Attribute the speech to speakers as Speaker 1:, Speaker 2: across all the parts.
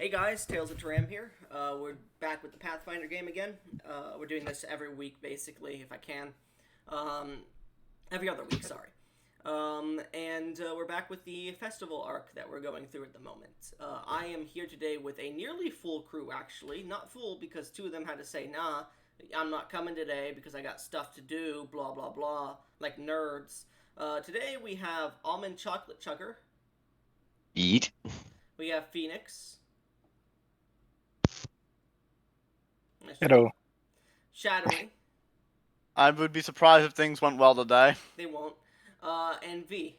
Speaker 1: Hey guys, Tales of Turam here. We're back with the Pathfinder game again. We're doing this every week, basically, if I can. Um, every other week, sorry. And we're back with the festival arc that we're going through at the moment. I am here today with a nearly full crew, actually. Not full because two of them had to say, nah, I'm not coming today because I got stuff to do, blah, blah, blah, like nerds. Today we have Almond Chocolate Chugger.
Speaker 2: Eat.
Speaker 1: We have Phoenix. Nice job.
Speaker 3: Hello.
Speaker 1: Shadowy.
Speaker 4: I would be surprised if things went well today.
Speaker 1: They won't. And V.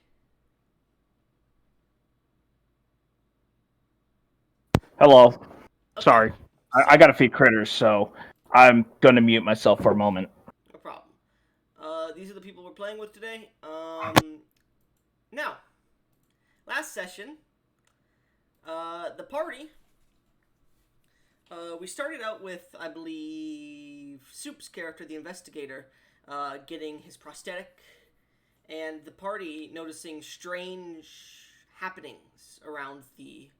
Speaker 3: Hello.
Speaker 1: Okay.
Speaker 3: Sorry. I got to feed critters, so I'm going to mute myself for a moment.
Speaker 1: No problem. These are the people we're playing with today. Now, last session, the party, we started out with, I believe, Soup's character, the investigator, getting his prosthetic, and the party noticing strange happenings around the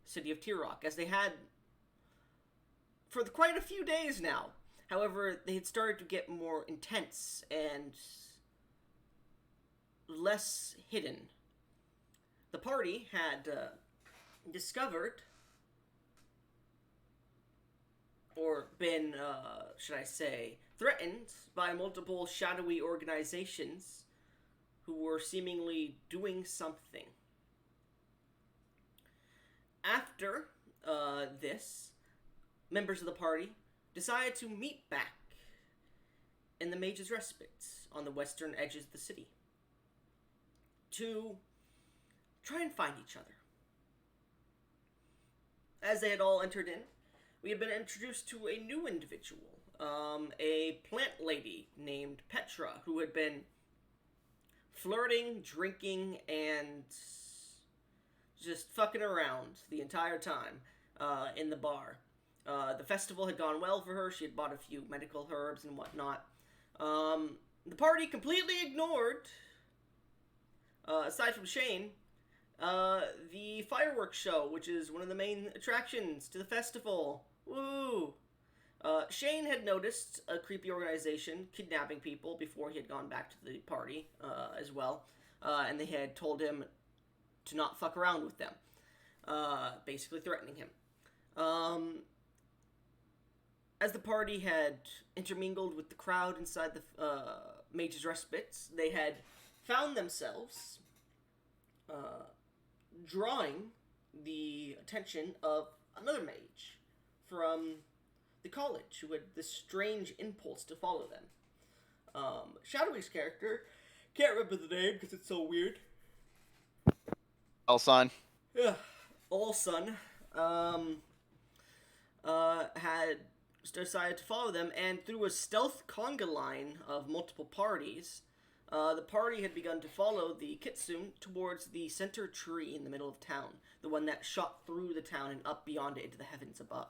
Speaker 1: city of Tyrock, as they had for quite a few days now. However, they had started to get more intense and less hidden. The party had discovered, or been, should I say, threatened by multiple shadowy organizations who were seemingly doing something. After this, members of the party decided to meet back in the Mage's Respite on the western edges of the city to try and find each other. As they had all entered in, we had been introduced to a new individual, a plant lady named Petra, who had been flirting, drinking, and just fucking around the entire time in the bar. The festival had gone well for her. She had bought a few medical herbs and whatnot. The party completely ignored, aside from Shane, the fireworks show, which is one of the main attractions to the festival. Woo! Shane had noticed a creepy organization kidnapping people before he had gone back to the party as well, and they had told him to not fuck around with them, basically threatening him. As the party had intermingled with the crowd inside the Mage's Respite, they had found themselves drawing the attention of another mage from the college who had this strange impulse to follow them. Shadowy's character, can't remember the name because it's so weird.
Speaker 4: Elson.
Speaker 1: Yeah, Olson, had decided to follow them, and through a stealth conga line of multiple parties, the party had begun to follow the Kitsune towards the center tree in the middle of town, the one that shot through the town and up beyond it into the heavens above.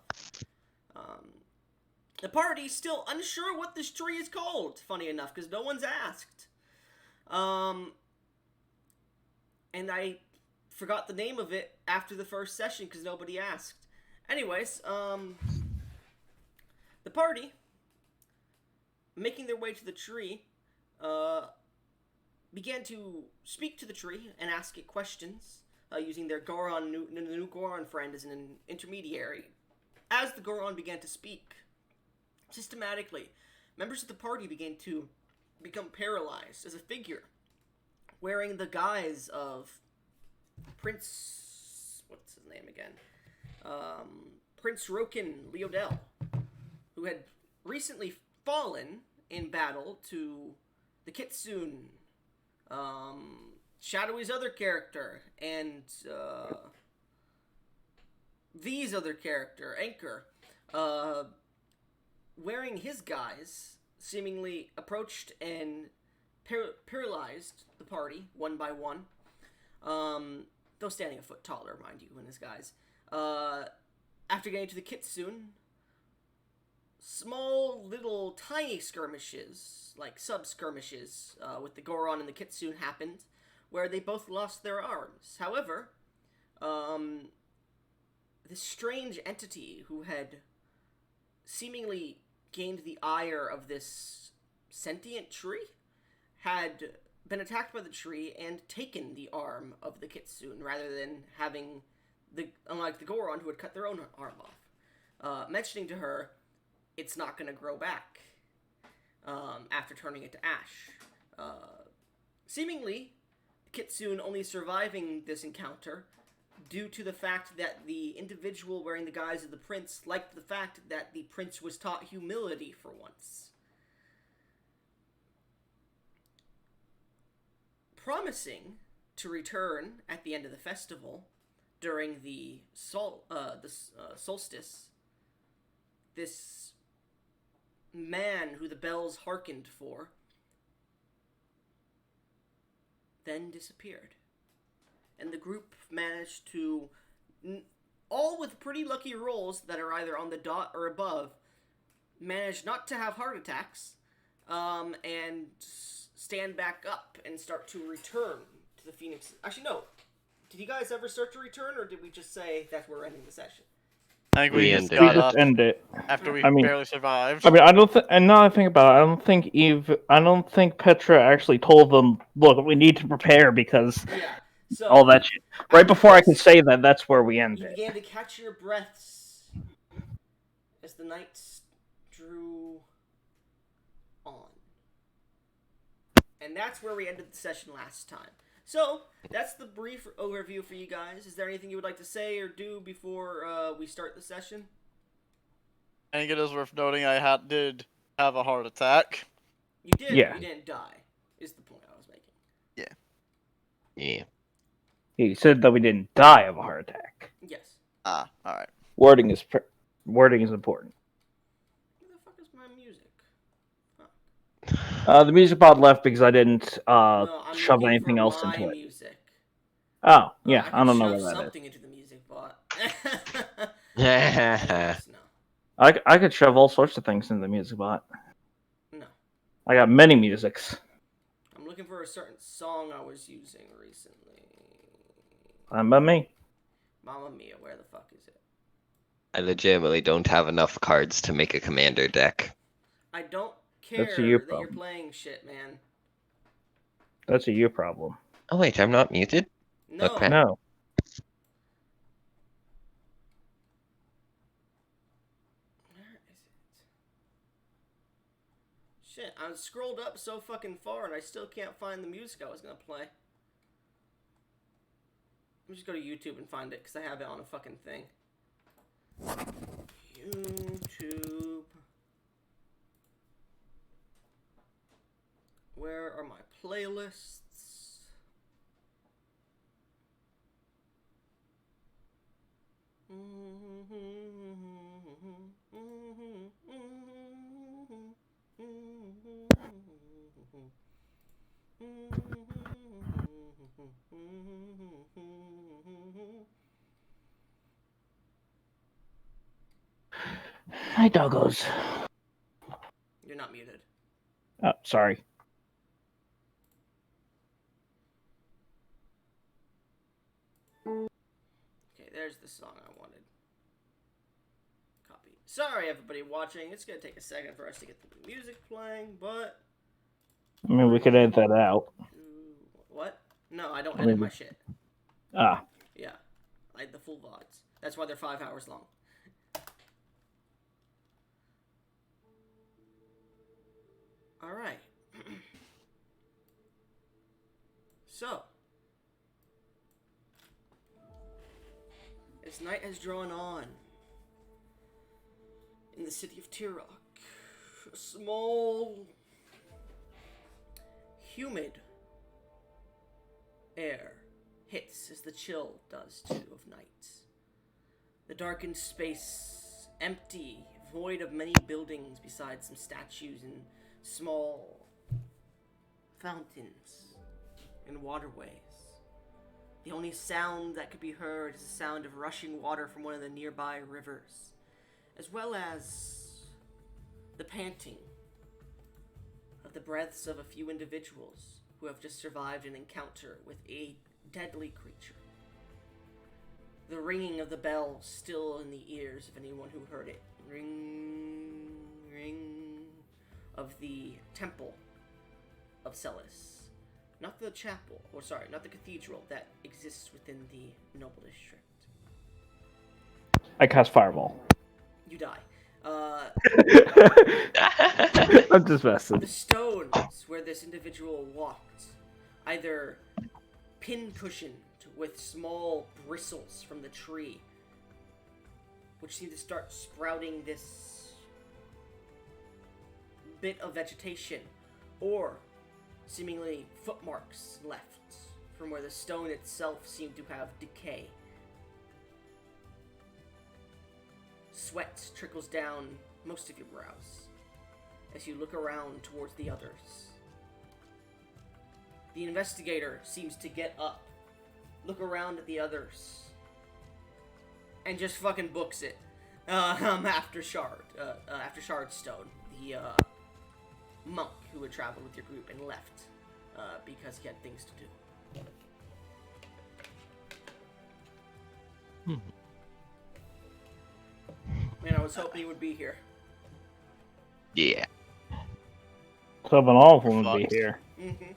Speaker 1: The party still unsure what this tree is called, funny enough, because no one's asked. And I forgot the name of it after the first session because nobody asked. Anyways, the party, making their way to the tree, began to speak to the tree and ask it questions, using their Goron, the new Goron friend as an intermediary. As the Goron began to speak, systematically, members of the party began to become paralyzed as a figure, wearing the guise of Prince... what's his name again? Prince Roken Leodell, who had recently fallen in battle to the Kitsune, Shadowy's other character, and V's other character, Anchor, wearing his guise, seemingly approached and paralyzed the party one by one. Though standing a foot taller, mind you, in his guise. After getting to the Kitsune, small, little, tiny skirmishes, like sub-skirmishes, with the Goron and the Kitsune happened, where they both lost their arms. However, the this strange entity who had seemingly gained the ire of this sentient tree had been attacked by the tree and taken the arm of the kitsune, rather than having unlike the Goron who had cut their own arm off. Mentioning to her, it's not going to grow back after turning it to ash. Seemingly, the kitsune only surviving this encounter due to the fact that the individual wearing the guise of the prince liked the fact that the prince was taught humility for once. Promising to return at the end of the festival during the solstice, this man who the bells hearkened for then disappeared. And the group managed to, all with pretty lucky rolls that are either on the dot or above, manage not to have heart attacks, and stand back up and start to return to the Phoenix. Actually, no. Did you guys ever start to return, or did we just say that we're ending the session?
Speaker 4: I think we just
Speaker 2: ended
Speaker 4: got
Speaker 3: We
Speaker 4: up
Speaker 3: just end it.
Speaker 4: after we
Speaker 3: I mean-
Speaker 4: barely survived.
Speaker 3: I mean, I don't think, and now I think about it, I don't think Petra actually told them, look, we need to prepare because
Speaker 1: Yeah. So
Speaker 3: all that shit. Right
Speaker 1: after
Speaker 3: before I could
Speaker 1: this,
Speaker 3: say that, that's where we end
Speaker 1: you
Speaker 3: it.
Speaker 1: began to catch your breaths as the nights drew on. And that's where we ended the session last time. So, that's the brief overview for you guys. Is there anything you would like to say or do before we start the session?
Speaker 4: I think it is worth noting I did have a heart attack.
Speaker 1: You did,
Speaker 3: Yeah.
Speaker 1: but you didn't die, is the point I was making.
Speaker 2: Yeah.
Speaker 3: He said that we didn't die of a heart attack.
Speaker 1: Yes.
Speaker 4: Ah, alright.
Speaker 3: Wording is important.
Speaker 1: Where the fuck is my music?
Speaker 3: The music pod left because I didn't
Speaker 1: No, I'm
Speaker 3: shove
Speaker 1: looking
Speaker 3: anything
Speaker 1: for
Speaker 3: else
Speaker 1: my
Speaker 3: into it.
Speaker 1: music.
Speaker 3: Oh, yeah, I
Speaker 1: can
Speaker 3: don't know
Speaker 1: shove
Speaker 3: where that is.
Speaker 1: something into the music bot.
Speaker 2: Yeah.
Speaker 1: Anyways, no.
Speaker 3: I could shove all sorts of things into the music bot.
Speaker 1: No.
Speaker 3: I got many musics.
Speaker 1: I'm looking for a certain song I was using recently.
Speaker 3: Fine by me.
Speaker 1: Mamma Mia, where the fuck is it?
Speaker 2: I legitimately don't have enough cards to make a commander deck.
Speaker 1: I don't care
Speaker 3: That's a you
Speaker 1: that you're
Speaker 3: problem.
Speaker 1: playing shit, man.
Speaker 3: That's a you problem.
Speaker 2: Oh wait, I'm not muted?
Speaker 1: No.
Speaker 2: Okay.
Speaker 3: No.
Speaker 1: Where is it? Shit, I scrolled up so fucking far and I still can't find the music I was gonna play. Let me just go to YouTube and find it, because I have it on a fucking thing. YouTube. Where are my playlists?
Speaker 3: Hi, doggos.
Speaker 1: You're not muted.
Speaker 3: Oh, sorry.
Speaker 1: Okay, there's the song I wanted. Copy. Sorry, everybody watching. It's gonna take a second for us to get the music playing, but...
Speaker 3: I mean, we could edit that out.
Speaker 1: What? No, I don't
Speaker 3: I
Speaker 1: edit
Speaker 3: mean-
Speaker 1: my shit.
Speaker 3: Ah,
Speaker 1: Yeah. I had the full VODs. That's why they're 5 hours long. Alright. So. As night has drawn on in the city of Tyrock, a small, humid air hits as the chill does too of night. The darkened space, empty, void of many buildings besides some statues and small fountains and waterways. The only sound that could be heard is the sound of rushing water from one of the nearby rivers, as well as the panting of the breaths of a few individuals who have just survived an encounter with a deadly creature. the ringing of the bell still in the ears of anyone who heard it. Ring, ring, of the temple of Celis. Not the chapel, or sorry, not the cathedral that exists within the noble district.
Speaker 3: I cast Fireball.
Speaker 1: You die.
Speaker 3: I'm just messing.
Speaker 1: The stones where this individual walked, either pin-cushioned with small bristles from the tree, which seem to start sprouting this bit of vegetation, or seemingly footmarks left from where the stone itself seemed to have decay. Sweat trickles down most of your brows as you look around towards the others. The investigator seems to get up, look around at the others, and just fucking books it. After Shardstone, the monk who had traveled with your group and left because he had things to do. Man, I was hoping you would be here.
Speaker 2: Yeah.
Speaker 3: Club and all of them would be
Speaker 4: Fucked.
Speaker 3: here.
Speaker 1: Mm-hmm.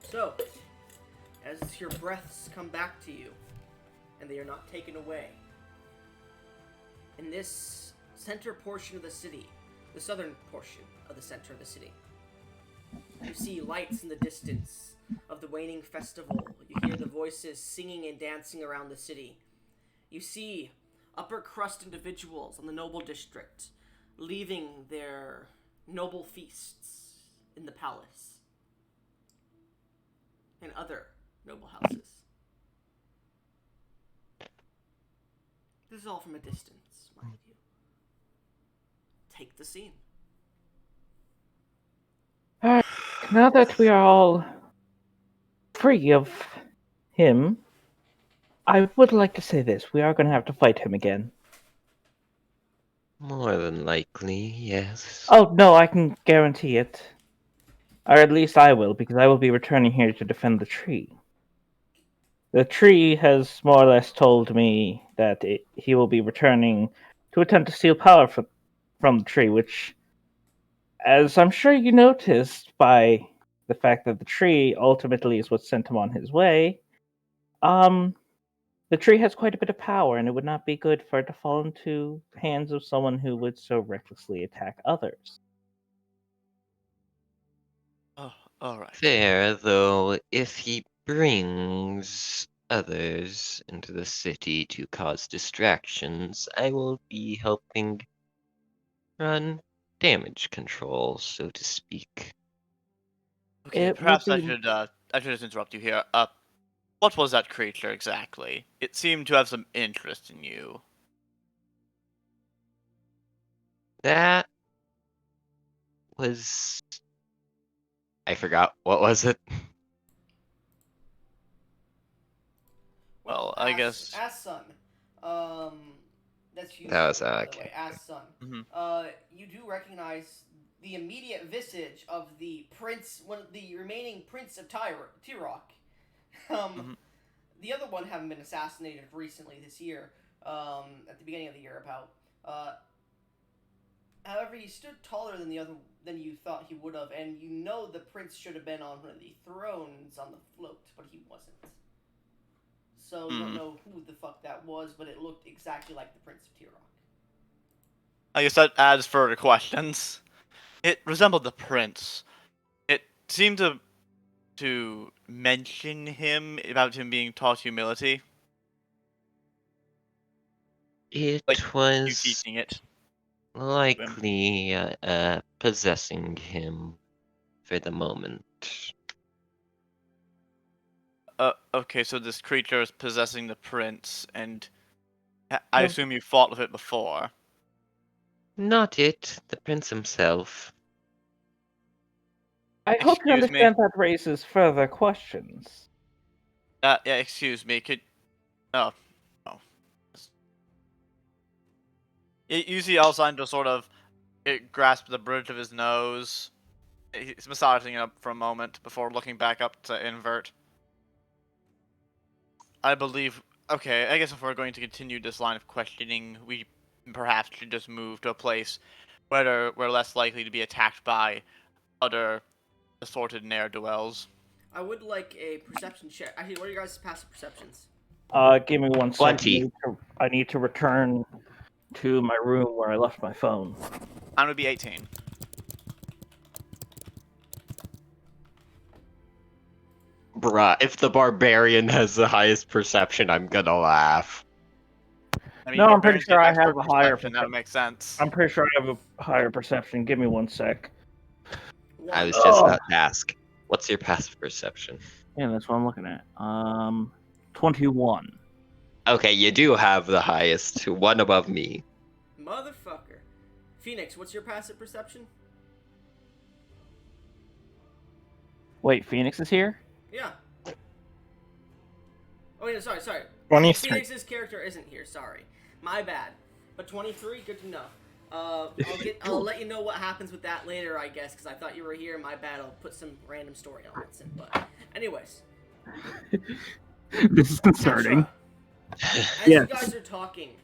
Speaker 1: So, as your breaths come back to you, and they are not taken away, in this center portion of the city, the southern portion of the center of the city, you see lights in the distance of the waning festival. You hear the voices singing and dancing around the city. You see upper crust individuals on the noble district leaving their noble feasts in the palace and other noble houses. This is all from a distance, mind you. Take the scene.
Speaker 3: Alright, now that we are all free of him, I would like to say this. We are going to have to fight him again.
Speaker 2: More than likely, yes.
Speaker 3: Oh, no, I can guarantee it. Or at least I will, because I will be returning here to defend the tree. The tree has more or less told me that he will be returning to attempt to steal power from the tree, which, as I'm sure you noticed by the fact that the tree ultimately is what sent him on his way, the tree has quite a bit of power, and it would not be good for it to fall into hands of someone who would so recklessly attack others.
Speaker 4: Oh, alright.
Speaker 2: Fair, though, if he brings others into the city to cause distractions, I will be helping run damage control, so to speak.
Speaker 4: Okay,
Speaker 3: It would
Speaker 4: perhaps
Speaker 3: be
Speaker 4: I should just interrupt you here. What was that creature exactly? It seemed to have some interest in you.
Speaker 2: That was... I forgot. What was it?
Speaker 4: Well, I guess.
Speaker 1: As son, that's you.
Speaker 2: That was,
Speaker 1: by the
Speaker 2: okay.
Speaker 1: way, as son.
Speaker 4: Mhm.
Speaker 1: You do recognize the immediate visage of the the remaining prince of Tyrock.
Speaker 4: Mhm.
Speaker 1: The other one having been assassinated recently this year. At the beginning of the year, about. However, he stood taller than than you thought he would have, and you know the prince should have been on one of the thrones on the float, but he wasn't. So you don't know who the fuck that was, but it looked exactly like the Prince of Tyrock.
Speaker 4: I guess that adds further questions. It resembled the prince. It seemed to mention him about him being taught humility.
Speaker 2: It
Speaker 4: Like you
Speaker 2: was
Speaker 4: teaching it.
Speaker 2: likely possessing him for the moment.
Speaker 4: Okay, so this creature is possessing the prince, and I
Speaker 3: No.
Speaker 4: assume you fought with it before.
Speaker 2: Not it, the prince himself.
Speaker 3: I hope you
Speaker 4: Excuse me?
Speaker 3: understand that raises further questions.
Speaker 4: Yeah, excuse me. Oh. You see Elsign just sort of grasp the bridge of his nose, He's massaging it up for a moment before looking back up to invert. I believe. Okay, I guess if we're going to continue this line of questioning, we perhaps should just move to a place where we're less likely to be attacked by other assorted ne'er-do-wells.
Speaker 1: I would like a perception check. Actually, what are your guys' passive perceptions?
Speaker 3: Give me 1 second.
Speaker 2: 20.
Speaker 3: I need to return to my room where I left my phone.
Speaker 4: I'm gonna be 18.
Speaker 2: Bruh, if the barbarian has the highest perception, I'm gonna laugh.
Speaker 4: I mean,
Speaker 3: No, I'm pretty
Speaker 4: barbarians
Speaker 3: sure
Speaker 4: get
Speaker 3: I
Speaker 4: expert
Speaker 3: have a higher
Speaker 4: perception, that would make sense.
Speaker 3: I'm pretty sure I have a higher perception. Give me 1 sec.
Speaker 2: I was
Speaker 1: One.
Speaker 2: just
Speaker 3: Oh.
Speaker 2: about to ask, what's your passive perception?
Speaker 3: Yeah, that's what I'm looking at. 21.
Speaker 2: Okay, you do have the highest, one above me.
Speaker 1: Motherfucker. Phoenix, what's your passive perception?
Speaker 3: Wait, Phoenix is here?
Speaker 1: Yeah. Oh, yeah, sorry.
Speaker 3: 23.
Speaker 1: Phoenix's character isn't here, sorry. My bad. But 23, good to know. I'll let you know what happens with that later, I guess, because I thought you were here. My bad. I'll put some random story elements in. But, anyways.
Speaker 3: This is concerning.
Speaker 1: Petra, as
Speaker 3: Yes.
Speaker 1: you guys are talking,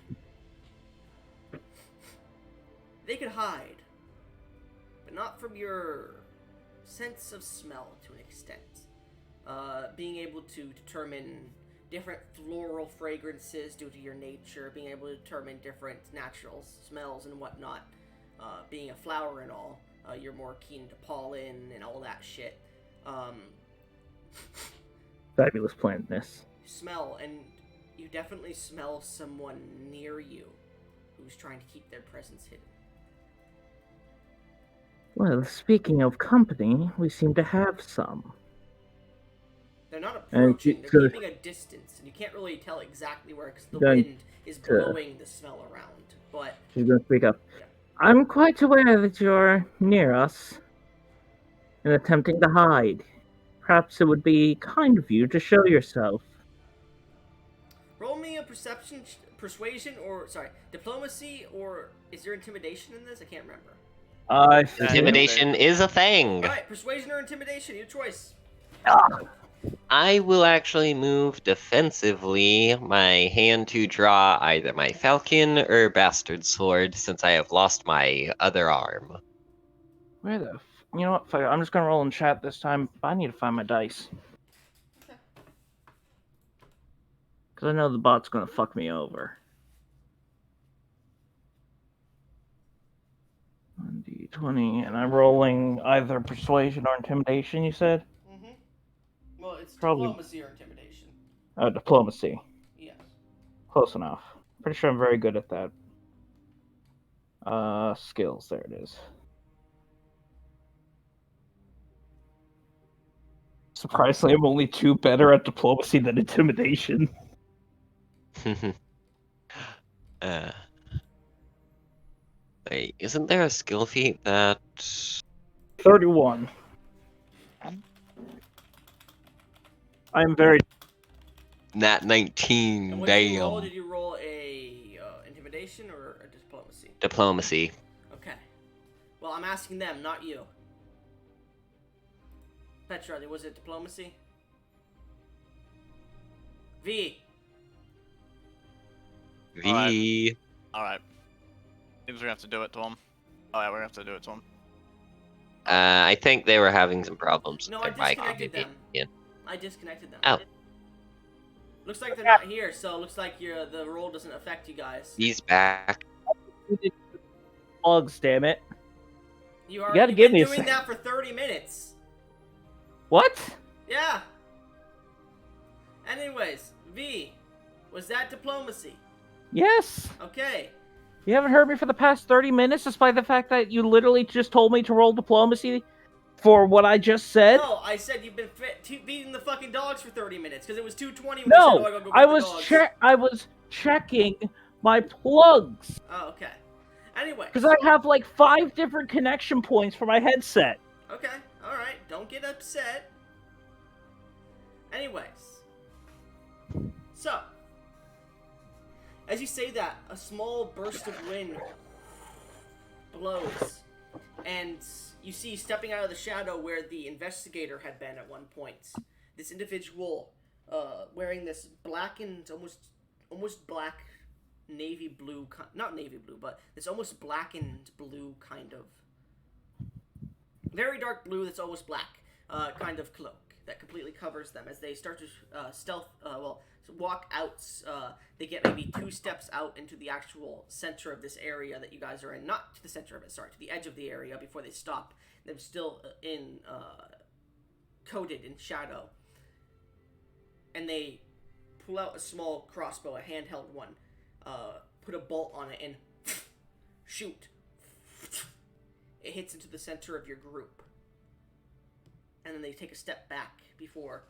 Speaker 1: they could hide, but not from your sense of smell to an extent. Being able to determine different floral fragrances due to your nature, being able to determine different natural smells and whatnot. Being a flower and all, you're more keen to pollen and all that shit.
Speaker 3: Fabulous plannedness.
Speaker 1: Smell, and you definitely smell someone near you who's trying to keep their presence hidden.
Speaker 3: Well, speaking of company, we seem to have some.
Speaker 1: They're not
Speaker 3: And
Speaker 1: approaching,
Speaker 3: so-
Speaker 1: they're keeping a distance, and you can't really tell exactly where, because the
Speaker 3: Then
Speaker 1: wind is blowing the smell around, but...
Speaker 3: She's going to speak up.
Speaker 1: Yeah.
Speaker 3: I'm quite aware that you're near us and attempting to hide. Perhaps it would be kind of you to show yourself.
Speaker 1: Roll me a persuasion, or, diplomacy, or is there intimidation in this? I can't remember.
Speaker 3: I think...
Speaker 2: Intimidation is a thing.
Speaker 1: Alright, persuasion or intimidation, your choice.
Speaker 2: I will actually move defensively my hand to draw either my falcon or bastard sword since I have lost my other arm.
Speaker 3: Where the... You know what? Fuck it. I'm just going to roll in chat this time, but I need to find my dice.
Speaker 1: Okay.
Speaker 3: Because I know the bot's going to fuck me over. 1d20, and I'm rolling either persuasion or intimidation, you said?
Speaker 1: Mm-hmm. Well, it's
Speaker 3: Probably-
Speaker 1: diplomacy or intimidation.
Speaker 3: Diplomacy.
Speaker 1: Yes.
Speaker 3: Close enough. Pretty sure I'm very good at that. Skills, there it is. Surprisingly, I'm only 2 better at diplomacy than intimidation.
Speaker 2: Wait, isn't there a skill feat that...
Speaker 3: 31. I'm very...
Speaker 2: Nat
Speaker 1: And
Speaker 2: 19,
Speaker 1: what did you roll?
Speaker 2: damn.
Speaker 1: Did you roll a intimidation or a diplomacy?
Speaker 2: Diplomacy.
Speaker 1: Okay. Well, I'm asking them, not you. Petra, was it diplomacy? V.
Speaker 2: V.
Speaker 4: Alright. Seems we're gonna have to do it to him. Oh yeah, we're gonna have to do it to him.
Speaker 2: I think they were having some problems
Speaker 1: No,
Speaker 2: with
Speaker 1: I
Speaker 2: their mic.
Speaker 1: disconnected them. I disconnected them.
Speaker 2: Oh.
Speaker 1: Looks like they're not here, so it looks like the roll doesn't affect you guys.
Speaker 2: He's back.
Speaker 3: Bugs, damn it.
Speaker 1: You've
Speaker 3: gotta give
Speaker 1: been
Speaker 3: me a
Speaker 1: doing
Speaker 3: sec.
Speaker 1: that for 30 minutes.
Speaker 3: What?
Speaker 1: Yeah. Anyways, V, was that diplomacy?
Speaker 3: Yes.
Speaker 1: Okay.
Speaker 3: You haven't heard me for the past 30 minutes, despite the fact that you literally just told me to roll diplomacy for what I just said?
Speaker 1: No, I said you've been beating the fucking dogs for 30 minutes because it was 2:20 when you said,
Speaker 3: No,
Speaker 1: "Oh, I gotta go
Speaker 3: I
Speaker 1: get the
Speaker 3: was
Speaker 1: dogs."
Speaker 3: I was checking my plugs
Speaker 1: Oh, okay. Anyway.
Speaker 3: because I have like 5 different connection points for my headset.
Speaker 1: Okay. All right. Don't get upset. Anyways. So, as you say that, a small burst of wind blows, And you see, stepping out of the shadow where the investigator had been at one point, this individual wearing this blackened, almost black navy blue, not navy blue, but this almost blackened blue kind of, very dark blue that's almost black, kind of cloak that completely covers them as they start to walk out. They get maybe 2 steps out into the actual center of this area that you guys are in. Not to the center of it, sorry, to the edge of the area before they stop. They're still coated in shadow. And they pull out a small crossbow, a handheld one, put a bolt on it, and shoot. It hits into the center of your group. And then they take a step back before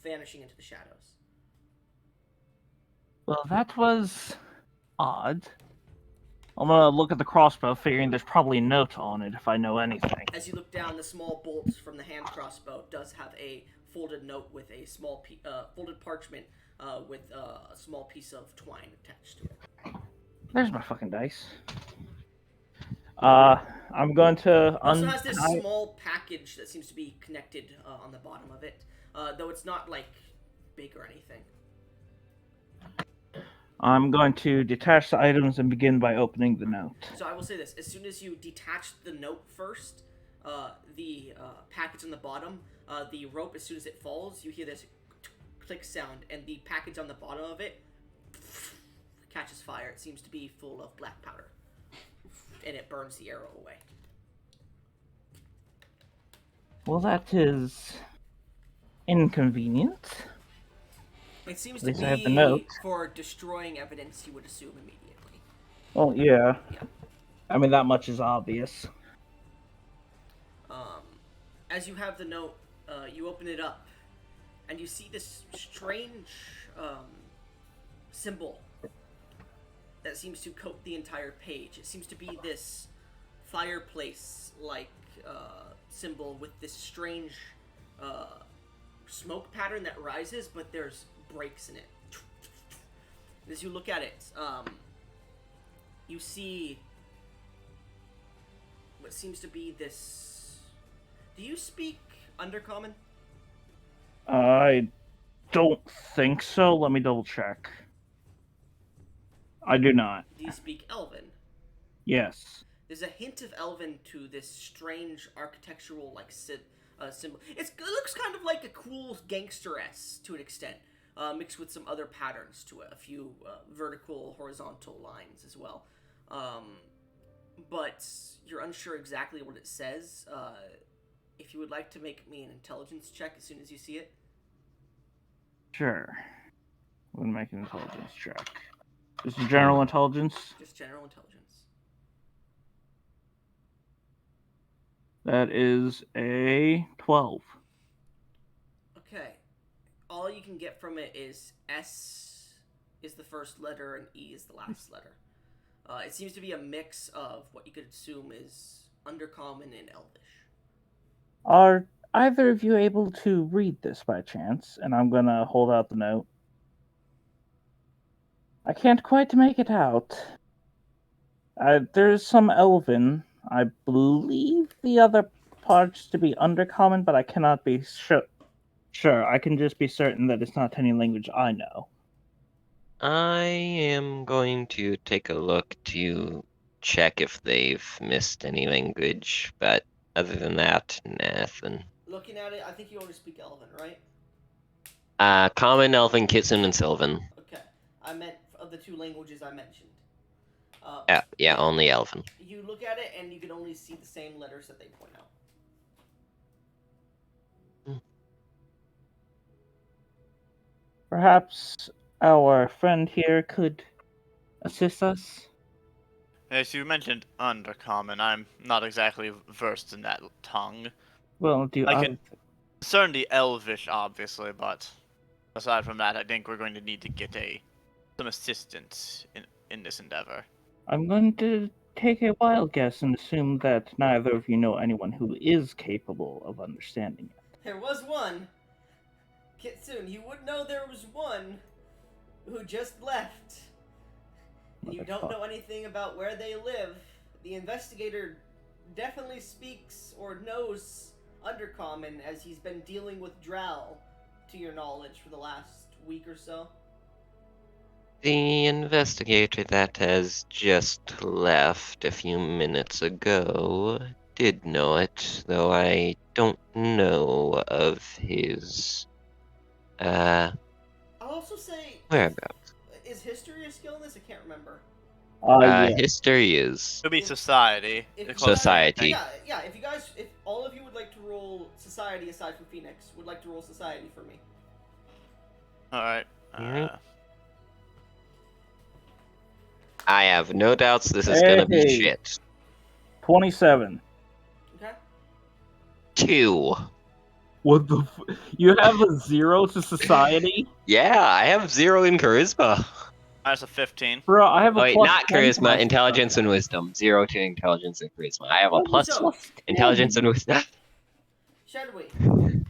Speaker 1: vanishing into the shadows.
Speaker 3: Well, that was odd. I'm gonna look at the crossbow, figuring there's probably a note on it if I know anything.
Speaker 1: As you look down, the small bolt from the hand crossbow does have a folded note with a small folded parchment with a small piece of twine attached to it.
Speaker 3: There's my fucking dice. I'm going to
Speaker 1: It also has this small package that seems to be connected on the bottom of it, though it's not like big or anything.
Speaker 3: I'm going to detach the items and begin by opening the note.
Speaker 1: So I will say this: as soon as you detach the note first, the package on the bottom, the rope, as soon as it falls, you hear this click sound, and the package on the bottom of it catches fire. It seems to be full of black powder, and it burns the arrow away.
Speaker 3: Well, that is inconvenient.
Speaker 1: It seems
Speaker 3: At
Speaker 1: to
Speaker 3: least I have the
Speaker 1: be
Speaker 3: note.
Speaker 1: for destroying evidence, you would assume immediately.
Speaker 3: Well, yeah.
Speaker 1: Yeah.
Speaker 3: I mean, that much is obvious.
Speaker 1: As you have the note, you open it up, and you see this strange symbol that seems to coat the entire page. It seems to be this fireplace-like symbol with this strange smoke pattern that rises, but there's breaks in it. As you look at it, you see what seems to be this... Do you speak Undercommon?
Speaker 3: I don't think so. Let me double check. I do not.
Speaker 1: Do you speak Elven?
Speaker 3: Yes.
Speaker 1: There's a hint of Elven to this strange architectural symbol. It looks kind of like a cool gangster-esque to an extent, mixed with some other patterns to it, a few vertical, horizontal lines as well. But you're unsure exactly what it says. If you would like to make me an intelligence check as soon as you see it.
Speaker 3: Sure. We'll make an intelligence check. Just a general intelligence?
Speaker 1: Just general intelligence.
Speaker 3: That is a 12.
Speaker 1: Okay. All you can get from it is S is the first letter and E is the last letter. It seems to be a mix of what you could assume is Undercommon and Elvish.
Speaker 3: Are either of you able to read this by chance? And I'm gonna hold out the note. I can't quite make it out. There's some Elven. I believe the other parts to be Undercommon, but I cannot be sure. I can just be certain that it's not any language I know.
Speaker 2: I am going to take a look to check if they've missed any language, but other than that, nothing.
Speaker 1: Looking at it, I think you only speak Elven, right?
Speaker 2: Common, Elven, Kitsune, and Sylvan.
Speaker 1: Okay. I meant of the 2 languages I mentioned.
Speaker 2: Yeah, only Elven.
Speaker 1: You look at it and you can only see the same letters that they point out.
Speaker 3: Perhaps our friend here could assist us?
Speaker 4: As you mentioned Undercommon, I'm not exactly versed in that tongue.
Speaker 3: Well,
Speaker 4: I can discern the Elvish, obviously, but aside from that, I think we're going to need to get some assistance in this endeavor.
Speaker 3: I'm going to take a wild guess and assume that neither of you know anyone who is capable of understanding it.
Speaker 1: There was one. Kitsune, you would know there was one who just left. And you don't know anything about where they live. The investigator definitely speaks or knows Undercommon, as he's been dealing with Drow, to your knowledge, for the last week or so.
Speaker 2: The investigator that has just left a few minutes ago did know it, though I don't know of his,
Speaker 1: I'll also say,
Speaker 2: whereabouts.
Speaker 1: is history a skill in this? I can't remember.
Speaker 3: Yeah.
Speaker 2: History is
Speaker 4: It'll be society.
Speaker 1: If
Speaker 4: the
Speaker 1: you
Speaker 4: closest
Speaker 2: Society.
Speaker 4: thing.
Speaker 1: yeah. If all of you would like to roll society aside from Phoenix, would like to roll society for me.
Speaker 4: All right.
Speaker 2: Alright. I have no doubts this is gonna be
Speaker 3: Hey.
Speaker 2: shit.
Speaker 3: 27.
Speaker 1: Okay.
Speaker 2: 2.
Speaker 3: What the? You have a 0 to society,
Speaker 2: Yeah, I have 0 in charisma.
Speaker 4: Minus a 15.
Speaker 3: bro. I have a
Speaker 2: Oh wait,
Speaker 3: plus
Speaker 2: not
Speaker 3: 10 to
Speaker 2: charisma,
Speaker 3: my
Speaker 2: intelligence and wisdom. 0 to intelligence and charisma. I have a
Speaker 3: What was
Speaker 2: plus
Speaker 1: So,
Speaker 2: intelligence and wisdom.
Speaker 1: Shadoway,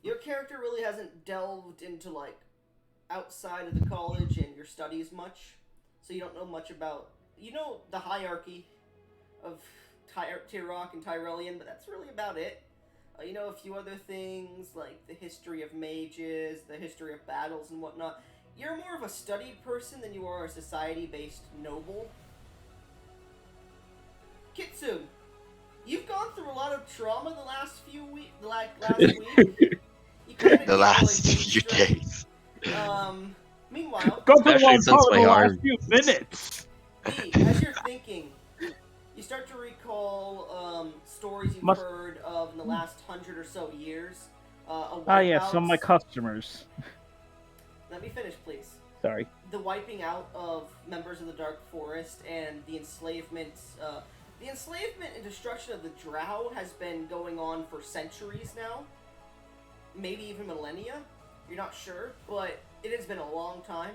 Speaker 1: your character really hasn't delved into like outside of the college and your studies much, so you don't know much about. You know the hierarchy of Tyrock and Tyrellian, but that's really about it. You know a few other things like the history of mages, the history of battles and whatnot. You're more of a studied person than you are a society-based noble. Kitsune, you've gone through a lot of trauma the last few weeks. Last week. You kind of
Speaker 2: The last few days.
Speaker 1: Meanwhile,
Speaker 3: Go to the
Speaker 2: Especially
Speaker 3: one
Speaker 2: since
Speaker 3: for
Speaker 2: my
Speaker 3: the
Speaker 2: arm.
Speaker 3: last few minutes.
Speaker 1: as you're thinking, you start to recall stories you've heard of in the last 100 or so years.
Speaker 3: Yeah, some of my customers.
Speaker 1: Let me finish, please.
Speaker 3: Sorry.
Speaker 1: The wiping out of members of the Dark Forest and the enslavement. The enslavement and destruction of the Drow has been going on for centuries now. Maybe even millennia. You're not sure, but it has been a long time.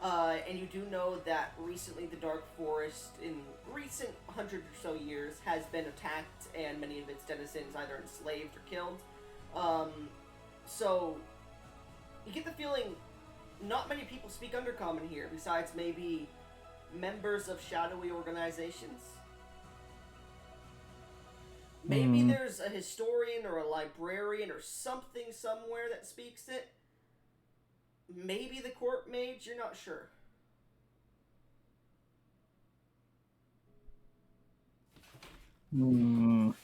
Speaker 1: And you do know that recently the Dark Forest, in recent 100 or so years, has been attacked and many of its denizens either enslaved or killed. So, you get the feeling not many people speak Undercommon here, besides maybe members of shadowy organizations. Maybe there's a historian or a librarian or something somewhere that speaks it. Maybe the court mage, you're not sure. You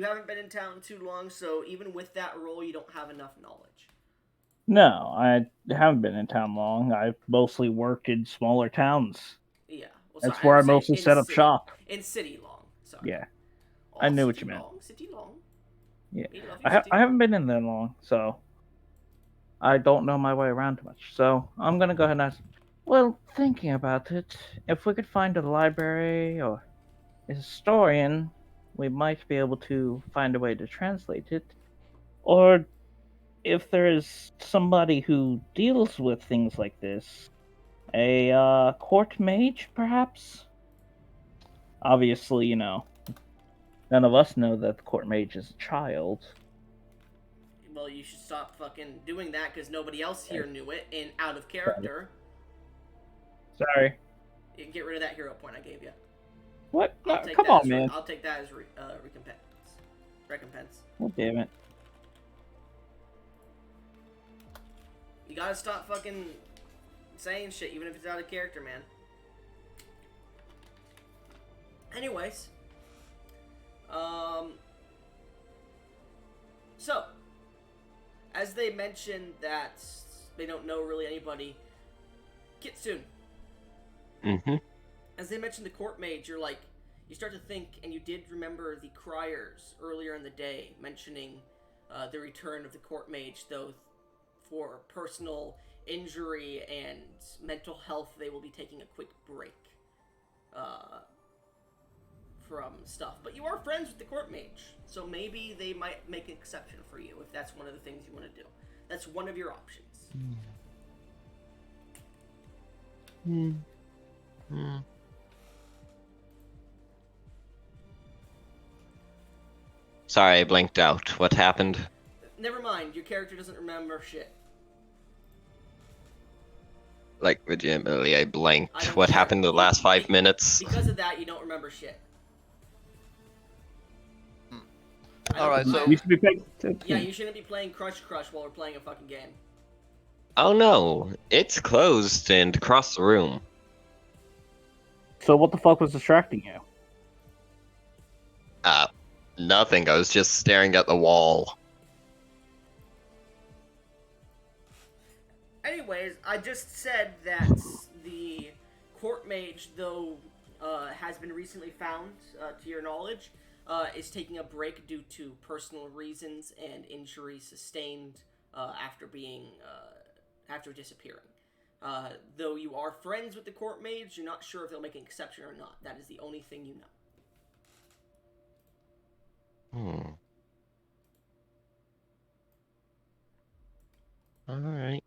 Speaker 1: haven't been in town too long, so even with that role, you don't have enough knowledge.
Speaker 3: No, I haven't been in town long. I've mostly worked in smaller towns.
Speaker 1: Yeah. Well,
Speaker 3: That's
Speaker 1: sorry,
Speaker 3: where I
Speaker 1: would say
Speaker 3: mostly
Speaker 1: in
Speaker 3: set up
Speaker 1: city.
Speaker 3: shop.
Speaker 1: In city long, sorry.
Speaker 3: Yeah,
Speaker 1: Oh,
Speaker 3: I knew what
Speaker 1: city
Speaker 3: you meant.
Speaker 1: long, city long.
Speaker 3: Yeah,
Speaker 1: We love you, city
Speaker 3: I haven't been in there long, so I don't know my way around much. So I'm gonna go ahead and ask. Well, thinking about it, if we could find a library or a historian, we might be able to find a way to translate it. Or if there is somebody who deals with things like this, a court mage, perhaps? Obviously, you know, none of us know that the court mage is a child.
Speaker 1: Well, you should stop fucking doing that because nobody else here knew it and out of character.
Speaker 3: Sorry.
Speaker 1: You can get rid of that hero point I gave you.
Speaker 3: What? No,
Speaker 1: I'll take
Speaker 3: come
Speaker 1: that
Speaker 3: on,
Speaker 1: as
Speaker 3: man.
Speaker 1: I'll take that as recompense.
Speaker 3: Oh, damn it.
Speaker 1: You gotta stop fucking saying shit, even if it's out of character, man. Anyways, so as they mentioned that they don't know really anybody, Kitsune. As they mentioned the court mage, you're like, you start to think, and you did remember the criers earlier in the day mentioning the return of the court mage, though for personal injury and mental health, they will be taking a quick break from stuff. But you are friends with the court mage, so maybe they might make an exception for you if that's one of the things you want to do. That's one of your options.
Speaker 2: Sorry, I blanked out. What happened?
Speaker 1: Never mind, your character doesn't remember shit.
Speaker 2: Like, legitimately, I
Speaker 1: I
Speaker 2: blanked.
Speaker 1: don't
Speaker 2: What
Speaker 1: care.
Speaker 2: happened the last 5 minutes?
Speaker 1: Because of that, you don't remember shit.
Speaker 4: Alright, so-
Speaker 3: You should be paying 13.
Speaker 1: Yeah, you shouldn't be playing Crush while we're playing a fucking game.
Speaker 2: Oh no, it's closed and across the room.
Speaker 3: So what the fuck was distracting you?
Speaker 2: Nothing. I was just staring at the wall.
Speaker 1: Anyways, I just said that the court mage, though, has been recently found, to your knowledge, is taking a break due to personal reasons and injuries sustained after disappearing. Though you are friends with the court mage, you're not sure if they'll make an exception or not. That is the only thing you know.
Speaker 2: Alright.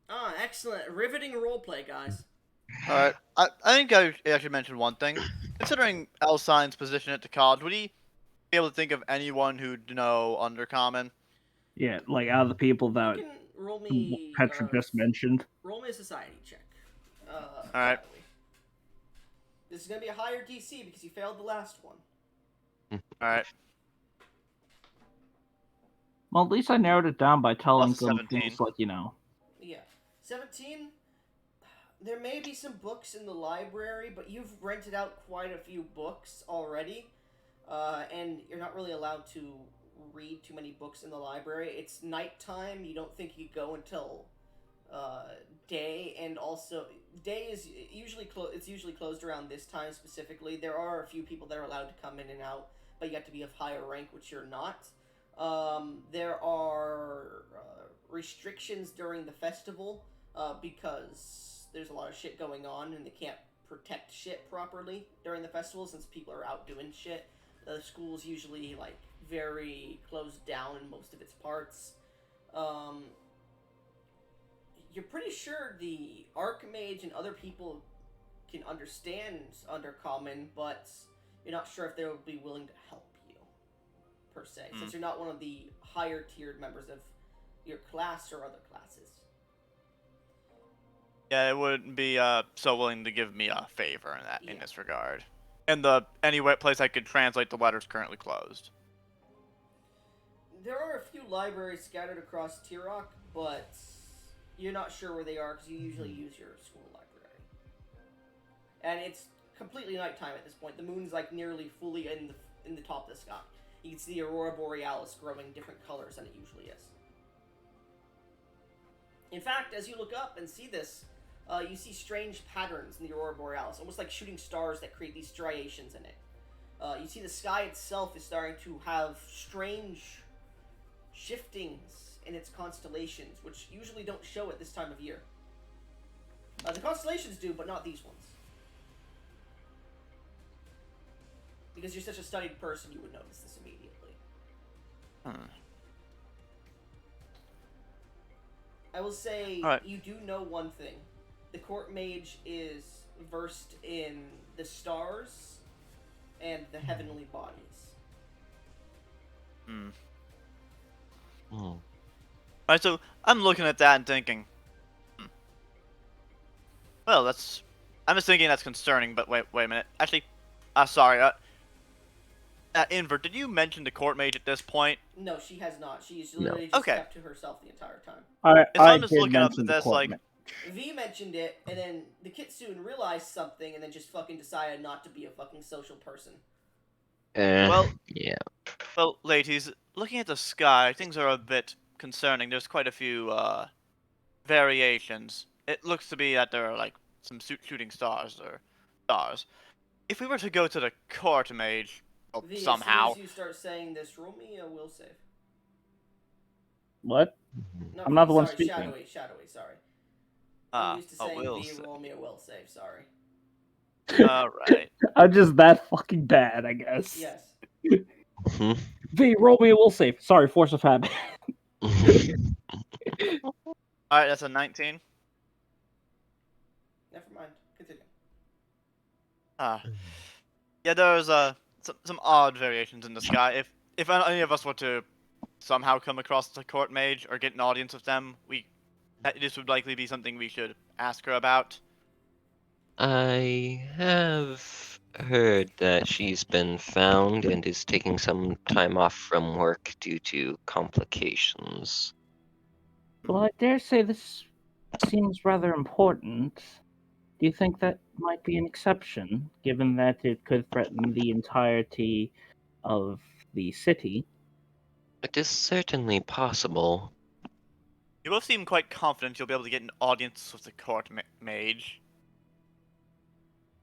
Speaker 1: Ah, excellent. Riveting roleplay, guys.
Speaker 4: Alright, I think I actually mentioned one thing. Considering Elsign's position at the college, would he be able to think of anyone who'd know Undercommon?
Speaker 3: Yeah, like out of the people
Speaker 1: You
Speaker 3: that
Speaker 1: can roll me...
Speaker 3: Petra just mentioned.
Speaker 1: Roll me a society check.
Speaker 4: Alright.
Speaker 1: Natalie. This is going to be a higher DC because you failed the last one.
Speaker 4: Alright.
Speaker 3: Well, at least I narrowed it down by telling
Speaker 4: Plus
Speaker 3: them
Speaker 4: 17.
Speaker 3: things like,
Speaker 1: Yeah. 17, there may be some books in the library, but you've rented out quite a few books already, and you're not really allowed to read too many books in the library. It's nighttime. You don't think you go until day, and also day is usually it's usually closed around this time specifically. There are a few people that are allowed to come in and out, but you have to be of higher rank, which you're not. There are restrictions during the festival because there's a lot of shit going on and they can't protect shit properly during the festival since people are out doing shit. The school's usually like very closed down in most of its parts. You're pretty sure the Archmage and other people can understand Undercommon, but you're not sure if they would be willing to help you, per se, since you're not one of the higher tiered members of your class or other classes.
Speaker 4: Yeah, it wouldn't be so willing to give me a favor in that in
Speaker 1: Yeah.
Speaker 4: this regard. And any place I could translate the letters currently closed.
Speaker 1: There are a few libraries scattered across Tyrock, but you're not sure where they are because you usually use your school library. And it's completely nighttime at this point. The moon's like nearly fully in the top of the sky. You can see the Aurora Borealis growing different colors than it usually is. In fact, as you look up and see this, you see strange patterns in the Aurora Borealis, almost like shooting stars that create these striations in it. You see the sky itself is starting to have strange shiftings in its constellations, which usually don't show at this time of year. The constellations do, but not these ones. Because you're such a studied person, you would notice this immediately. I will say, you do know one thing. The court mage is versed in the stars and the heavenly bodies.
Speaker 4: Alright, so I'm looking at that and thinking, well, I'm just thinking that's concerning, but wait a minute. Actually, sorry, Invert, did you mention the court mage at this point?
Speaker 1: No, she has not. She's literally just kept to herself the entire time.
Speaker 4: I'm just looking up at this, like...
Speaker 1: V mentioned it, and then the Kitsune realized something, and then just fucking decided not to be a fucking social person.
Speaker 2: Well, yeah.
Speaker 4: Well, ladies, looking at the sky, things are a bit concerning. There's quite a few, variations. It looks to be that there are, like, some shooting stars. If we were to go to the court mage, somehow...
Speaker 1: As soon as you start saying this, roll me a will save.
Speaker 3: What?
Speaker 1: No,
Speaker 3: I'm not the one
Speaker 1: sorry,
Speaker 3: speaking.
Speaker 1: Shadowy, sorry. I'm used to saying V, roll me a will save, sorry.
Speaker 4: Alright.
Speaker 3: I'm just that fucking bad, I guess.
Speaker 1: Yes.
Speaker 3: V, roll me a will save. Sorry, force of habit.
Speaker 4: Alright, that's a 19.
Speaker 1: Never mind. Continue.
Speaker 4: Yeah, there's some odd variations in the sky. If any of us were to somehow come across the court mage or get an audience with them, this would likely be something we should ask her about.
Speaker 2: I have heard that she's been found and is taking some time off from work due to complications.
Speaker 3: Well, I dare say this seems rather important. Do you think that might be an exception, given that it could threaten the entirety of the city?
Speaker 2: It is certainly possible.
Speaker 4: You both seem quite confident you'll be able to get an audience with the court mage.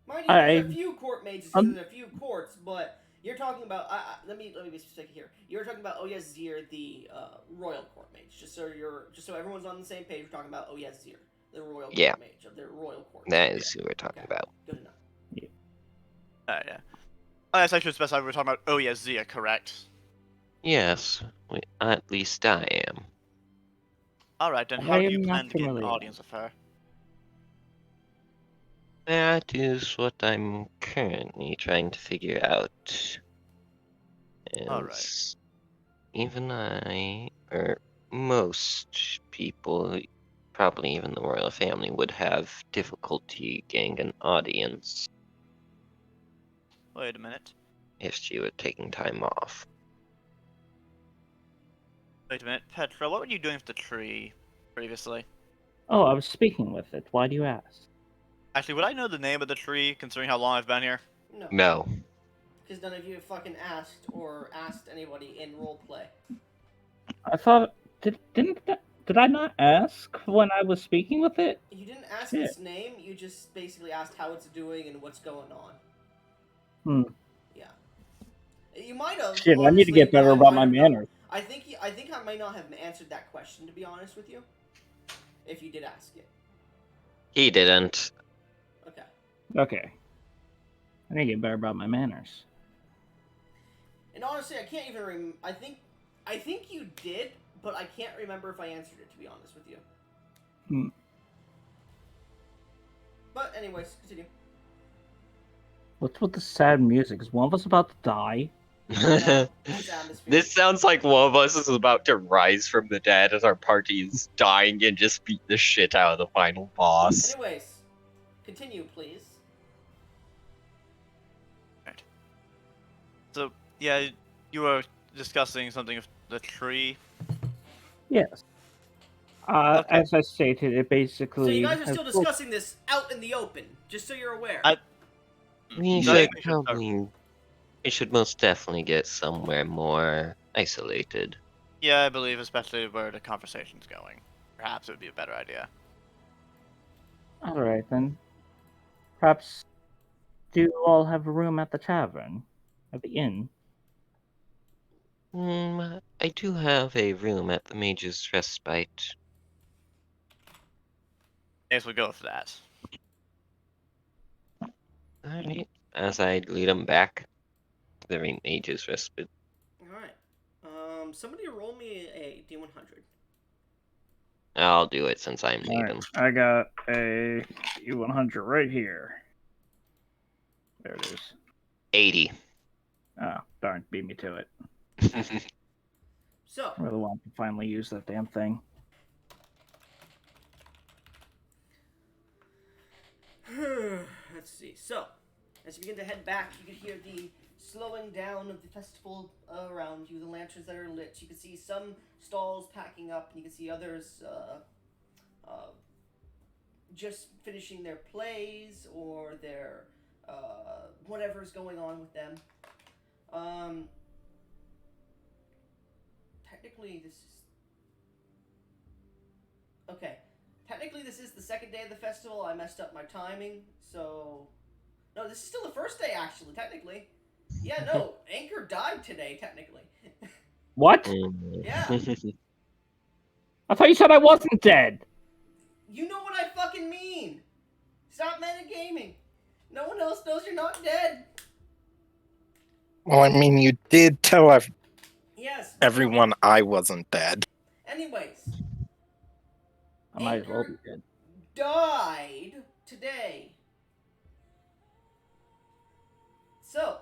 Speaker 1: Mind you, there's a
Speaker 3: I
Speaker 1: few court mages,
Speaker 3: um,
Speaker 1: there's a few courts, but you're talking about. Let me be specific here. You're talking about Oyazir, the royal court mage. Just so everyone's on the same page. We're talking about Oyazir, the royal
Speaker 2: Yeah.
Speaker 1: court mage of the royal court.
Speaker 2: That is who we're talking about.
Speaker 1: Good enough.
Speaker 4: Yeah. I guess I should specify we're talking about Oyazia, correct?
Speaker 2: Yes, at least I am.
Speaker 4: Alright, then
Speaker 3: I
Speaker 4: how do you
Speaker 3: am not
Speaker 4: plan to get an
Speaker 3: familiar.
Speaker 4: audience with her?
Speaker 2: That is what I'm currently trying to figure out. And
Speaker 4: Alright.
Speaker 2: even or most people, probably even the royal family, would have difficulty getting an audience
Speaker 4: Wait a minute.
Speaker 2: if she were taking time off.
Speaker 4: Wait a minute. Petra, what were you doing with the tree previously?
Speaker 3: Oh, I was speaking with it. Why do you ask?
Speaker 4: Actually, would I know the name of the tree, considering how long I've been here?
Speaker 2: No.
Speaker 1: Because none of you have fucking asked anybody in roleplay.
Speaker 3: I thought did I not ask when I was speaking with it?
Speaker 1: You didn't ask
Speaker 3: Shit.
Speaker 1: its name. You just basically asked how it's doing and what's going on.
Speaker 3: Hmm.
Speaker 1: Yeah. You might have.
Speaker 3: Shit, I need to
Speaker 1: honestly,
Speaker 3: get
Speaker 1: but
Speaker 3: better
Speaker 1: I
Speaker 3: about
Speaker 1: might
Speaker 3: my
Speaker 1: have not-
Speaker 3: manners.
Speaker 1: I think I might not have answered that question, to be honest with you. If you did ask it.
Speaker 2: He didn't.
Speaker 1: Okay.
Speaker 3: Okay. I need to get better about my manners.
Speaker 1: And honestly, I can't even I think you did, but I can't remember if I answered it, to be honest with you.
Speaker 3: Hmm.
Speaker 1: But anyways, continue.
Speaker 3: What's with the sad music? Is one of us about to die?
Speaker 1: No, it's atmosphere.
Speaker 2: This sounds like one of us is about to rise from the dead as our party is dying and just beat the shit out of the final boss.
Speaker 1: Anyways, continue, please.
Speaker 4: Right. So, yeah, you were discussing something with the tree.
Speaker 3: Yes.
Speaker 4: Okay.
Speaker 3: As I stated, it basically.
Speaker 1: So you guys are
Speaker 3: has
Speaker 1: still discussing this out in the open, just so you're aware.
Speaker 2: We
Speaker 4: So I
Speaker 2: should
Speaker 4: think we should start-
Speaker 2: probably. We should most definitely get somewhere more isolated.
Speaker 4: Yeah, I believe, especially where the conversation's going. Perhaps it would be a better idea.
Speaker 3: All right then. Perhaps. Do you all have a room at the tavern, at the inn?
Speaker 2: I do have a room at the Mage's Respite.
Speaker 4: I guess we'll go with that.
Speaker 2: Alright. As I lead him back to the Mage's Respite.
Speaker 1: Alright. Somebody roll me a D100.
Speaker 2: I'll do it since I'm leading.
Speaker 3: I got a U100 right here. There it is.
Speaker 2: 80.
Speaker 3: Oh, darn, beat me to it.
Speaker 1: So,
Speaker 3: I really want to finally use that damn thing.
Speaker 1: let's see. So, as you begin to head back, you can hear the slowing down of the festival around you, the lanterns that are lit. You can see some stalls packing up, and you can see others just finishing their plays or their whatever's going on with them. Technically, this is... Okay. Technically, this is the second day of the festival. I messed up my timing, so... No, this is still the first day, actually, technically. Yeah, no, Anchor died today, technically.
Speaker 3: What?
Speaker 1: Yeah.
Speaker 3: I thought you said I wasn't dead!
Speaker 1: You know what I fucking mean! Stop metagaming! No one else knows you're not dead!
Speaker 5: Well, I mean, you did tell
Speaker 1: Yes.
Speaker 5: everyone I wasn't dead.
Speaker 1: Anyways,
Speaker 3: I might as well be dead.
Speaker 1: died today. So,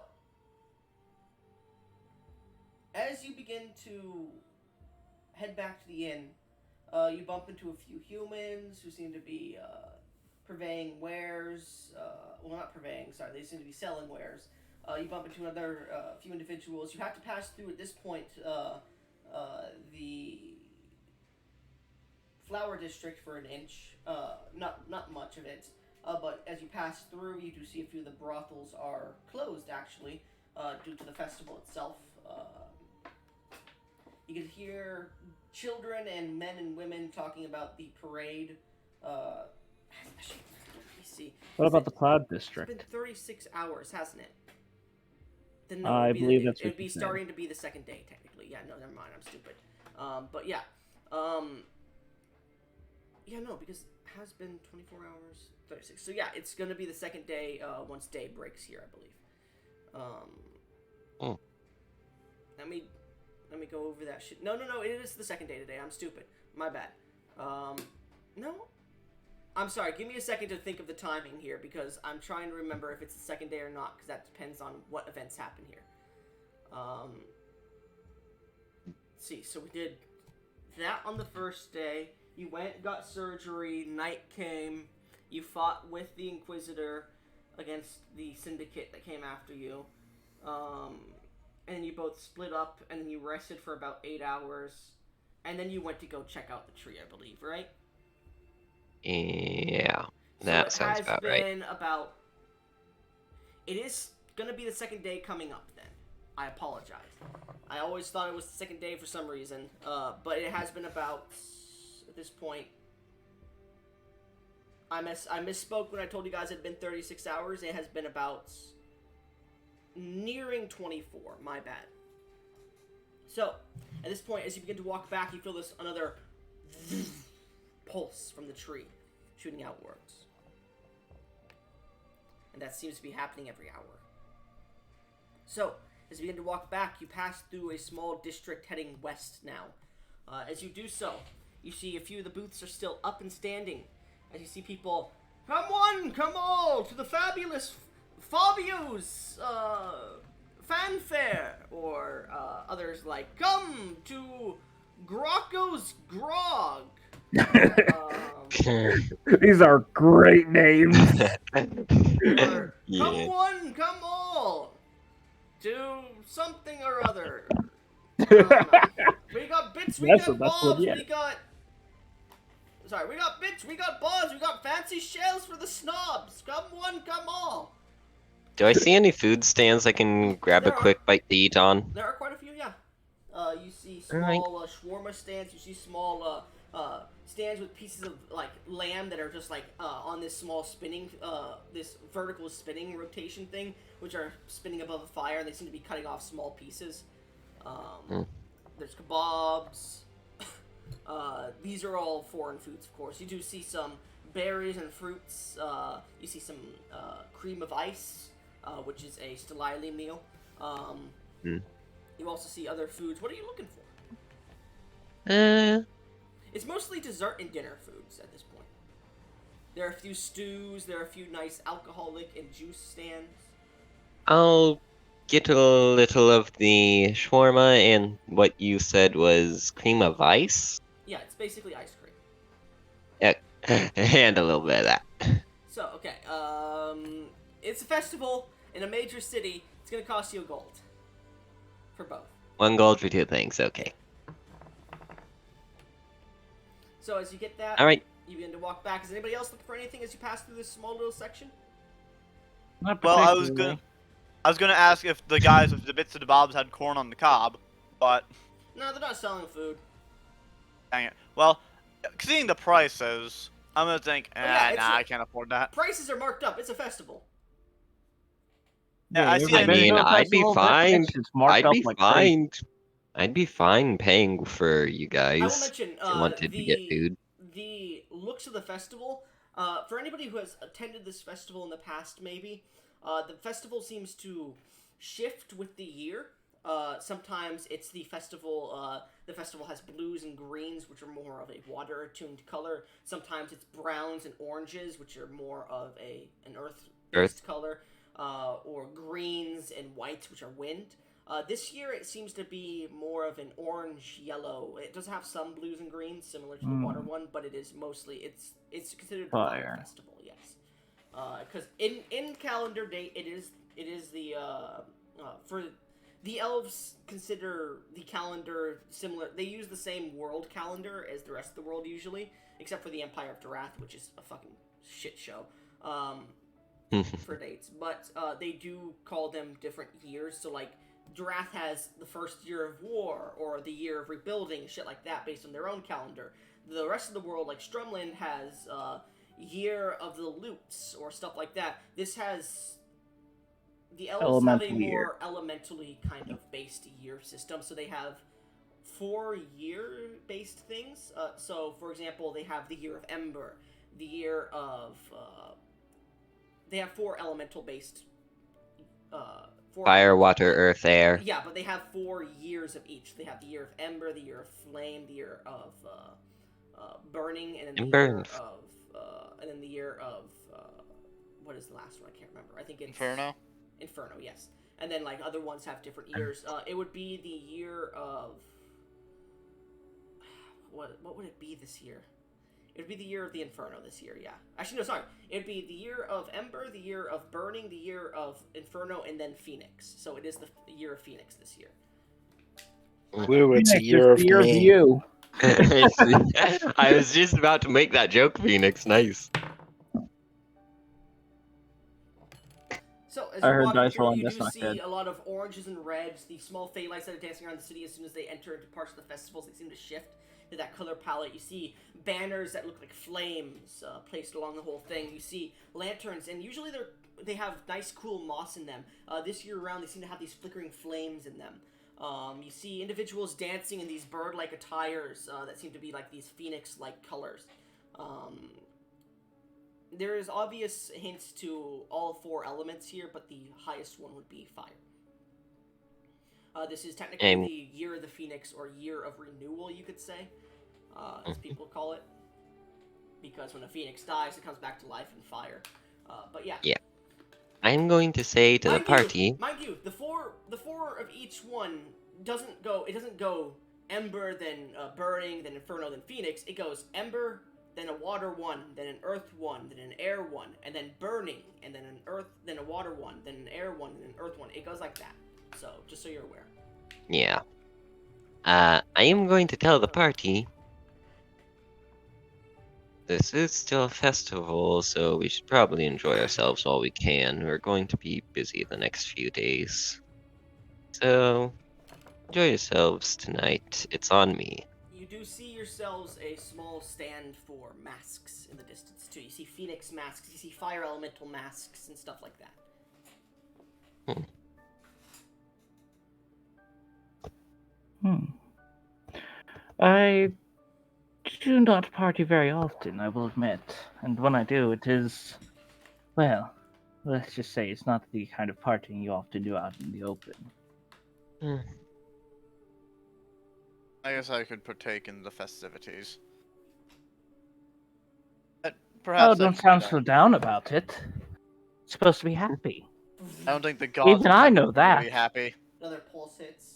Speaker 1: as you begin to head back to the inn, you bump into a few humans who seem to be purveying wares. Well, not purveying. Sorry, they seem to be selling wares. You bump into another few individuals. You have to pass through at this point the flower district for an inch. Not much of it. But as you pass through, you do see a few of the brothels are closed actually due to the festival itself. You can hear children and men and women talking about the parade. Actually, let me see.
Speaker 3: What about the Cloud
Speaker 1: It's been
Speaker 3: District?
Speaker 1: 36 hours, hasn't it? Then
Speaker 3: I believe that's
Speaker 1: it
Speaker 3: what
Speaker 1: would be
Speaker 3: you said.
Speaker 1: starting to be the second day, technically. Yeah, no, never mind. I'm stupid. But yeah. Yeah, no, because it has been 24 hours, 36. So yeah, it's going to be the second day once day breaks here, I believe. Let me go over that shit. No, it is the second day today. I'm stupid. My bad. No. I'm sorry. Give me a second to think of the timing here because I'm trying to remember if it's the second day or not because that depends on what events happen here. Let's see. So we did that on the first day. You went, got surgery. Night came. You fought with the Inquisitor against the Syndicate that came after you. And you both split up, and then you rested for about 8 hours, and then you went to go check out the tree, I believe, right?
Speaker 2: Yeah, that sounds about right.
Speaker 1: It is going to be the second day coming up, then. I apologize. I always thought it was the second day for some reason, but it has been about, at this point, I misspoke when I told you guys it had been 36 hours. It has been about nearing 24. My bad. So, at this point, as you begin to walk back, you feel this another pulse from the tree shooting outwards. And that seems to be happening every hour. So, as you begin to walk back, you pass through a small district heading west now. As you do so, you see a few of the booths are still up and standing. As you see people, come one, come all, to the fabulous Fabio's fanfare, or others like, come to Grocco's Grog.
Speaker 3: These are great names.
Speaker 1: Or,
Speaker 2: Yeah.
Speaker 1: come one, come all, to something or other. We got bits, we
Speaker 3: That's
Speaker 1: got
Speaker 3: the best one
Speaker 1: bobs,
Speaker 3: yet.
Speaker 1: we got bits, we got bobs, we got fancy shells for the snobs. Come one, come all.
Speaker 2: Do I see any food stands I can grab
Speaker 1: There
Speaker 2: a
Speaker 1: are.
Speaker 2: quick bite to eat on?
Speaker 1: There are quite a few, yeah. You see
Speaker 2: Alright.
Speaker 1: small shawarma stands. You see small stands with pieces of like lamb that are just like on this small spinning, this vertical spinning rotation thing, which are spinning above a fire. They seem to be cutting off small pieces. There's kebabs. These are all foreign foods, of course. You do see some berries and fruits. You see some cream of ice, which is a stilali meal. You also see other foods. What are you looking for? It's mostly dessert and dinner foods at this point. There are a few stews. There are a few nice alcoholic and juice stands.
Speaker 2: I'll get a little of the shawarma and what you said was cream of ice?
Speaker 1: Yeah, it's basically ice cream.
Speaker 2: Yeah, and a little bit of that.
Speaker 1: So, okay, it's a festival in a major city. It's gonna cost you a gold. For both.
Speaker 2: 1 gold for 2 things, okay.
Speaker 1: So as you get that,
Speaker 2: Alright.
Speaker 1: you begin to walk back. Is anybody else looking for anything as you pass through this small little section?
Speaker 3: Not
Speaker 4: Well, I
Speaker 3: particularly.
Speaker 4: was gonna ask if the guys with the bits of the bobs had corn on the cob, but
Speaker 1: No, they're not selling food.
Speaker 4: dang it. Well, seeing the prices, I'm gonna think,
Speaker 1: yeah, it's
Speaker 4: I can't afford that.
Speaker 1: Prices are marked up. It's a festival.
Speaker 4: Yeah, I
Speaker 3: you're
Speaker 4: see.
Speaker 3: right.
Speaker 2: I
Speaker 3: Better
Speaker 2: mean,
Speaker 3: go to
Speaker 2: I'd be
Speaker 3: festival,
Speaker 2: fine.
Speaker 3: bitch, it's marked
Speaker 2: I'd
Speaker 3: up
Speaker 2: be
Speaker 3: like crazy.
Speaker 2: fine. I'd be fine paying for you guys.
Speaker 1: I will mention
Speaker 2: if you wanted to get food.
Speaker 1: the looks of the festival. For anybody who has attended this festival in the past, maybe the festival seems to shift with the year. Sometimes it's the festival. The festival has blues and greens, which are more of a water-attuned color. Sometimes it's browns and oranges, which are more of an earth-based color, or greens and whites, which are wind. This year it seems to be more of an orange-yellow. It does have some blues and greens, similar to the water one, but it is mostly it's considered the fire
Speaker 3: Fire.
Speaker 1: festival. Yes, because in calendar date it is the for the elves consider the calendar similar. They use the same world calendar as the rest of the world usually, except for the Empire of Darath, which is a fucking shit show. For dates, but they do call them different years. So like Darath has the first year of war or the year of rebuilding, shit like that, based on their own calendar. The rest of the world, like Strumland, has year of the loots or stuff like that. This has the elves have a
Speaker 3: Elemental year.
Speaker 1: more elementally kind of based year system. So they have 4-year based things. So for example, they have the year of Ember, the year of they have 4 elemental based
Speaker 2: Fire, water, earth, air.
Speaker 1: Yeah, but they have 4 years of each. They have the year of Ember, the year of Flame, the year of Burning, and then the year of and then the year of what is the last one? I can't remember. I think it's Inferno, yes. And then like other ones have different years. It would be the year of what would it be this year? It would be the year of the Inferno this year, yeah. Actually, no, sorry. It would be the year of Ember, the year of Burning, the year of Inferno, and then Phoenix. So it is the year of Phoenix this year.
Speaker 5: Woo, it's a
Speaker 3: Phoenix
Speaker 5: year
Speaker 3: is
Speaker 5: of
Speaker 3: the year of
Speaker 5: me.
Speaker 3: you.
Speaker 2: I was just about to make that joke, Phoenix. Nice.
Speaker 1: So as
Speaker 3: I
Speaker 1: you're
Speaker 3: heard
Speaker 1: walking
Speaker 3: dice
Speaker 1: through,
Speaker 3: rolling,
Speaker 1: you
Speaker 3: that's
Speaker 1: do
Speaker 3: not
Speaker 1: see
Speaker 3: good.
Speaker 1: a lot of oranges and reds, the small fey lights that are dancing around the city as soon as they enter into parts of the festivals. They seem to shift to that color palette. You see banners that look like flames placed along the whole thing. You see lanterns, and usually they have nice, cool moss in them. This year around, they seem to have these flickering flames in them. You see individuals dancing in these bird-like attires that seem to be like these phoenix-like colors. There is obvious hints to all 4 elements here, but the highest one would be fire. This is technically the year of the phoenix, or year of renewal, you could say, as people call it. Because when a phoenix dies, it comes back to life in fire. But yeah.
Speaker 2: Yeah. I'm going to say to the party.
Speaker 1: Mind you, the four of each one doesn't go Ember, then Burning, then Inferno, then Phoenix. It goes Ember, then a water one, then an earth one, then an air one, and then Burning, and then an earth, then a water one, then an air one, then an earth one. It goes like that. So, just so you're aware.
Speaker 2: Yeah. I am going to tell the party. This is still a festival, so we should probably enjoy ourselves while we can. We're going to be busy the next few days. So, enjoy yourselves tonight. It's on me.
Speaker 1: You do see yourselves a small stand for masks in the distance, too. You see phoenix masks, you see fire elemental masks, and stuff like that.
Speaker 3: I do not party very often, I will admit. And when I do, it is, well, let's just say it's not the kind of partying you often do out in the open.
Speaker 4: I guess I could partake in the festivities. Perhaps
Speaker 3: Don't sound so down about it. It's supposed to be happy.
Speaker 4: I don't think the gods
Speaker 3: Even I know
Speaker 4: intended me to
Speaker 3: that.
Speaker 4: be happy.
Speaker 1: Another pulse hits.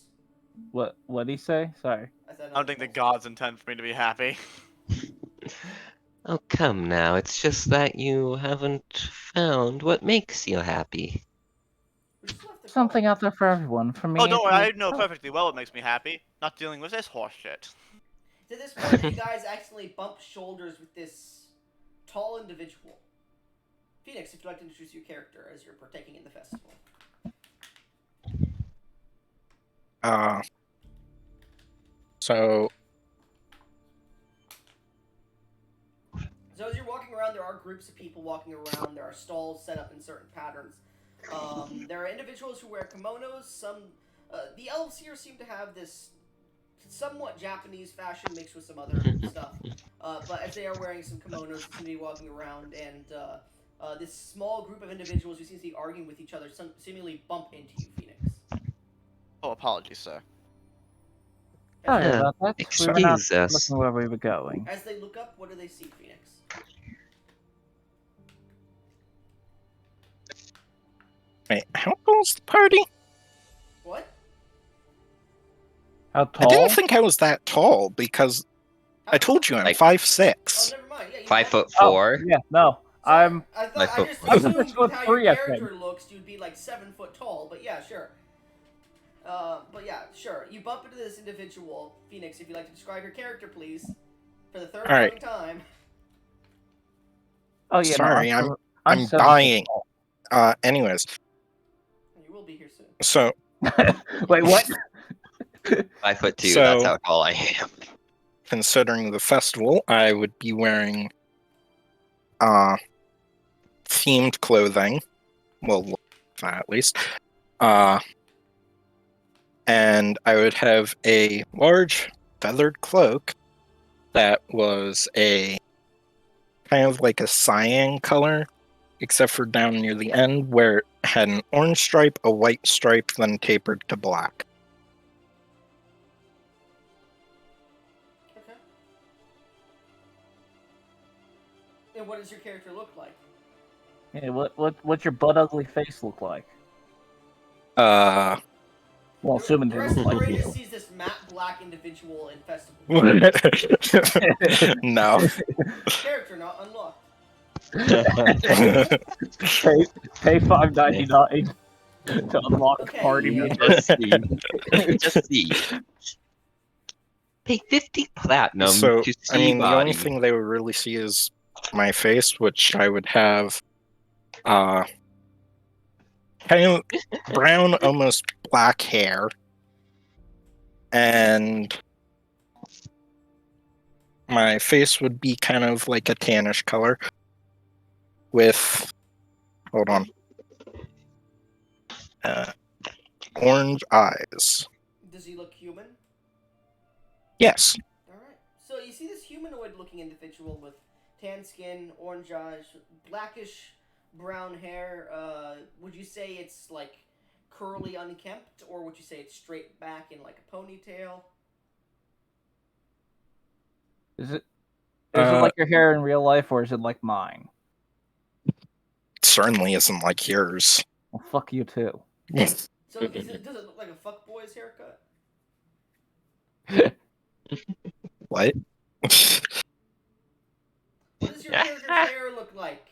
Speaker 3: What'd he say? Sorry.
Speaker 4: I don't think the gods intend for me to be happy.
Speaker 2: Oh, come now. It's just that you haven't found what makes you happy.
Speaker 3: Something out there for everyone. For me,
Speaker 4: Oh, don't worry, I
Speaker 3: it's-
Speaker 4: know perfectly well what makes me happy. Not dealing with this horse shit.
Speaker 1: To this point, you guys accidentally bump shoulders with this tall individual. Phoenix, if you'd like to introduce your character as you're partaking in the festival. So as you're walking around, there are groups of people walking around. There are stalls set up in certain patterns. There are individuals who wear kimonos. The elves here seem to have this somewhat Japanese fashion mixed with some other stuff. But as they are wearing some kimonos, they seem to be walking around, and this small group of individuals who seem to be arguing with each other seemingly bump into you, Phoenix.
Speaker 4: Oh, apologies, sir.
Speaker 3: Sorry about that. We were not
Speaker 2: Excuse us.
Speaker 3: looking where we were going.
Speaker 1: As they look up, what do they see, Phoenix?
Speaker 5: Wait, how old's the party?
Speaker 1: What?
Speaker 3: How
Speaker 5: I
Speaker 3: tall?
Speaker 5: didn't think I was that tall because I told you I'm
Speaker 2: Like-
Speaker 5: 5'6".
Speaker 1: Oh, never mind. Yeah, you
Speaker 2: 5'4".
Speaker 3: Yeah, no.
Speaker 1: Sorry, I
Speaker 2: My
Speaker 1: thought I
Speaker 2: foot
Speaker 1: just
Speaker 2: was-
Speaker 1: assumed with how your
Speaker 3: 6'3", I think.
Speaker 1: character looks, you'd be like 7 foot tall. But yeah, sure. But yeah, sure. You bump into this individual, Phoenix. If you'd like to describe your character, please, for the third
Speaker 5: All right.
Speaker 1: fucking time.
Speaker 3: Oh yeah,
Speaker 5: Sorry,
Speaker 3: no,
Speaker 5: I'm
Speaker 3: 7 foot
Speaker 5: dying.
Speaker 3: tall.
Speaker 5: Anyways,
Speaker 1: You will be here soon.
Speaker 5: so
Speaker 3: Wait, what?
Speaker 2: 5'2".
Speaker 5: So-
Speaker 2: That's how tall I am.
Speaker 5: considering the festival, I would be wearing themed clothing. Well, at least. And I would have a large feathered cloak that was a kind of like a cyan color, except for down near the end where it had an orange stripe, a white stripe, then tapered to black.
Speaker 1: Okay. And what does your character look like?
Speaker 3: Yeah, what's your butt ugly face look like?
Speaker 5: Uh,
Speaker 3: Well, assuming
Speaker 1: the
Speaker 3: they
Speaker 1: rest
Speaker 3: look
Speaker 1: of the
Speaker 3: like
Speaker 1: party
Speaker 3: you.
Speaker 1: just sees this matte black individual in festival.
Speaker 5: no.
Speaker 1: Character not unlocked.
Speaker 3: Pay $5.99 to unlock
Speaker 1: Okay,
Speaker 3: party
Speaker 1: yeah.
Speaker 3: member.
Speaker 2: Just see. Just see. Pay 50 platinum
Speaker 5: So,
Speaker 2: to
Speaker 5: I
Speaker 2: see
Speaker 5: mean, the only
Speaker 2: body.
Speaker 5: thing they would really see is my face, which I would have kind of brown, almost black hair. And my face would be kind of like a tannish color with, hold on, orange eyes.
Speaker 1: Does he look human?
Speaker 5: Yes.
Speaker 1: Alright. So you see this humanoid looking individual with tan skin, orange eyes, blackish brown hair. Would you say it's like curly unkempt, or would you say it's straight back in like a ponytail?
Speaker 3: Is it like your hair in real life, or is it like mine?
Speaker 5: Certainly isn't like yours.
Speaker 3: Well, fuck you too.
Speaker 1: So does it look like a fuckboy's haircut?
Speaker 5: What?
Speaker 1: What does your character's hair look like?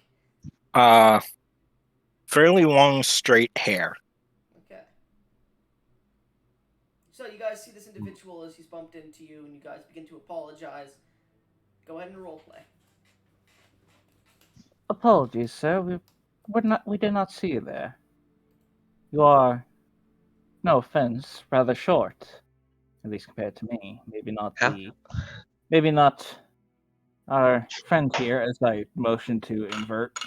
Speaker 5: Fairly long, straight hair.
Speaker 1: Okay. So you guys see this individual as he's bumped into you, and you guys begin to apologize. Go ahead and roleplay.
Speaker 3: Apologies, sir. We did not see you there. You are, no offense, rather short, at least compared to me. Maybe not our friend here, as I motion to invert.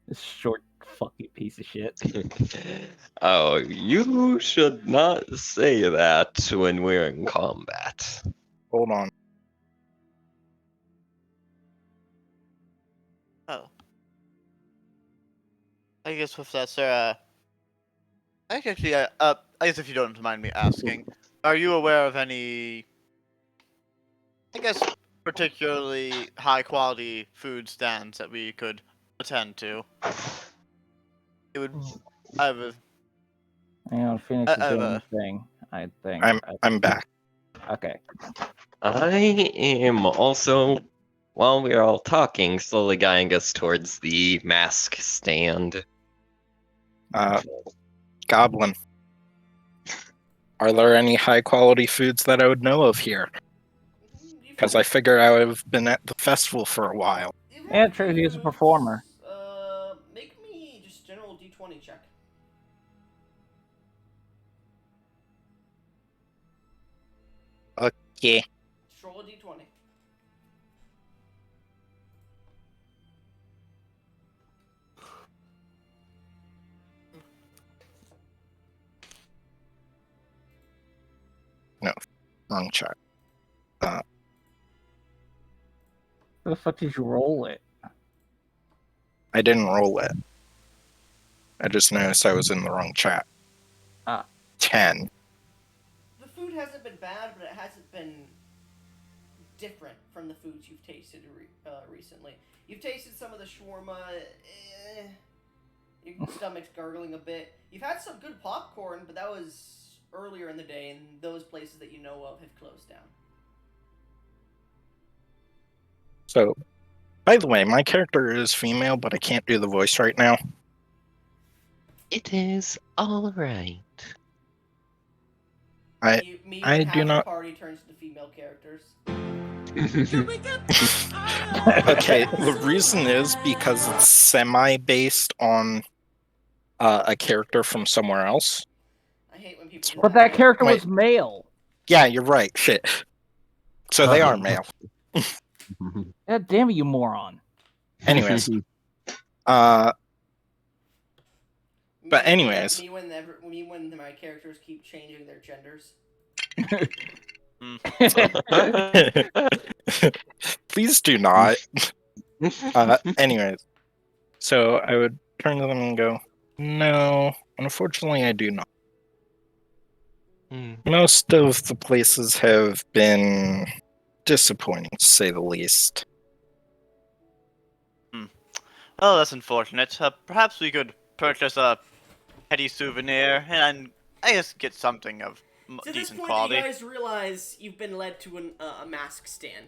Speaker 3: This short fucking piece of shit.
Speaker 2: Oh, you should not say that when we're in combat.
Speaker 5: Hold on.
Speaker 4: Oh. I guess with that, sir, I guess if you don't mind me asking, are you aware of any, I guess, particularly high quality food stands that we could attend to? It would, I have a,
Speaker 3: Hang on, Phoenix is doing
Speaker 4: uh,
Speaker 3: a thing, I think.
Speaker 5: I'm back.
Speaker 3: Okay.
Speaker 2: I am also, while we're all talking, slowly guiding us towards the mask stand.
Speaker 5: Goblin. Are there any high quality foods that I would know of here? Because I figure I would have been at the festival for a while.
Speaker 3: Yeah, true, he's a performer.
Speaker 1: Make me just general D20 check.
Speaker 5: Yeah.
Speaker 1: Just roll a D20.
Speaker 5: Wrong chart.
Speaker 3: Where the fuck did you roll it?
Speaker 5: I didn't roll it. I just noticed I was in the wrong chat.
Speaker 3: Ah.
Speaker 5: 10.
Speaker 1: The food hasn't been bad, but it hasn't been different from the foods you've tasted recently. You've tasted some of the shawarma. Your stomach's gurgling a bit. You've had some good popcorn, but that was earlier in the day, and those places that you know of have closed down.
Speaker 5: So, by the way, my character is female, but I can't do the voice right now.
Speaker 2: It is all right.
Speaker 1: Me
Speaker 5: I
Speaker 1: when
Speaker 5: do
Speaker 1: half
Speaker 5: not-
Speaker 1: the party turns into female characters.
Speaker 5: Okay, the reason is because it's semi-based on a character from somewhere else.
Speaker 1: I hate when people do
Speaker 6: But that character
Speaker 5: Wait.
Speaker 6: was male.
Speaker 5: Yeah, you're right. Shit. So they are male.
Speaker 6: God damn it, you moron.
Speaker 5: Anyways,
Speaker 1: Me
Speaker 5: But anyways.
Speaker 1: me when my characters keep changing their genders.
Speaker 5: please do not. Anyways, so I would turn to them and go, no, unfortunately I do not. Most of the places have been disappointing, to say the least.
Speaker 4: Oh, that's unfortunate. Perhaps we could purchase a petty souvenir and I guess get something of
Speaker 1: To this
Speaker 4: decent
Speaker 1: point,
Speaker 4: quality.
Speaker 1: you guys realize you've been led to a mask stand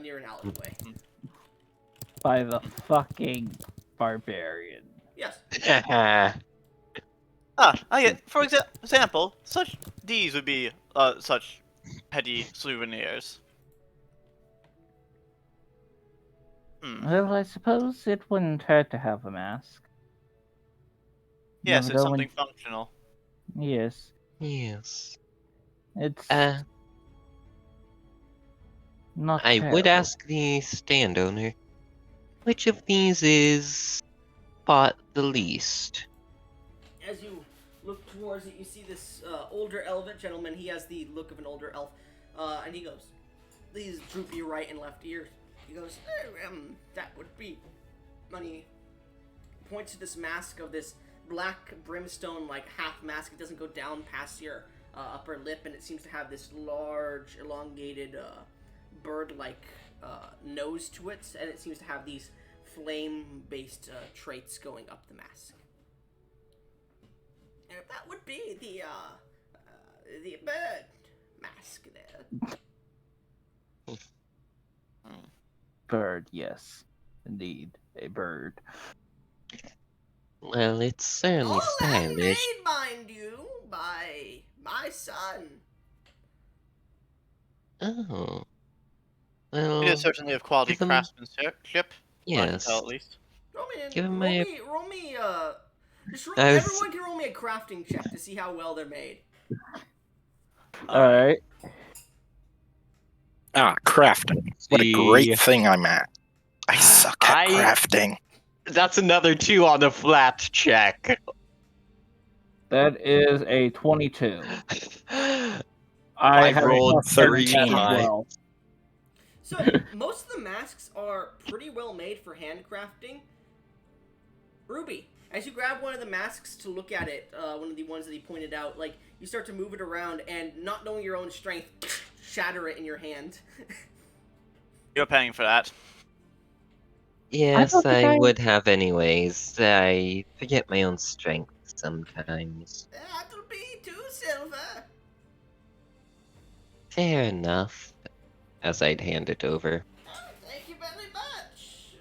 Speaker 1: near an alleyway.
Speaker 6: By the fucking barbarian.
Speaker 1: Yes.
Speaker 4: For example, these would be such petty souvenirs.
Speaker 6: Well, I suppose it wouldn't hurt to have a mask.
Speaker 4: Yes,
Speaker 6: Never
Speaker 4: it's
Speaker 6: know when-
Speaker 4: something functional.
Speaker 6: Yes.
Speaker 2: Yes.
Speaker 6: It's not
Speaker 2: I would
Speaker 6: terrible.
Speaker 2: ask the stand owner, which of these is bought the least?
Speaker 1: As you look towards it, you see this older elven gentleman. He has the look of an older elf, and he goes, these droopy right and left ears. He goes, that would be money. Points to this mask of this black brimstone, like half mask. It doesn't go down past your upper lip, and it seems to have this large, elongated, bird-like nose to it, and it seems to have these flame-based traits going up the mask. And that would be the bird mask there.
Speaker 6: Bird, yes. Indeed. A bird.
Speaker 2: Well, it's certainly
Speaker 1: All
Speaker 2: stylish.
Speaker 1: handmade, mind you, by my son.
Speaker 2: Oh. Well,
Speaker 4: It is certainly of quality
Speaker 2: give 'em-
Speaker 4: craftsmanship.
Speaker 2: yes.
Speaker 4: At least.
Speaker 1: Roll me,
Speaker 2: Give him
Speaker 1: just
Speaker 2: I was-
Speaker 1: everyone can roll me a crafting check to see how well they're made.
Speaker 6: Alright.
Speaker 5: Ah, crafting. What a
Speaker 2: See.
Speaker 5: great thing I'm at. I suck at crafting.
Speaker 2: That's another 2 on the flat check.
Speaker 6: That is a 22.
Speaker 2: I
Speaker 6: I have
Speaker 2: rolled
Speaker 6: a plus 17 as
Speaker 5: 13.
Speaker 6: well.
Speaker 1: So most of the masks are pretty well made for handcrafting. Ruby, as you grab one of the masks to look at it, one of the ones that he pointed out, like you start to move it around and not knowing your own strength, shatter it in your hand.
Speaker 4: You're paying for that.
Speaker 2: Yes,
Speaker 6: thought the
Speaker 2: I
Speaker 6: guy-
Speaker 2: would have anyways. I forget my own strength sometimes.
Speaker 1: That'll be 2 silver.
Speaker 2: Fair enough. As I'd hand it over.
Speaker 1: Oh, thank you very much.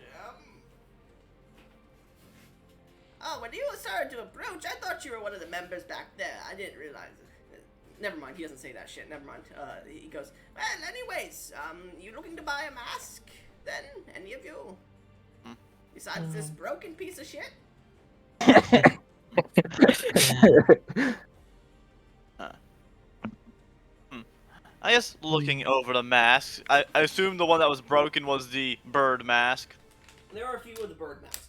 Speaker 1: Oh, when you started to approach, I thought you were one of the members back there. I didn't realize it. Never mind, he doesn't say that shit. Never mind. He goes, well, anyways, you looking to buy a mask? Then, any of you? Besides this broken piece of shit?
Speaker 4: I guess looking over the masks, I assume the one that was broken was the bird mask.
Speaker 1: There are a few of the bird masks,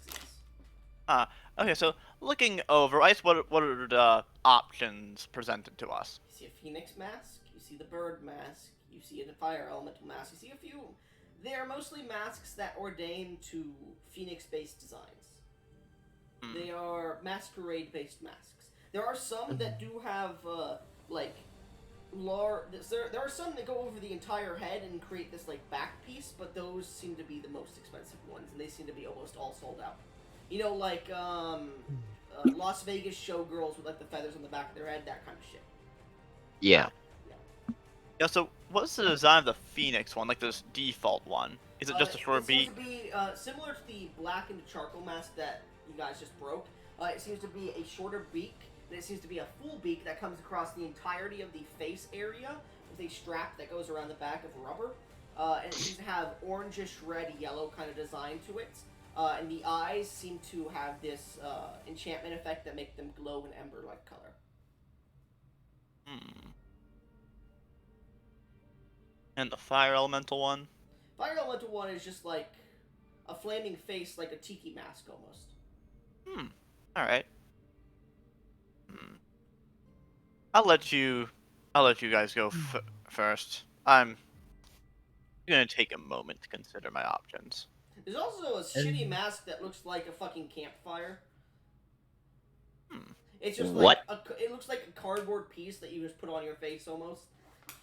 Speaker 1: yes.
Speaker 4: Okay, so looking over, I guess what are the options presented to us?
Speaker 1: You see a phoenix mask, you see the bird mask, you see a fire elemental mask, you see a few. They are mostly masks that ordain to phoenix-based designs. They are masquerade-based masks. There are some that do have, like, there are some that go over the entire head and create this, like, back piece, but those seem to be the most expensive ones, and they seem to be almost all sold out. You know, like, Las Vegas showgirls with, like, the feathers on the back of their head, that kind of shit.
Speaker 2: Yeah.
Speaker 4: Yeah, so what's the design of the Phoenix one, like this default one? Is it just a short
Speaker 1: It seems
Speaker 4: beak?
Speaker 1: to be similar to the black and charcoal mask that you guys just broke. It seems to be a shorter beak, and it seems to be a full beak that comes across the entirety of the face area with a strap that goes around the back of rubber. And it seems to have orangish red yellow kind of design to it. And the eyes seem to have this enchantment effect that make them glow an ember-like color.
Speaker 4: Hmm. And the fire elemental one?
Speaker 1: Fire elemental one is just like a flaming face, like a tiki mask almost.
Speaker 4: Hmm. Alright. Hmm. I'll let you guys go first. I'm gonna take a moment to consider my options.
Speaker 1: There's also a shitty mask that looks like a fucking campfire.
Speaker 4: Hmm.
Speaker 1: It's just
Speaker 2: What?
Speaker 1: like it looks like a cardboard piece that you just put on your face almost,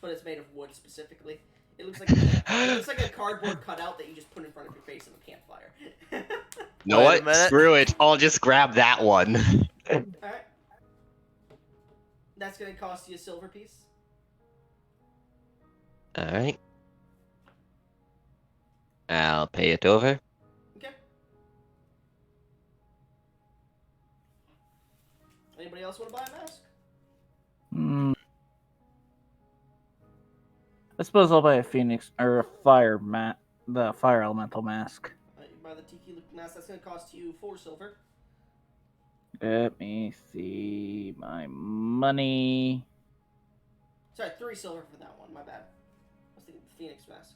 Speaker 1: but it's made of wood specifically. It looks like a cardboard cutout that you just put in front of your face in a campfire.
Speaker 2: You know
Speaker 4: Wait a
Speaker 2: what?
Speaker 4: minute.
Speaker 2: Screw it. I'll just grab that one.
Speaker 1: Alright. That's gonna cost you a silver piece.
Speaker 2: Alright. I'll pay it over.
Speaker 1: Okay. Anybody else want to buy a mask?
Speaker 6: Hmm. I suppose I'll buy a phoenix or a the fire elemental mask.
Speaker 1: You buy the tiki mask. That's gonna cost you 4 silver.
Speaker 6: Let me see my money.
Speaker 1: Sorry, 3 silver for that one. My bad. I was thinking the Phoenix mask.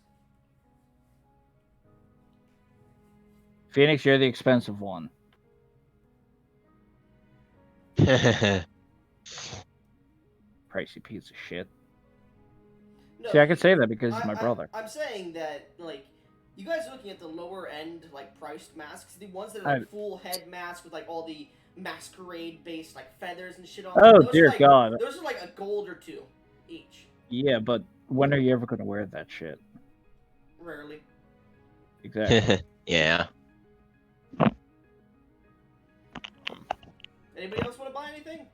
Speaker 6: Phoenix, you're the expensive one. Pricey piece of shit.
Speaker 1: No,
Speaker 6: See, I could say that because he's my brother.
Speaker 1: I'm saying that, like, you guys are looking at the lower end, like, priced masks. The ones that are, like, full head mask with, like, all the masquerade-based, like, feathers and shit on them.
Speaker 6: Oh,
Speaker 1: Those
Speaker 6: dear
Speaker 1: are, like,
Speaker 6: God.
Speaker 1: Those are, like, a gold or 2 each.
Speaker 6: Yeah, but when are you ever going to wear that shit?
Speaker 1: Rarely.
Speaker 6: Exactly.
Speaker 2: Yeah.
Speaker 1: Anybody else want to buy anything?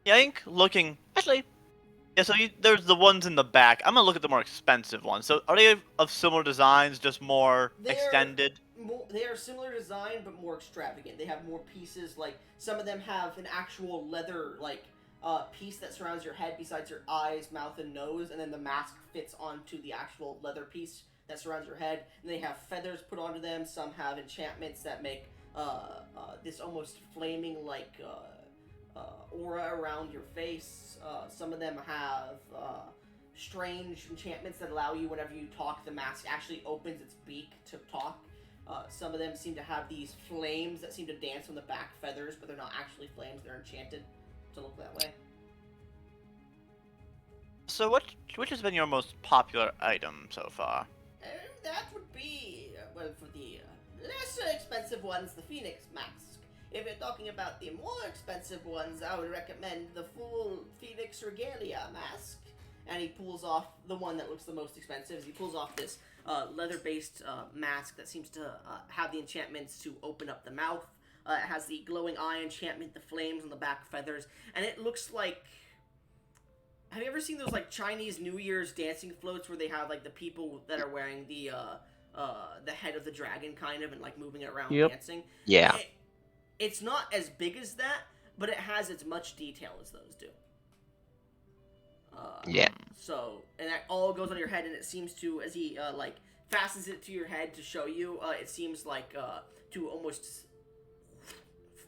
Speaker 4: Yeah, I think looking actually. Yeah, so there's the ones in the back. I'm gonna look at the more expensive ones. So are they of similar designs, just more extended?
Speaker 1: They are similar design, but more extravagant. They have more pieces. Like, some of them have an actual leather, like, piece that surrounds your head besides your eyes, mouth, and nose, and then the mask fits onto the actual leather piece that surrounds your head. And they have feathers put onto them. Some have enchantments that make this almost flaming, like, aura around your face. Some of them have strange enchantments that allow you, whenever you talk, the mask actually opens its beak to talk. Some of them seem to have these flames that seem to dance on the back feathers, but they're not actually flames, they're enchanted to look that way.
Speaker 4: So which has been your most popular item so far?
Speaker 1: That would be, well, for the lesser expensive ones, the Phoenix mask. If you're talking about the more expensive ones, I would recommend the full Phoenix Regalia mask. And he pulls off the one that looks the most expensive. He pulls off this leather-based mask that seems to have the enchantments to open up the mouth. It has the glowing eye enchantment, the flames on the back feathers, and it looks like... Have you ever seen those, like, Chinese New Year's dancing floats where they have, like, the people that are wearing the head of the dragon, kind of, and, like, moving it around dancing?
Speaker 2: Yeah.
Speaker 1: It's not as big as that, but it has as much detail as those do.
Speaker 2: Yeah.
Speaker 1: So, and that all goes on your head, and it seems to, as he, like, fastens it to your head to show you, it seems like, to almost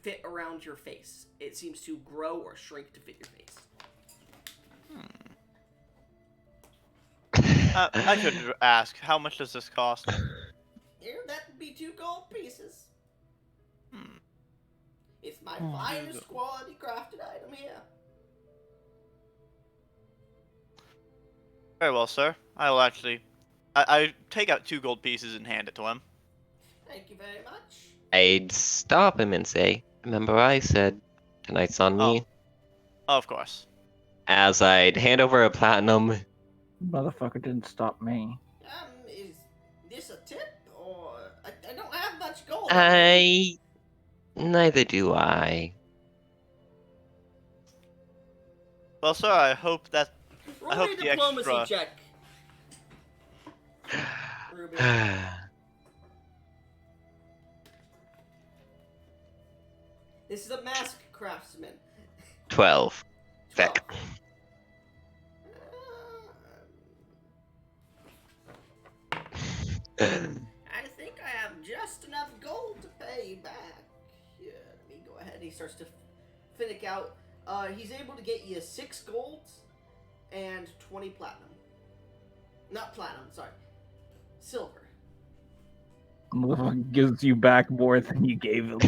Speaker 1: fit around your face. It seems to grow or shrink to fit your face.
Speaker 4: I should ask, how much does this cost?
Speaker 1: Here, that would be 2 gold pieces.
Speaker 4: Hmm.
Speaker 1: It's my finest quality crafted item here.
Speaker 4: Very well, sir. I will actually... I take out 2 gold pieces and hand it to him.
Speaker 1: Thank you very much.
Speaker 2: I'd stop him and say, remember I said tonight's on me?
Speaker 4: Oh, of course.
Speaker 2: As I'd hand over a platinum.
Speaker 6: Motherfucker didn't stop me.
Speaker 1: Is this a tip, or... I don't have much gold.
Speaker 2: Neither do I.
Speaker 4: Well, sir, I hope that
Speaker 1: Roll
Speaker 4: I hope
Speaker 1: me a
Speaker 4: the
Speaker 1: diplomacy
Speaker 4: extra.
Speaker 1: check. Ruby. This is a mask craftsman.
Speaker 2: 12.
Speaker 1: 12.
Speaker 2: Feck.
Speaker 1: I think I have just enough gold to pay you back. Yeah, let me go ahead. He starts to finick out. He's able to get you 6 gold and 20 platinum. Not platinum, sorry. Silver.
Speaker 6: Motherfucker gives you back more than you gave him.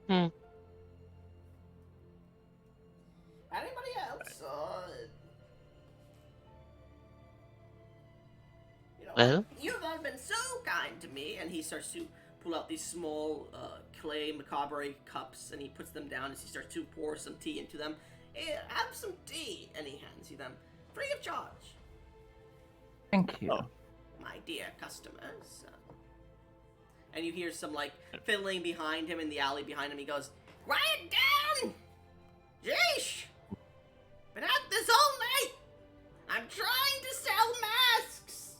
Speaker 2: Hmm.
Speaker 1: Anybody else?
Speaker 2: Well?
Speaker 1: You've all been so kind to me. And he starts to pull out these small clay macabre cups, and he puts them down as he starts to pour some tea into them. Have some tea, and he hands you them free of charge.
Speaker 6: Thank you.
Speaker 4: Oh.
Speaker 1: My dear customers. And you hear some, like, fiddling behind him in the alley behind him. He goes, "Quiet down! Jeesh! Been at this all night! I'm trying to sell masks!"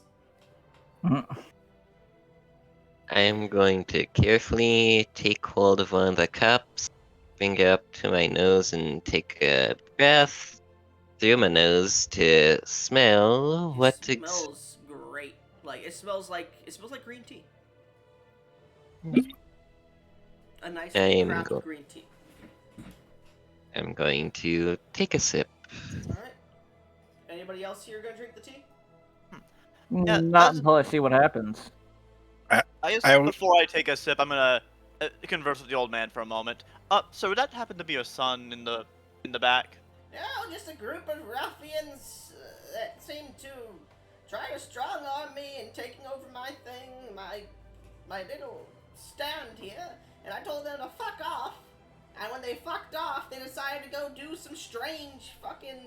Speaker 2: I am going to carefully take hold of one of the cups, bring it up to my nose, and take a breath through my nose to smell what
Speaker 1: It smells great. Like, it smells like green tea. A nice crafted green tea.
Speaker 2: I'm going to take a sip.
Speaker 1: Alright. Anybody else here gonna drink the tea?
Speaker 4: Yeah,
Speaker 6: Not
Speaker 4: that's-
Speaker 6: until I see what happens.
Speaker 4: I guess before I take a sip, I'm gonna converse with the old man for a moment. So would that happen to be your son in the back?
Speaker 1: No, just a group of ruffians that seem to try to strong arm me and taking over my thing, my little stand here, and I told them to fuck off. And when they fucked off, they decided to go do some strange fucking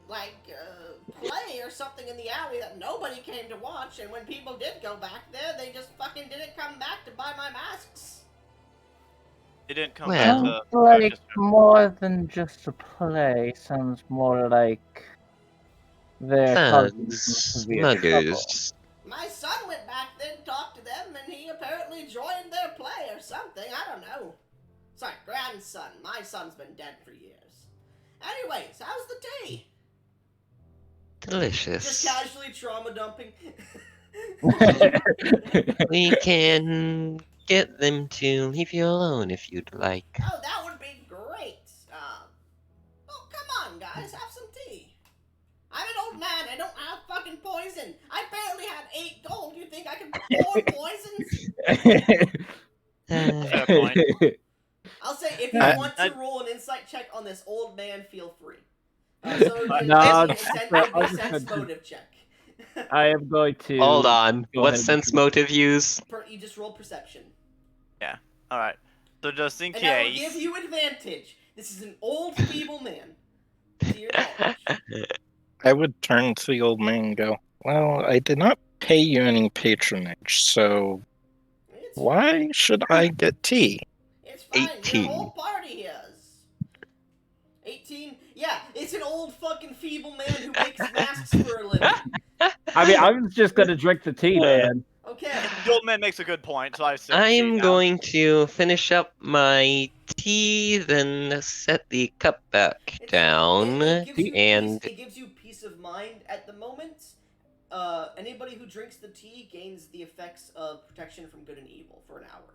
Speaker 1: play or something in the alley that nobody came to watch. And when people did go back there, they just fucking didn't come back to buy my masks.
Speaker 4: It didn't come
Speaker 2: Well,
Speaker 4: back to.
Speaker 6: Like more than just a play. Sounds more like they're causing
Speaker 2: Thugs,
Speaker 6: severe trouble.
Speaker 2: muggers.
Speaker 1: My son went back there and talked to them, and he apparently joined their play or something. I don't know. Sorry, grandson. My son's been dead for years. Anyways, how's the tea?
Speaker 2: Delicious.
Speaker 1: Just casually trauma dumping.
Speaker 2: We can get them to leave you alone if you'd like.
Speaker 1: Oh, that would be great. Oh, come on, guys, have some tea. I'm an old man. I don't have fucking poison. I barely had 8 gold. You think I can afford poisons?
Speaker 4: Fair point.
Speaker 1: I'll say, if you want to roll an insight check on this old man, feel free. So it's a sense motive check.
Speaker 6: I am going to.
Speaker 2: Hold on.
Speaker 6: go
Speaker 2: What
Speaker 6: ahead
Speaker 2: sense
Speaker 6: and-
Speaker 2: motive use?
Speaker 1: You just roll perception.
Speaker 4: All right. So just in
Speaker 1: And that will
Speaker 4: case.
Speaker 1: give you advantage. This is an old, feeble man. To your knowledge.
Speaker 5: I would turn to the old man and go, "Well, I did not pay you any patronage, so
Speaker 1: It's
Speaker 5: why should I get tea?"
Speaker 1: It's fine.
Speaker 2: 18.
Speaker 1: Your whole party is. 18? Yeah, it's an old fucking feeble man who makes masks for a living.
Speaker 6: I mean, I was just gonna drink the tea, man.
Speaker 1: Okay.
Speaker 4: The old man makes a good point, so I sit
Speaker 2: I'm
Speaker 4: down.
Speaker 2: going to finish up my tea, then set the cup back down,
Speaker 1: It gives you
Speaker 2: and
Speaker 1: peace, it gives you peace of mind at the moment. Anybody who drinks the tea gains the effects of protection from good and evil for an hour.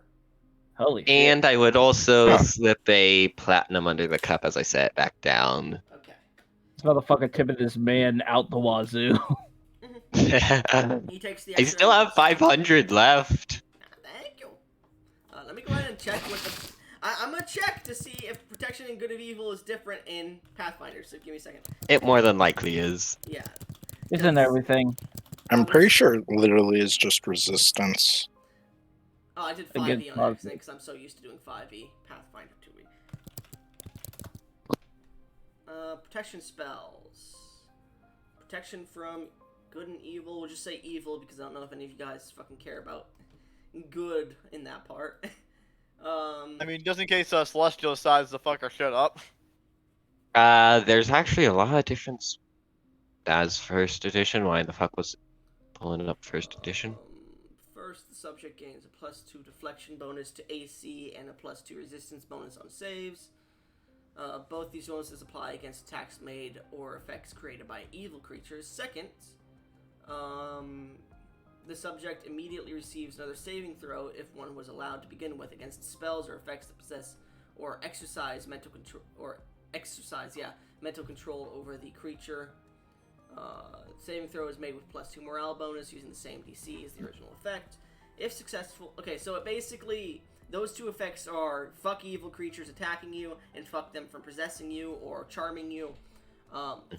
Speaker 6: Holy shit.
Speaker 2: and I would also
Speaker 5: Huh.
Speaker 2: slip a platinum under the cup as I set it back down.
Speaker 1: Okay.
Speaker 6: This motherfucker tipping this man out the wazoo.
Speaker 1: He takes the
Speaker 2: I
Speaker 1: extra
Speaker 2: still have 500 left.
Speaker 1: Thank you. Let me go ahead and check what the. I'm gonna check to see if protection and good and evil is different in Pathfinder. So give me a second.
Speaker 2: It more than likely is.
Speaker 1: Yeah.
Speaker 6: Isn't everything?
Speaker 5: I'm pretty sure it literally is just resistance.
Speaker 1: Oh, I did
Speaker 6: Again,
Speaker 1: 5e on accident because I'm so used to doing 5e Pathfinder 2e. Protection spells. Protection from good and evil. We'll just say evil because I don't know if any of you guys fucking care about good in that part.
Speaker 4: I mean, just in case Celestial decides to fuck our shit up.
Speaker 2: There's actually a lot of difference as first edition. Why the fuck was pulling up first edition?
Speaker 1: First, the subject gains a +2 deflection bonus to AC and a +2 resistance bonus on saves. Both these bonuses apply against attacks made or effects created by evil creatures. Second, the subject immediately receives another saving throw if one was allowed to begin with against spells or effects that possess or exercise mental control mental control over the creature. Saving throw is made with +2 morale bonus using the same DC as the original effect. If successful, okay, so it basically, those two effects are fuck evil creatures attacking you and fuck them from possessing you or charming you.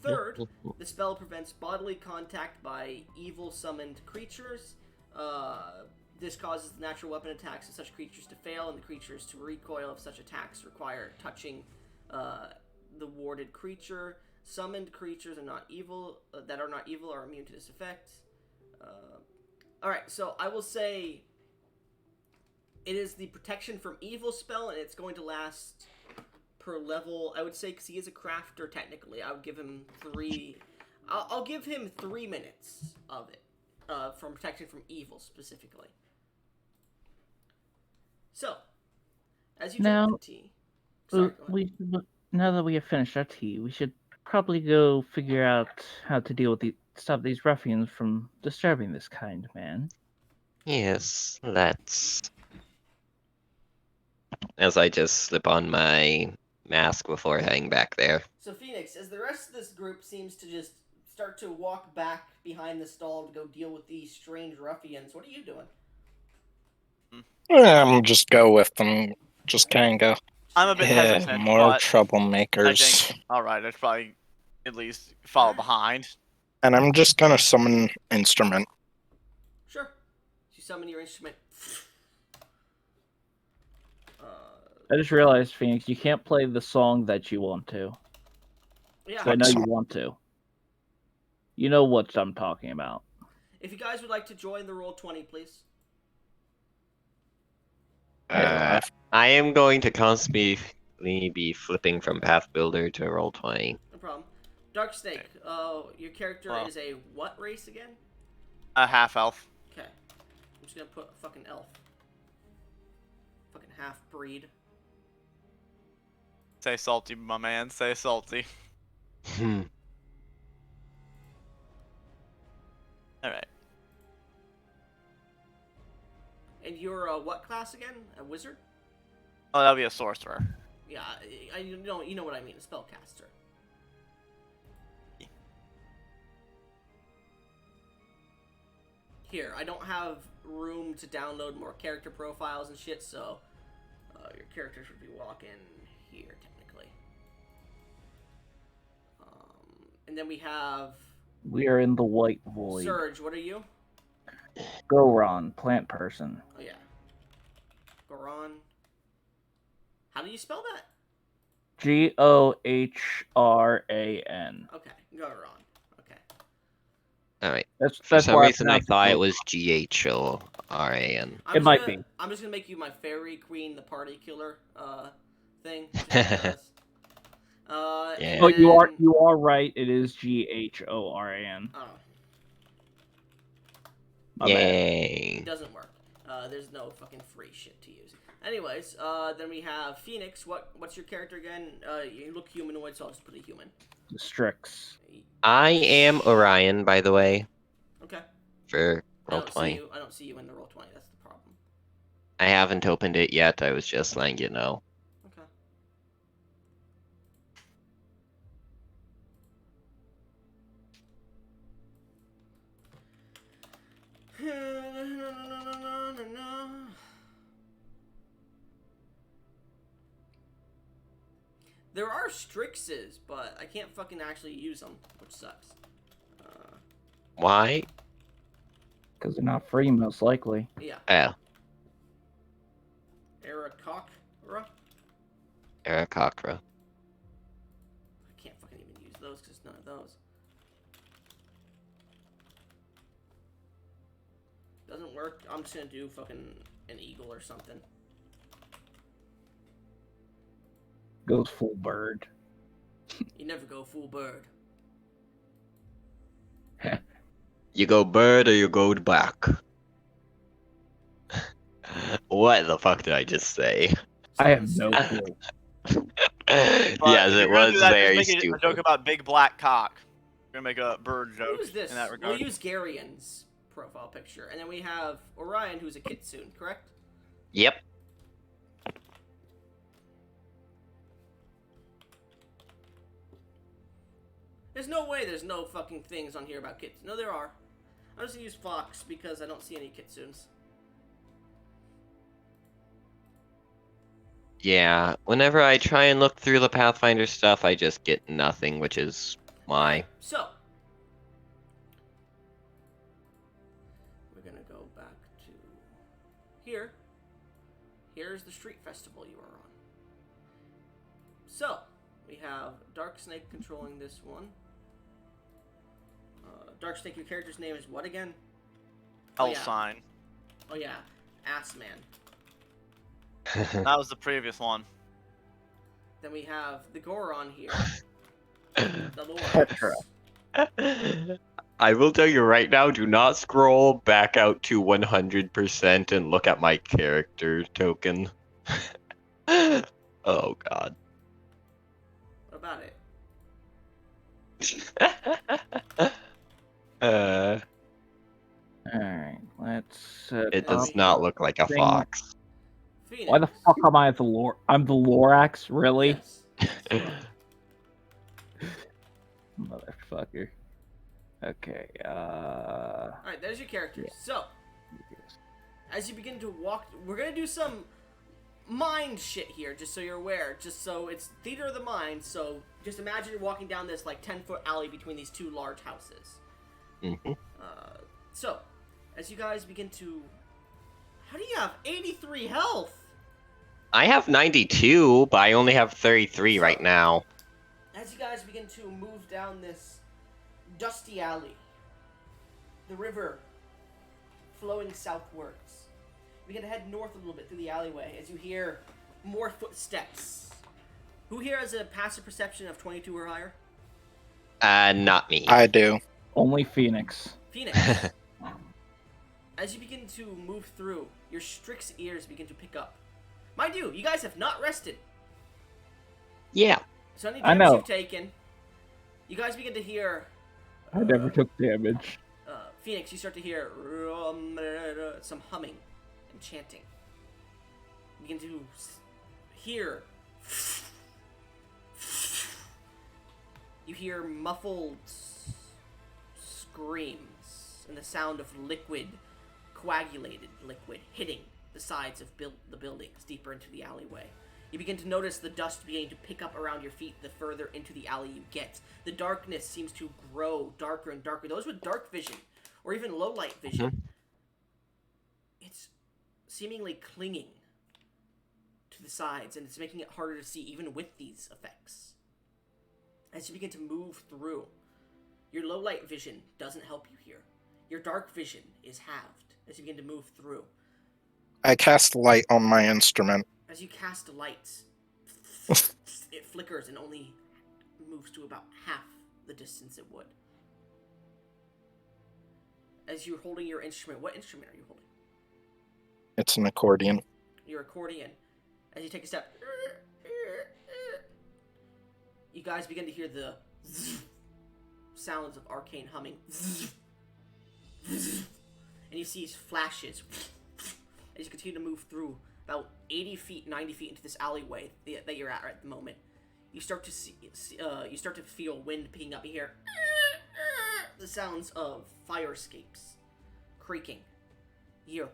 Speaker 1: Third, the spell prevents bodily contact by evil summoned creatures. This causes the natural weapon attacks of such creatures to fail, and the creatures to recoil if such attacks require touching the warded creature. Summoned creatures are not evil. That are not evil are immune to this effect. All right, so I will say it is the protection from evil spell, and it's going to last per level. I would say because he is a crafter technically, I would give him 3. I'll give him 3 minutes of it from protection from evil specifically. So, as you
Speaker 6: Now,
Speaker 1: drink the tea, sorry, go ahead.
Speaker 6: now that we have finished our tea, we should probably go figure out how to deal with stop these ruffians from disturbing this kind man.
Speaker 2: Yes, let's. As I just slip on my mask before heading back there.
Speaker 1: So Phoenix, as the rest of this group seems to just start to walk back behind the stall to go deal with these strange ruffians, what are you doing?
Speaker 5: Just go with them. Just kind of go.
Speaker 4: I'm a bit
Speaker 5: Yeah,
Speaker 4: hesitant,
Speaker 5: more
Speaker 4: but I
Speaker 5: troublemakers.
Speaker 4: think, alright, I should probably at least follow behind.
Speaker 5: And I'm just gonna summon instrument.
Speaker 1: Sure. You summon your instrument.
Speaker 6: I just realized, Phoenix, you can't play the song that you want to.
Speaker 1: Yeah.
Speaker 6: So I know you want to. You know what I'm talking about.
Speaker 1: If you guys would like to join the Roll20, please.
Speaker 2: I am going to constantly be flipping from Path Builder to Roll20.
Speaker 1: No problem. Dark Snake, your character is a what race again?
Speaker 4: A half elf.
Speaker 1: Okay. I'm just gonna put a fucking elf. Fucking half breed.
Speaker 4: Say salty, my man. Say salty. Alright.
Speaker 1: And you're a what class again? A wizard?
Speaker 4: Oh, that'll be a sorcerer.
Speaker 1: Yeah, you know what I mean, a spellcaster. Here, I don't have room to download more character profiles and shit, so your character should be walking here, technically. And then we have
Speaker 6: We are in the white void.
Speaker 1: Surge. What are you?
Speaker 6: Goron, plant person.
Speaker 1: Oh yeah, Goron. How do you spell that?
Speaker 6: Gohran.
Speaker 1: Okay, Goron. Okay.
Speaker 2: Alright.
Speaker 6: That's
Speaker 2: For some
Speaker 6: why
Speaker 2: reason I
Speaker 6: pronounced
Speaker 2: thought it
Speaker 6: Goron.
Speaker 2: was Ghoran.
Speaker 6: It might be.
Speaker 1: I'm just gonna make you my fairy queen, the party killer thing.
Speaker 2: Yeah.
Speaker 6: Oh, you are right. It is Ghoran.
Speaker 1: Oh,
Speaker 6: My bad.
Speaker 2: Yay.
Speaker 1: it doesn't work. There's no fucking free shit to use. Anyways, then we have Phoenix. What's your character again? You look humanoid, so I'll just put a human.
Speaker 6: Strix.
Speaker 2: I am Orion, by the way,
Speaker 1: Okay.
Speaker 2: for
Speaker 1: I don't see
Speaker 2: Roll20.
Speaker 1: you. I don't see you in the Roll20. That's the problem.
Speaker 2: I haven't opened it yet, I was just letting you know.
Speaker 1: Okay. There are Strixes, but I can't fucking actually use them, which sucks.
Speaker 2: Why?
Speaker 6: Because they're not free, most likely.
Speaker 1: Yeah.
Speaker 2: Oh,
Speaker 1: Arakokra?
Speaker 2: Arakocra.
Speaker 1: I can't fucking even use those because none of those. Doesn't work. I'm just gonna do fucking an eagle or something.
Speaker 6: Goes full bird.
Speaker 1: You never go full bird.
Speaker 2: You go bird or you go back. What the fuck did I just say?
Speaker 6: I have no clue.
Speaker 4: But
Speaker 2: Yes,
Speaker 4: if
Speaker 2: it
Speaker 4: you're gonna
Speaker 2: was
Speaker 4: do that,
Speaker 2: very
Speaker 4: just make a joke
Speaker 2: stupid.
Speaker 4: about big black cock. We're gonna make a bird
Speaker 1: We'll
Speaker 4: joke
Speaker 1: use this.
Speaker 4: in that
Speaker 1: We'll
Speaker 4: regard.
Speaker 1: use Garion's profile picture, and then we have Orion, who's a kitsune, correct?
Speaker 2: Yep.
Speaker 1: There's no way there's no fucking things on here about kits. No, there are. I'm just gonna use Fox because I don't see any kitsunes.
Speaker 2: Yeah, whenever I try and look through the Pathfinder stuff, I just get nothing, which is why.
Speaker 1: So, we're gonna go back to here. Here's the street festival you are on. So, we have Dark Snake controlling this one. Dark Snake, your character's name is what again?
Speaker 4: Hell
Speaker 1: Oh, yeah.
Speaker 4: sign.
Speaker 1: Oh yeah, Ass Man.
Speaker 4: That was the previous one.
Speaker 1: Then we have the Goron here. The
Speaker 6: Petra.
Speaker 1: Lord.
Speaker 2: I will tell you right now, do not scroll back out to 100% and look at my character token. Oh god.
Speaker 1: What about it?
Speaker 6: Alright, let's.
Speaker 2: It does not look like a
Speaker 6: thing.
Speaker 2: fox.
Speaker 1: Phoenix.
Speaker 6: Why the fuck am I the lore? I'm the Lorax, really?
Speaker 1: Yes.
Speaker 6: Motherfucker. Okay,
Speaker 1: Alright, there's your characters. So, as you begin to walk, we're gonna do some mind shit here, just so you're aware. Just so it's theater of the mind, so just imagine you're walking down this like 10-foot alley between these two large houses.
Speaker 2: Mm-hmm.
Speaker 1: So, as you guys begin to... How do you have 83 health?
Speaker 2: I have 92, but I only have 33 right now.
Speaker 1: As you guys begin to move down this dusty alley, the river flowing southwards, we begin to head north a little bit through the alleyway as you hear more footsteps. Who here has a passive perception of 22 or higher?
Speaker 2: Not me.
Speaker 5: I do.
Speaker 6: only Phoenix.
Speaker 1: Phoenix. As you begin to move through, your Strix ears begin to pick up. Mind you, you guys have not rested.
Speaker 2: Yeah.
Speaker 1: So any
Speaker 6: I
Speaker 1: damage
Speaker 6: know.
Speaker 1: you've taken, you guys begin to hear...
Speaker 6: I never took damage.
Speaker 1: Phoenix, you start to hear some humming and chanting. You begin to hear... You hear muffled screams and the sound of liquid, coagulated liquid, hitting the sides of the buildings deeper into the alleyway. You begin to notice the dust beginning to pick up around your feet the further into the alley you get. The darkness seems to grow darker and darker. Those with dark vision, or even low light vision, it's seemingly clinging to the sides, and it's making it harder to see even with these effects. As you begin to move through, your low light vision doesn't help you here. Your dark vision is halved as you begin to move through.
Speaker 5: I cast light on my instrument.
Speaker 1: As you cast light, it flickers and only moves to about half the distance it would. As you're holding your instrument, what instrument are you holding?
Speaker 5: It's an accordion.
Speaker 1: Your accordion. As you take a step, you guys begin to hear the sounds of arcane humming. And you see flashes as you continue to move through about 80 feet, 90 feet into this alleyway that you're at the moment. You start to you start to feel wind picking up. You hear the sounds of fire escapes creaking. You hear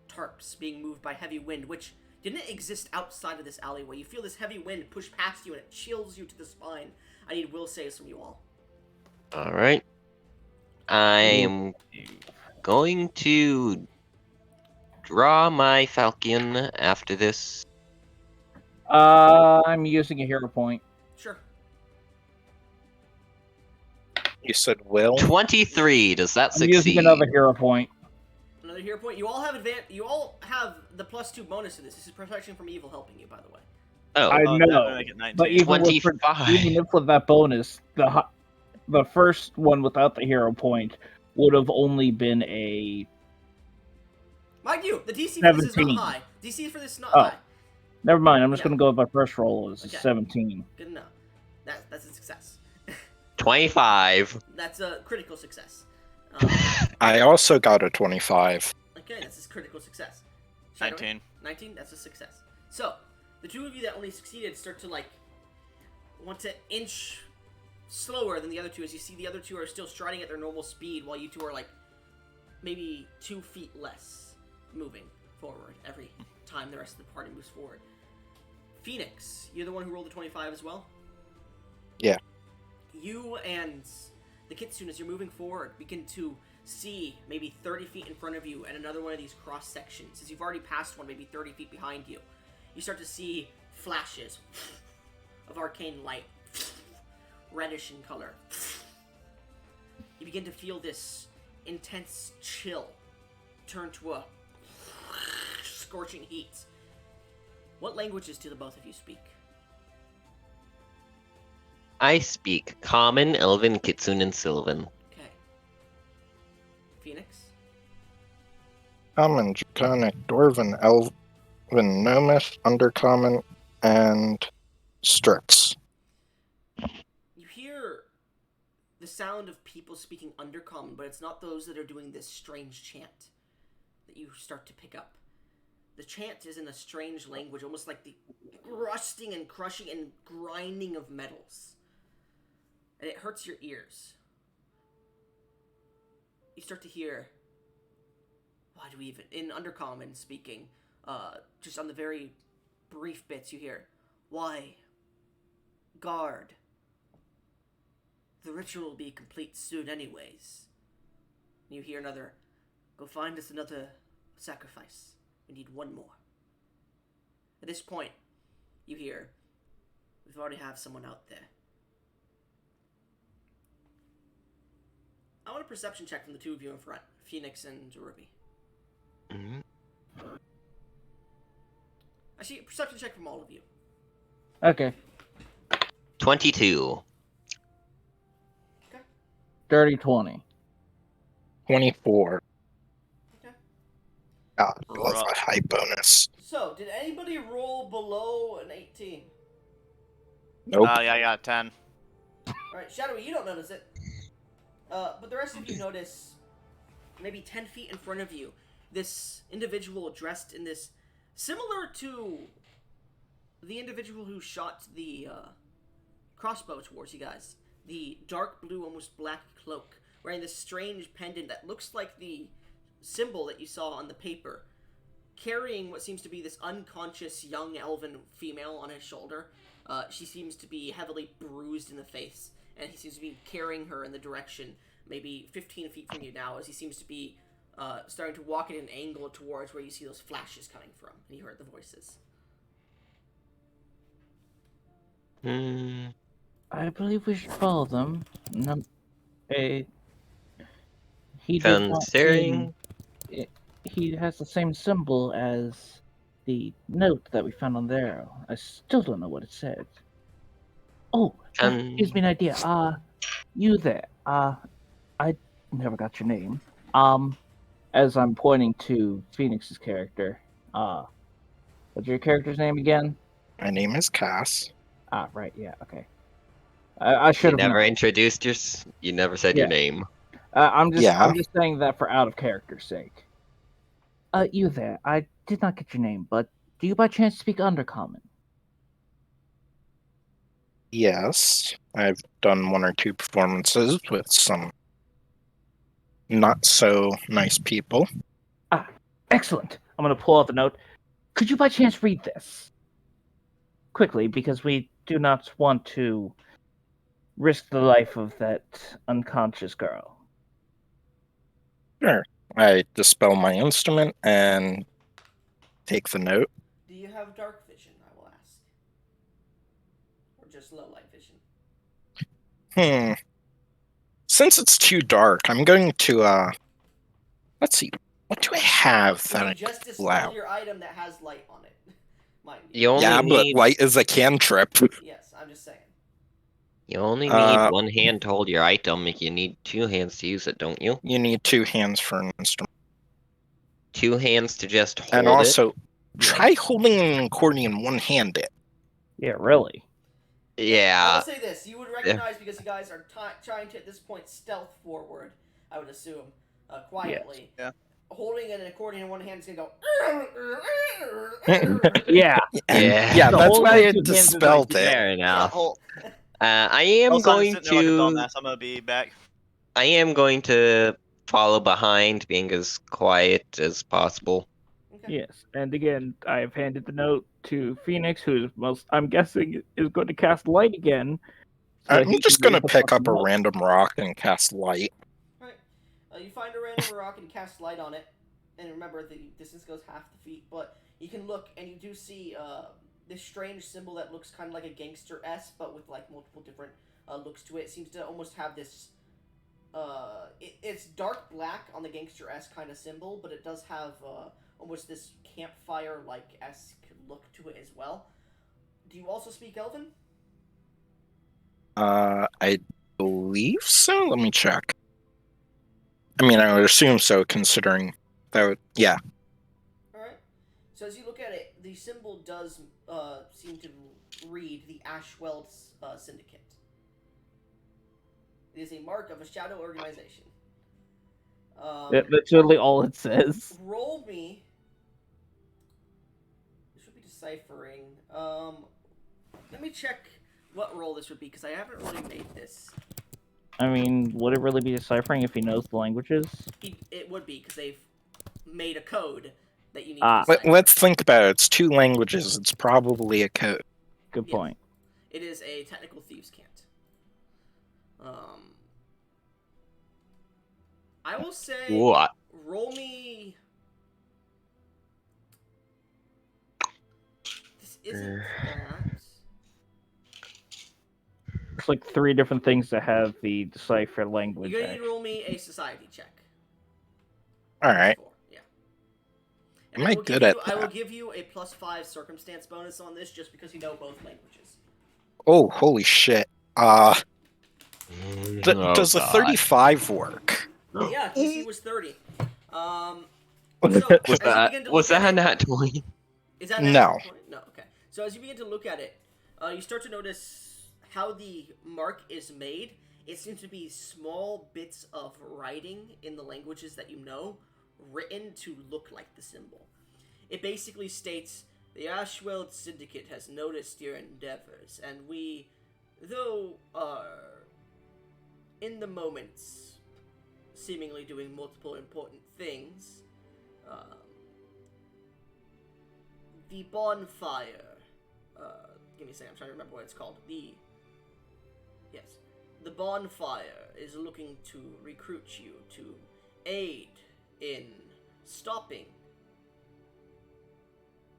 Speaker 1: tarps being moved by heavy wind, which didn't exist outside of this alleyway. You feel this heavy wind push past you and it chills you to the spine. I need will saves from you all.
Speaker 2: Alright. I'm going to draw my falcon after this.
Speaker 6: I'm using a hero point.
Speaker 1: Sure.
Speaker 5: You said will?
Speaker 2: 23, does that
Speaker 6: I'm
Speaker 2: succeed?
Speaker 6: using another hero point.
Speaker 1: Another hero point. You all have you all have the +2 bonus to this. This is protection from evil helping you, by the way.
Speaker 2: Oh,
Speaker 3: I
Speaker 4: Oh,
Speaker 3: know,
Speaker 4: definitely make it 19.
Speaker 3: but even with that bonus, the first one without the hero point would have only been a
Speaker 1: Mind you, the DC for this is not
Speaker 3: 17.
Speaker 1: high. DC for this is not
Speaker 3: Oh.
Speaker 1: high.
Speaker 3: Never mind. I'm just
Speaker 1: Yeah.
Speaker 3: gonna go with my first roll. It's
Speaker 1: Okay.
Speaker 3: 17.
Speaker 1: Good enough. That's a success.
Speaker 2: 25.
Speaker 1: That's a critical success.
Speaker 5: I also got a 25.
Speaker 1: Okay, that's a critical success. Shadowy?
Speaker 4: 19.
Speaker 1: 19, that's a success. So, the two of you that only succeeded start to, like, want to inch slower than the other two, as you see the other two are still striding at their normal speed, while you two are, like, maybe 2 feet less moving forward every time the rest of the party moves forward. Phoenix, you're the one who rolled the 25 as well?
Speaker 5: Yeah.
Speaker 1: You and the Kitsune, as you're moving forward, begin to see maybe 30 feet in front of you and another one of these cross sections. As you've already passed one, maybe 30 feet behind you, you start to see flashes of arcane light, reddish in color. You begin to feel this intense chill turn to a scorching heat. What languages do the both of you speak?
Speaker 2: I speak Common, Elven, Kitsune, and Sylvan.
Speaker 1: Okay. Phoenix?
Speaker 5: Common, Draconic, Dwarven, Elven, Gnomish, Undercommon, and Strix.
Speaker 1: You hear the sound of people speaking Undercommon, but it's not those that are doing this strange chant that you start to pick up. The chant is in a strange language, almost like the rusting and crushing and grinding of metals. And it hurts your ears. You start to hear, why do we even, in Undercommon speaking, just on the very brief bits you hear, why, guard, the ritual will be complete soon anyways. And you hear another, go find us another sacrifice. We need one more. At this point, you hear, we've already have someone out there. I want a perception check from the two of you in front, Phoenix and Ruby.
Speaker 2: Mhm.
Speaker 1: Actually, a perception check from all of you.
Speaker 3: Okay.
Speaker 2: 22.
Speaker 3: Dirty 20.
Speaker 5: 24.
Speaker 1: Okay.
Speaker 5: God, love a high bonus.
Speaker 1: So, did anybody roll below an 18?
Speaker 5: Nope.
Speaker 4: Yeah, I got 10.
Speaker 1: Alright, Shadowy, you don't notice it. But the rest of you notice, maybe 10 feet in front of you, this individual dressed in this, similar to the individual who shot the crossbow towards you guys. The dark blue, almost black cloak, wearing this strange pendant that looks like the symbol that you saw on the paper, carrying what seems to be this unconscious young elven female on his shoulder. She seems to be heavily bruised in the face, and he seems to be carrying her in the direction maybe 15 feet from you now, as he seems to be starting to walk at an angle towards where you see those flashes coming from, and you heard the voices.
Speaker 6: I believe we should follow them. He did not seem.
Speaker 2: Considering
Speaker 6: He has the same symbol as the note that we found on there. I still don't know what it said. Oh, that gives me an idea. You there. I never got your name. As I'm pointing to Phoenix's character. What's your character's name again?
Speaker 5: My name is Cass.
Speaker 6: Right, yeah, okay. I should
Speaker 2: you
Speaker 6: have
Speaker 2: never
Speaker 6: known.
Speaker 2: introduced your. You never said your name.
Speaker 6: I'm
Speaker 5: Yeah.
Speaker 6: just saying that for out of character's sake. You there. I did not get your name, but do you by chance speak Undercommon?
Speaker 5: Yes, I've done 1 or 2 performances with some not so nice people.
Speaker 6: Excellent. I'm going to pull out the note. Could you by chance read this? Quickly, because we do not want to risk the life of that unconscious girl.
Speaker 5: Sure. I dispel my instrument and take the note.
Speaker 1: Do you have dark vision, I will ask? Or just low light vision?
Speaker 5: Since it's too dark, I'm going to, let's see. What do I have that
Speaker 1: You
Speaker 5: I
Speaker 1: just
Speaker 5: could
Speaker 1: dispel
Speaker 5: allow?
Speaker 1: your item that has light on it. mind
Speaker 2: You
Speaker 1: you.
Speaker 2: only
Speaker 5: Yeah, but
Speaker 2: need
Speaker 5: light is a cantrip.
Speaker 1: Yes, I'm just saying.
Speaker 2: you only need
Speaker 5: Uh,
Speaker 2: one hand to hold your item. You need 2 hands to use it, don't you?
Speaker 5: You need 2 hands for an instrument.
Speaker 2: 2 hands to just hold
Speaker 5: And
Speaker 2: it.
Speaker 5: also, try holding an accordion one-handed.
Speaker 3: Yeah, really.
Speaker 1: I
Speaker 2: Yeah.
Speaker 1: will say this: you would recognize because you guys are trying to at this point stealth forward. I would assume quietly.
Speaker 4: Yeah.
Speaker 1: Holding an accordion in one hand is gonna go.
Speaker 3: Yeah.
Speaker 5: And
Speaker 2: Yeah.
Speaker 3: The
Speaker 5: that's
Speaker 3: whole
Speaker 5: why I
Speaker 3: two hands is
Speaker 5: dispelled
Speaker 3: like,
Speaker 5: it.
Speaker 2: Fair enough.
Speaker 4: Oh,
Speaker 2: I am
Speaker 4: also, I'm
Speaker 2: going
Speaker 4: sitting there like a
Speaker 2: to.
Speaker 4: dumbass. I'm gonna be back.
Speaker 2: I am going to follow behind, being as quiet as possible.
Speaker 1: Okay.
Speaker 3: Yes, and again, I've handed the note to Phoenix, who's I'm guessing is going to cast light again. So that
Speaker 5: I'm
Speaker 3: he
Speaker 5: just
Speaker 3: can
Speaker 5: gonna
Speaker 3: use the
Speaker 5: pick up a
Speaker 3: fucking light.
Speaker 5: random rock and cast light.
Speaker 1: Alright. You find a random rock and cast light on it. And remember, the distance goes half the feet, but you can look and you do see this strange symbol that looks kind of like a gangster S, but with like multiple different looks to it. It seems to almost have this. It's dark black on the gangster S kind of symbol, but it does have almost this campfire like esque look to it as well. Do you also speak Elven?
Speaker 5: I believe so. Let me check. I mean, I would assume so, considering that would, yeah.
Speaker 1: Alright. So as you look at it, the symbol does seem to read the Ashweld Syndicate. It is a mark of a shadow organization.
Speaker 3: That's really all it says.
Speaker 1: Roll me. This would be deciphering. Let me check what roll this would be, because I haven't really made this.
Speaker 3: I mean, would it really be deciphering if he knows the languages?
Speaker 1: It would be, because they've made a code that you need
Speaker 3: Ah.
Speaker 1: to decipher.
Speaker 5: Let's think about it. It's 2 languages. It's probably a code.
Speaker 3: Good
Speaker 1: Yes.
Speaker 3: point.
Speaker 1: It is a technical thieves' cant. I will say,
Speaker 2: What?
Speaker 1: roll me. This isn't that.
Speaker 3: It's like 3 different things that have the decipher language.
Speaker 1: You're gonna need to roll me a society check.
Speaker 5: Alright.
Speaker 1: +4, yeah.
Speaker 5: Am I good at
Speaker 1: I will
Speaker 5: that?
Speaker 1: give you a +5 circumstance bonus on this, just because you know both languages.
Speaker 5: Oh, holy shit.
Speaker 2: Oh,
Speaker 5: Does the
Speaker 2: God.
Speaker 5: 35 work?
Speaker 1: Yeah, DC was 30. So,
Speaker 2: Was
Speaker 1: as you
Speaker 2: that
Speaker 1: begin to
Speaker 2: was
Speaker 1: look at
Speaker 2: that
Speaker 1: it-
Speaker 2: not 20?
Speaker 1: Is that
Speaker 5: No.
Speaker 1: No, okay. So as you begin to look at it, you start to notice how the mark is made. It seems to be small bits of writing in the languages that you know, written to look like the symbol. It basically states, the Ashweld Syndicate has noticed your endeavors, and we, though are in the moments seemingly doing multiple important things, the bonfire. Give me a second. I'm trying to remember what it's called. The bonfire is looking to recruit you to aid in stopping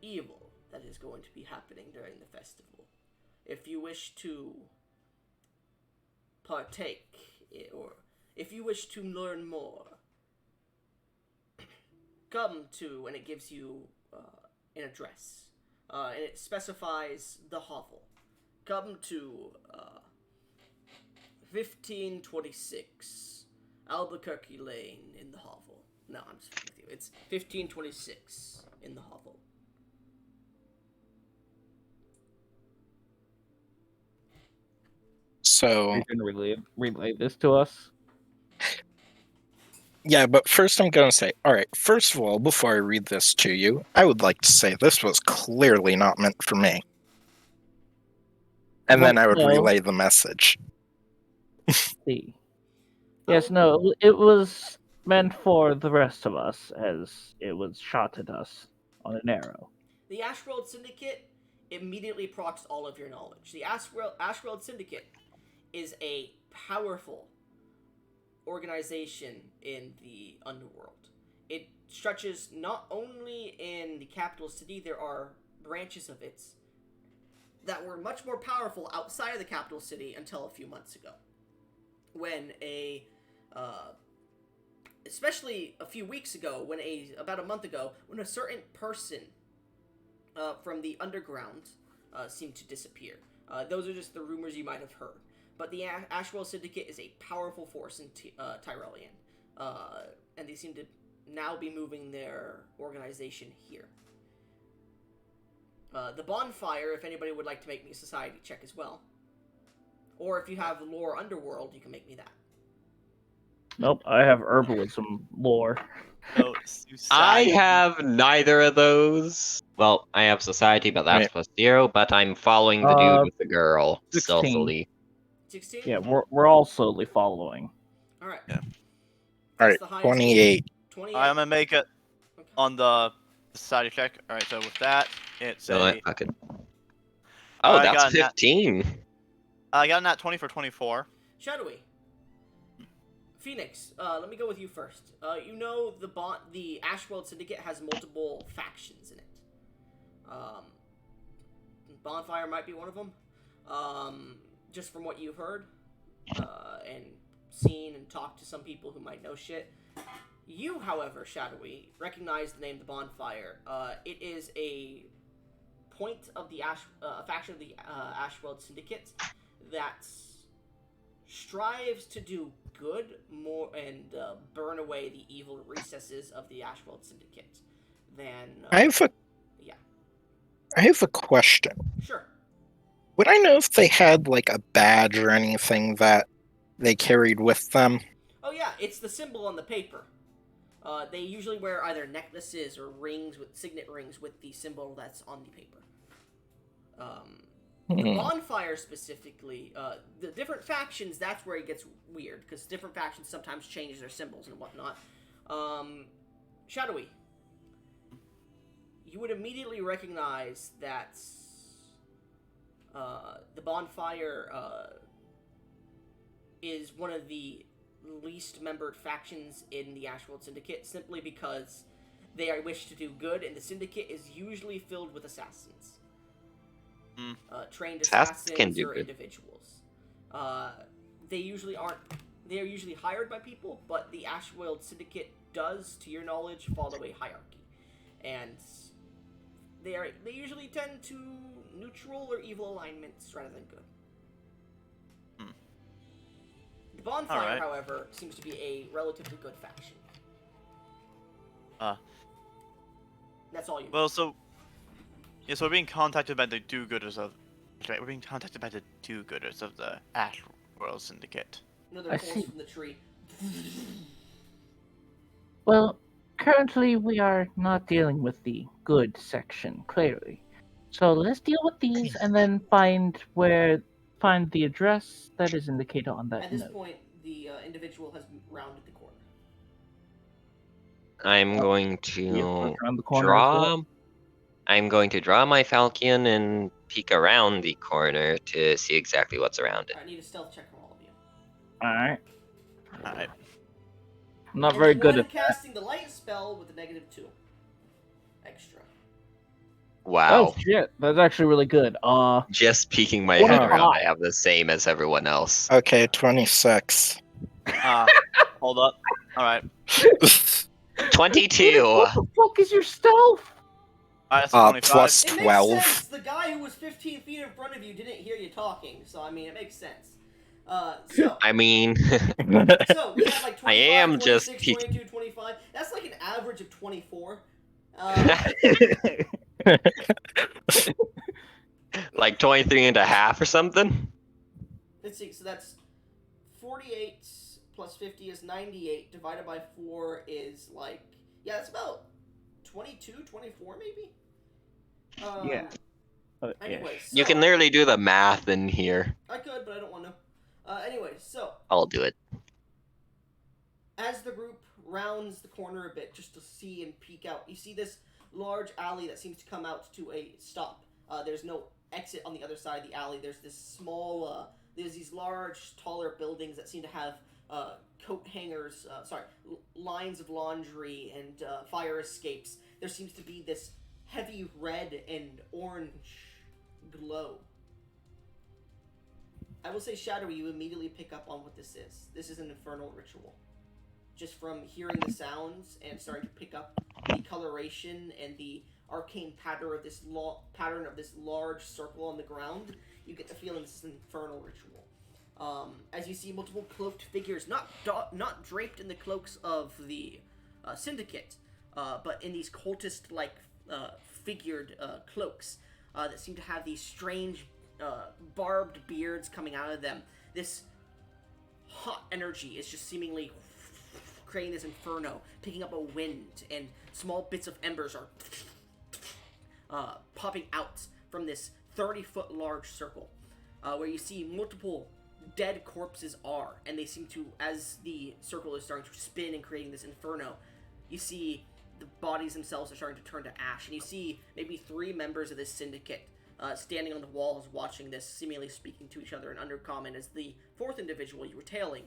Speaker 1: evil that is going to be happening during the festival. If you wish to partake, or if you wish to learn more, come to, and it gives you an address, and it specifies the hovel. Come to 1526 Albuquerque Lane in the hovel. No, I'm just with you. It's 1526 in the hovel.
Speaker 5: So,
Speaker 3: You can relay this to us.
Speaker 5: yeah, but first I'm going to say, alright, first of all, before I read this to you, I would like to say this was clearly not meant for me. And then I would
Speaker 3: No.
Speaker 5: relay the message.
Speaker 3: See. Yes, no, it was meant for the rest of us, as it was shot at us on an arrow.
Speaker 1: The Ashworld Syndicate immediately procs all of your knowledge. The Ashworld Syndicate is a powerful organization in the underworld. It stretches not only in the capital city, there are branches of it that were much more powerful outside of the capital city until a few months ago. When especially a few weeks ago, about a month ago, when a certain person from the underground seem to disappear. Those are just the rumors you might have heard. But the Ashwell Syndicate is a powerful force in Tyrellian, and they seem to now be moving their organization here. The bonfire, if anybody would like to make me a society check as well. Or if you have lore underworld, you can make me that.
Speaker 3: Nope, I have herbalism lore.
Speaker 4: So,
Speaker 2: I
Speaker 4: society-
Speaker 2: have neither of those. Well, I have society, but that's
Speaker 5: Right.
Speaker 2: +0. But I'm following the dude with the girl
Speaker 3: 16.
Speaker 2: stealthily.
Speaker 1: 16?
Speaker 3: Yeah, we're all slowly following.
Speaker 1: Alright.
Speaker 4: Yeah.
Speaker 5: Alright,
Speaker 1: The highest
Speaker 5: 28.
Speaker 1: 28.
Speaker 4: I'm gonna make it
Speaker 1: Okay.
Speaker 4: on the society check. All right, so with that, it's
Speaker 2: So
Speaker 4: a.
Speaker 2: fuck it. Oh,
Speaker 4: I
Speaker 2: that's
Speaker 4: got a nat-
Speaker 2: 15.
Speaker 4: I got a nat 20 for 24.
Speaker 1: Shadowy. Phoenix, let me go with you first. You know the Ashworld Syndicate has multiple factions in it. Bonfire might be one of them. Just from what you've heard, and seen and talked to some people who might know shit. You, however, Shadowy, recognize the name the Bonfire. It is a point of the faction of the Ashworld Syndicate that strives to do good more and burn away the evil recesses of the Ashworld Syndicate.
Speaker 5: I have a question.
Speaker 1: Sure.
Speaker 5: Would I know if they had like a badge or anything that they carried with them?
Speaker 1: Oh yeah, it's the symbol on the paper. They usually wear either necklaces or rings with signet rings with the symbol that's on the paper. The bonfire specifically, the different factions, that's where it gets weird, because different factions sometimes change their symbols and whatnot. Shadowy, you would immediately recognize that the bonfire is one of the least membered factions in the Ashworld Syndicate, simply because they wish to do good, and the Syndicate is usually filled with assassins. Trained
Speaker 2: Assassins can
Speaker 1: assassins
Speaker 2: do
Speaker 1: or
Speaker 2: good.
Speaker 1: individuals. They usually aren't. They are usually hired by people, but the Ashworld Syndicate does, to your knowledge, follow a hierarchy, and they usually tend to neutral or evil alignments rather than good. The bonfire,
Speaker 4: Alright.
Speaker 1: however, seems to be a relatively good faction. That's all you know.
Speaker 4: Well, so we're being contacted by the do-gooders of. Right, we're being contacted by the do-gooders of the Ash World Syndicate.
Speaker 1: Another
Speaker 6: I
Speaker 1: pulse
Speaker 6: see.
Speaker 1: from the tree.
Speaker 6: Well, currently we are not dealing with the good section, clearly. So let's deal with these and then find the address that is indicated on that
Speaker 1: At this
Speaker 6: note.
Speaker 1: point, the individual has rounded the corner.
Speaker 2: I'm going
Speaker 3: You
Speaker 2: to
Speaker 3: look around the corner as well.
Speaker 2: draw. I'm going to draw my falcon and peek around the corner to see exactly what's around it.
Speaker 1: I need a stealth check from all of you.
Speaker 3: Alright.
Speaker 4: Alright.
Speaker 3: I'm not
Speaker 1: And
Speaker 3: very
Speaker 1: then
Speaker 3: good
Speaker 1: one
Speaker 3: at
Speaker 1: casting the light spell with a -2 extra.
Speaker 2: Wow.
Speaker 3: Oh shit, that's actually really good.
Speaker 2: Just peeking my
Speaker 3: What
Speaker 2: head
Speaker 3: a
Speaker 2: around,
Speaker 3: lot.
Speaker 2: I have the same as everyone else.
Speaker 5: Okay, 26.
Speaker 4: Hold up. Alright.
Speaker 2: 22!
Speaker 6: What the fuck is your stealth?
Speaker 4: Alright, that's 25.
Speaker 5: Plus
Speaker 1: It makes
Speaker 5: 12.
Speaker 1: sense. The guy who was 15 feet in front of you didn't hear you talking, so I mean, it makes sense. So
Speaker 2: I mean,
Speaker 1: we have like 25,
Speaker 2: I am
Speaker 1: 26,
Speaker 2: just
Speaker 1: 22, 25. That's like an average of 24.
Speaker 2: like 23 and a half or something?
Speaker 1: Let's see. So that's 48 plus 50 is 98. Divided by 4 is like, yeah, that's about 22, 24 maybe.
Speaker 3: Yeah.
Speaker 1: Anyway, so
Speaker 2: You can literally do the math in here.
Speaker 1: I could, but I don't want to. Anyway, so
Speaker 2: I'll do it.
Speaker 1: as the group rounds the corner a bit just to see and peek out, you see this large alley that seems to come out to a stop. There's no exit on the other side of the alley. There's this small, there's these large, taller buildings that seem to have coat hangers, lines of laundry and fire escapes. There seems to be this heavy red and orange glow. I will say, Shadowy, you immediately pick up on what this is. This is an infernal ritual. Just from hearing the sounds and starting to pick up the coloration and the arcane pattern of this large circle on the ground, you get the feeling this is an infernal ritual. As you see multiple cloaked figures, not draped in the cloaks of the syndicate, but in these cultist-like figured cloaks that seem to have these strange barbed beards coming out of them. This hot energy is just seemingly creating this inferno, picking up a wind, and small bits of embers are popping out from this 30-foot large circle, where you see multiple dead corpses are, and they seem to, as the circle is starting to spin and creating this inferno, you see the bodies themselves are starting to turn to ash, and you see maybe 3 members of this syndicate standing on the walls watching this, seemingly speaking to each other in Undercommon, as the 4th individual you were tailing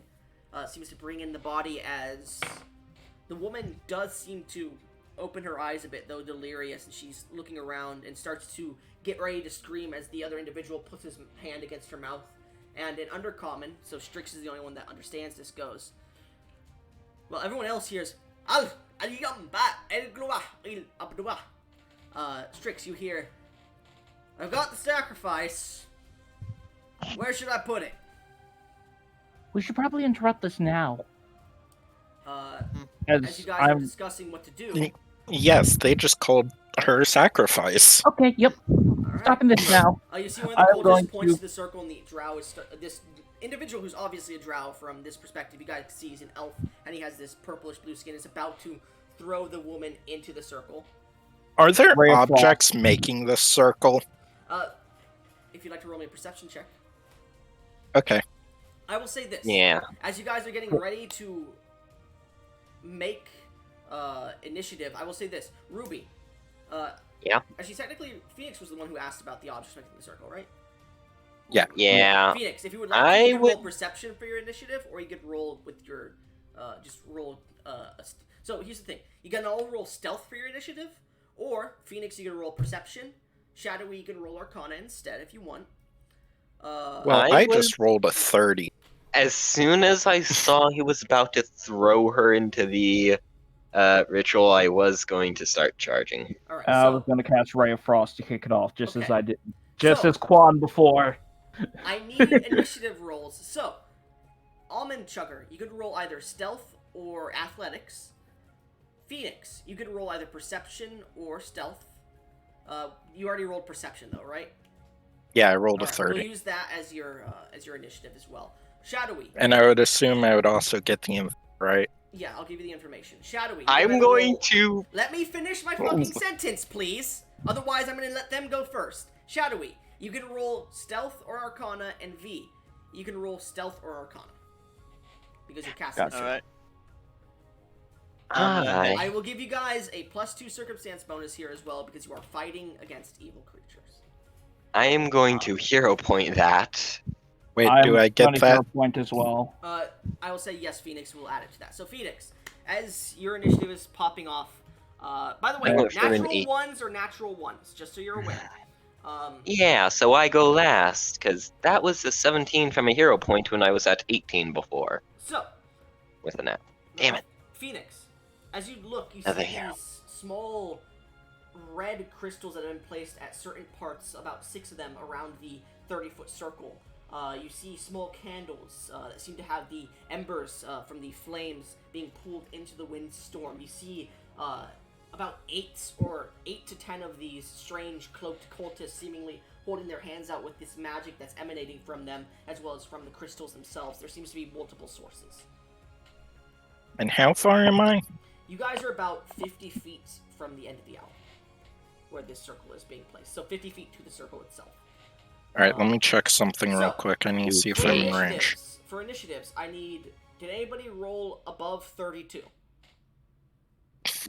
Speaker 1: seems to bring in the body, as the woman does seem to open her eyes a bit, though delirious, and she's looking around and starts to get ready to scream as the other individual puts his hand against her mouth. And in Undercommon, so Strix is the only one that understands this, goes, well, everyone else hears, Strix, you hear, I've got the sacrifice. Where should I put it?
Speaker 6: We should probably interrupt this now.
Speaker 1: As you guys are discussing what to do.
Speaker 5: Yes, they just called her sacrifice.
Speaker 6: Okay, yep.
Speaker 1: Right.
Speaker 6: Stopping this now.
Speaker 1: You see one of the cultists points to the circle, and the drow is this individual who's obviously a drow from this perspective. You guys see he's an elf, and he has this purplish blue skin. Is about to throw the woman into the circle.
Speaker 5: Are there objects making this circle?
Speaker 1: If you'd like to roll me a perception check.
Speaker 5: Okay.
Speaker 1: I will say this.
Speaker 2: Yeah.
Speaker 1: As you guys are getting ready to make initiative, I will say this. Ruby.
Speaker 2: Yeah.
Speaker 1: Actually, technically, Phoenix was the one who asked about the objects making the circle, right?
Speaker 5: Yeah.
Speaker 2: Yeah.
Speaker 1: Phoenix, if you would like, you can roll perception for your initiative, or you could roll with your, just roll, so here's the thing. You can all roll stealth for your initiative, or, Phoenix, you can roll perception. Shadowy, you can roll Arcana instead, if you want.
Speaker 5: Well, I just rolled a 30.
Speaker 2: As soon as I saw he was about to throw her into the ritual, I was going to start charging.
Speaker 1: All right,
Speaker 3: I was going to cast Ray of Frost to kick it off, just
Speaker 1: Okay.
Speaker 3: as I did. Just as Quan before.
Speaker 1: I need initiative rolls. So, Almond Chugger, you could roll either stealth or athletics. Phoenix, you could roll either perception or stealth. You already rolled perception, though, right?
Speaker 5: Yeah, I rolled a
Speaker 1: Alright,
Speaker 5: 30.
Speaker 1: We'll use that as your initiative as well. Shadowy.
Speaker 5: And I would assume I would also get the info, right?
Speaker 1: Yeah, I'll give you the information. Shadowy.
Speaker 2: I'm going to...
Speaker 1: Let me finish my fucking sentence, please. Otherwise, I'm going to let them go first. Shadowy, you can roll stealth or arcana, and V, you can roll stealth or arcana. Because you're casting
Speaker 3: Gotcha.
Speaker 1: a
Speaker 4: Alright.
Speaker 1: I will give you guys a +2 circumstance bonus here as well, because you are fighting against evil creatures.
Speaker 2: I am going to hero point that.
Speaker 5: Wait, do I get that?
Speaker 3: Hero point as well.
Speaker 1: I will say yes, Phoenix will add it to that. So, Phoenix, as your initiative is popping off, by the way,
Speaker 2: I went for an
Speaker 1: natural
Speaker 2: 8.
Speaker 1: ones are natural ones, just so you're aware.
Speaker 2: Yeah, so I go last, because that was a 17 from a hero point when I was at 18 before.
Speaker 1: So,
Speaker 2: With a nap. Damn it.
Speaker 1: Phoenix, as you look, you
Speaker 2: Another
Speaker 1: see
Speaker 2: hero.
Speaker 1: these small red crystals that have been placed at certain parts, about 6 of them, around the 30-foot circle. You see small candles that seem to have the embers from the flames being pulled into the windstorm. You see about 8 to 10 of these strange cloaked cultists seemingly holding their hands out with this magic that's emanating from them, as well as from the crystals themselves. There seems to be multiple sources.
Speaker 5: And how far am I?
Speaker 1: You guys are about 50 feet from the end of the alley, where this circle is being placed. So 50 feet to the circle itself.
Speaker 5: Alright, let me check something real
Speaker 1: So,
Speaker 5: quick. I need to see if
Speaker 1: For
Speaker 5: I'm in range.
Speaker 1: initiatives, I need... Did anybody roll above 32?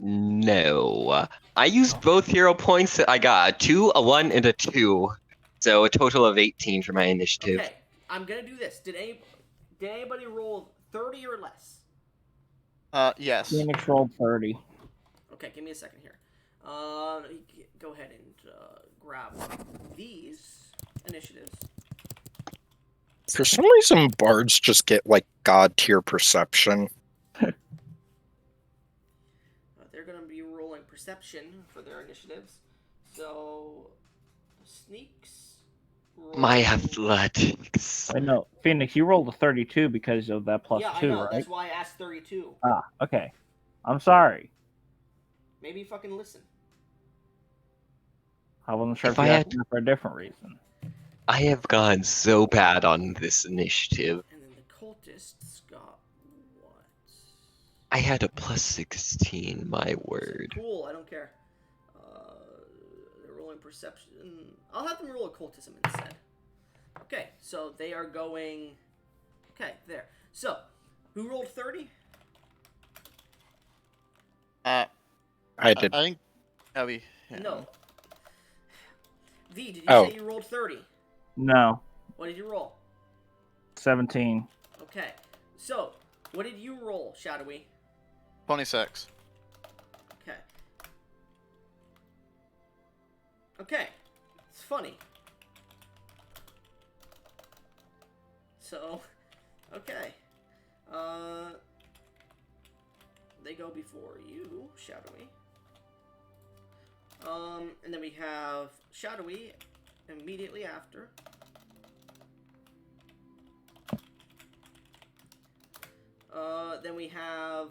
Speaker 2: No. I used both hero points. I got a 2, a 1, and a 2. So a total of 18 for my initiative.
Speaker 1: Okay, I'm gonna do this. Did anybody roll 30 or less?
Speaker 4: Yes.
Speaker 3: Phoenix rolled 30.
Speaker 1: Okay, give me a second here. Go ahead and grab these initiatives.
Speaker 5: For some reason, bards just get, like, god tier perception.
Speaker 1: They're gonna be rolling perception for their initiatives. So, sneaks.
Speaker 2: My
Speaker 1: roll-
Speaker 2: athletics.
Speaker 3: I know, Phoenix, you rolled a 32 because of that plus
Speaker 1: Yeah, I
Speaker 3: 2,
Speaker 1: know.
Speaker 3: right?
Speaker 1: That's why I asked 32.
Speaker 3: Ah, okay. I'm sorry.
Speaker 1: Maybe fucking listen.
Speaker 3: I wasn't sure
Speaker 2: If
Speaker 3: if you
Speaker 2: I
Speaker 3: asked
Speaker 2: had-
Speaker 3: me for a different reason.
Speaker 2: I have gone so bad on this initiative.
Speaker 1: And then the cultists got what?
Speaker 2: I had a plus 16, my word.
Speaker 1: Cool, I don't care. They're rolling perception. I'll have them roll occultism instead. Okay, so they are going. Okay, there. So, who rolled 30?
Speaker 5: I did.
Speaker 4: I think Abby. Yeah.
Speaker 1: No. V, did you
Speaker 5: Oh.
Speaker 1: say you rolled 30?
Speaker 3: No,
Speaker 1: What did you roll?
Speaker 3: 17.
Speaker 1: Okay, so what did you roll, Shadowy?
Speaker 4: 26.
Speaker 1: Okay. Okay, it's funny. So, okay. They go before you, Shadowy. And then we have Shadowy immediately after. Then we have.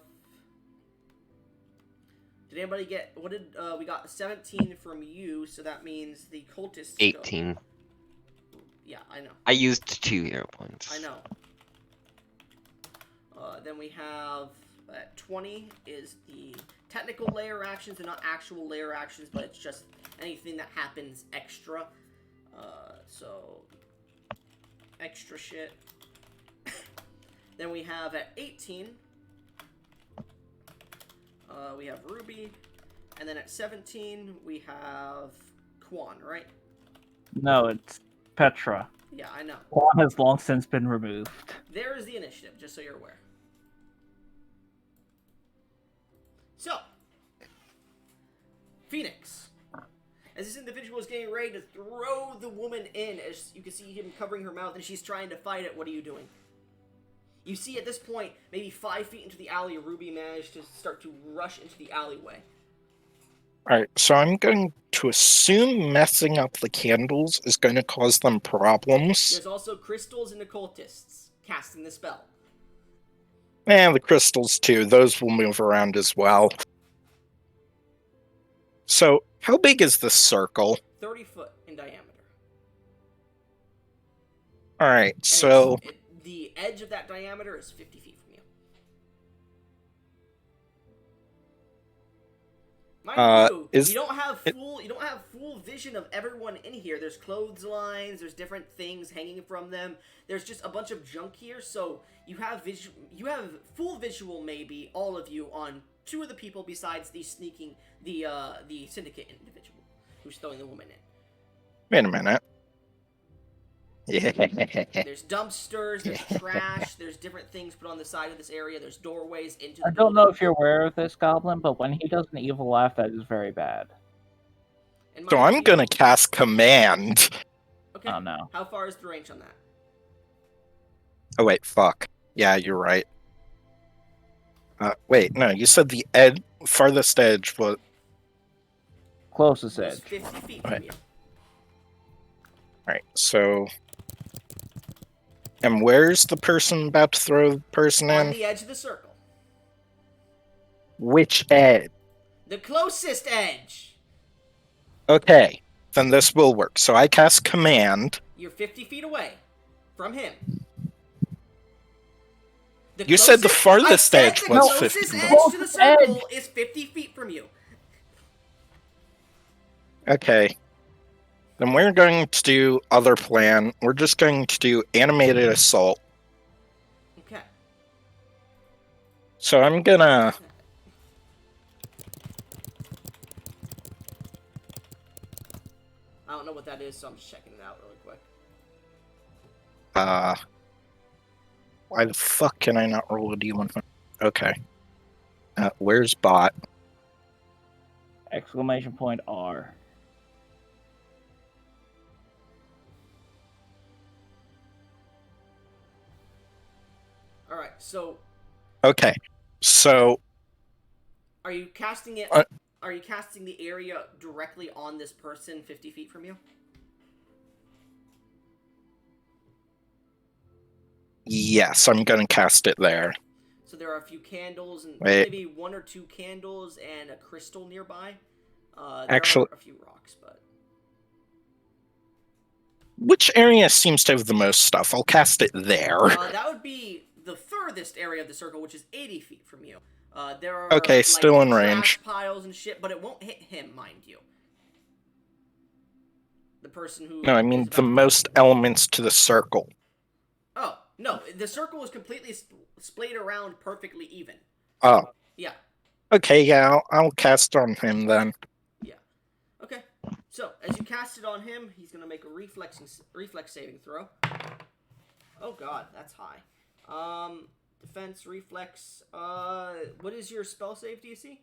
Speaker 1: Did anybody get? What did we got? 17 from you, so that means the cultists. Go.
Speaker 2: 18.
Speaker 1: Yeah, I know.
Speaker 2: I used 2 hero points.
Speaker 1: I know. Then we have at 20 is the technical layer actions. They're not actual layer actions, but it's just anything that happens extra. So extra shit. Then we have at 18. We have Ruby, and then at 17 we have Quan, right?
Speaker 3: No, it's Petra.
Speaker 1: Yeah, I know.
Speaker 3: Juan has long since been removed.
Speaker 1: There is the initiative, just so you're aware. So, Phoenix. As this individual is getting ready to throw the woman in, as you can see him covering her mouth, and she's trying to fight it, what are you doing? You see at this point, maybe 5 feet into the alley, Ruby managed to start to rush into the alleyway.
Speaker 5: Alright, so I'm going to assume messing up the candles is going to cause them problems.
Speaker 1: There's also crystals and occultists casting the spell.
Speaker 5: And the crystals too, those will move around as well. So, how big is this circle?
Speaker 1: 30 foot in diameter.
Speaker 5: Alright,
Speaker 1: And
Speaker 5: so...
Speaker 1: the edge of that diameter is 50 feet from you. Mind you, you don't have full vision of everyone in here. There's clotheslines, there's different things hanging from them. There's just a bunch of junk here, so you have full visual, maybe all of you, on 2 of the people besides the syndicate individual who's throwing the woman in.
Speaker 5: Wait a minute. Yeah.
Speaker 1: There's dumpsters, there's trash, there's different things put on the side of this area, there's doorways into the
Speaker 3: I don't know
Speaker 1: building.
Speaker 3: if you're aware of this, Goblin, but when he does an evil laugh, that is very bad.
Speaker 1: And
Speaker 5: So
Speaker 1: mind
Speaker 5: I'm gonna
Speaker 1: you-
Speaker 5: cast Command.
Speaker 1: Okay.
Speaker 3: Oh no.
Speaker 1: How far is the range on that?
Speaker 5: Oh wait, fuck. Yeah, you're right. Wait, no, you said the farthest edge was...
Speaker 3: Closest
Speaker 1: It's
Speaker 3: edge.
Speaker 1: 50 feet
Speaker 5: Okay.
Speaker 1: from you.
Speaker 5: Alright, so... And where's the person about to throw the person
Speaker 1: On
Speaker 5: in?
Speaker 1: the edge of the circle.
Speaker 5: Which edge?
Speaker 1: The closest edge.
Speaker 5: Okay, then this will work. So I cast Command.
Speaker 1: You're 50 feet away from him.
Speaker 5: You said the farthest edge
Speaker 1: the
Speaker 5: was
Speaker 1: closest
Speaker 5: 50
Speaker 1: edge
Speaker 5: feet.
Speaker 1: to the circle is 50 feet from you.
Speaker 5: Okay. Then we're going to do other plan. We're just going to do animated assault.
Speaker 1: Okay.
Speaker 5: So I'm gonna...
Speaker 1: I don't know what that is, so I'm just checking it out really quick.
Speaker 5: Why the fuck can I not roll a D100? Okay. Where's bot?
Speaker 3: Exclamation point R.
Speaker 1: Alright, so
Speaker 5: Okay. So
Speaker 1: are you casting it
Speaker 5: Uh,
Speaker 1: are you casting the area directly on this person 50 feet from you?
Speaker 5: Yes, I'm gonna cast it there.
Speaker 1: So there are a few candles, and
Speaker 5: Wait.
Speaker 1: maybe 1 or 2 candles and a crystal nearby. There
Speaker 5: Actually-
Speaker 1: are a few rocks, but...
Speaker 5: Which area seems to have the most stuff? I'll cast it there.
Speaker 1: That would be the furthest area of the circle, which is 80 feet from you. There are
Speaker 5: Okay, still in
Speaker 1: trash
Speaker 5: range.
Speaker 1: piles and shit, but it won't hit him, mind you. The person who...
Speaker 5: No, I mean
Speaker 1: is about
Speaker 5: the
Speaker 1: to-
Speaker 5: most elements to the circle.
Speaker 1: Oh, no, the circle is completely splayed around perfectly even.
Speaker 5: Oh,
Speaker 1: Yeah,
Speaker 5: okay, yeah, I'll cast on him then.
Speaker 1: yeah. Okay, so as you cast it on him, he's gonna make a reflex saving throw. Oh god, that's high. Defense, reflex, what is your spell save DC?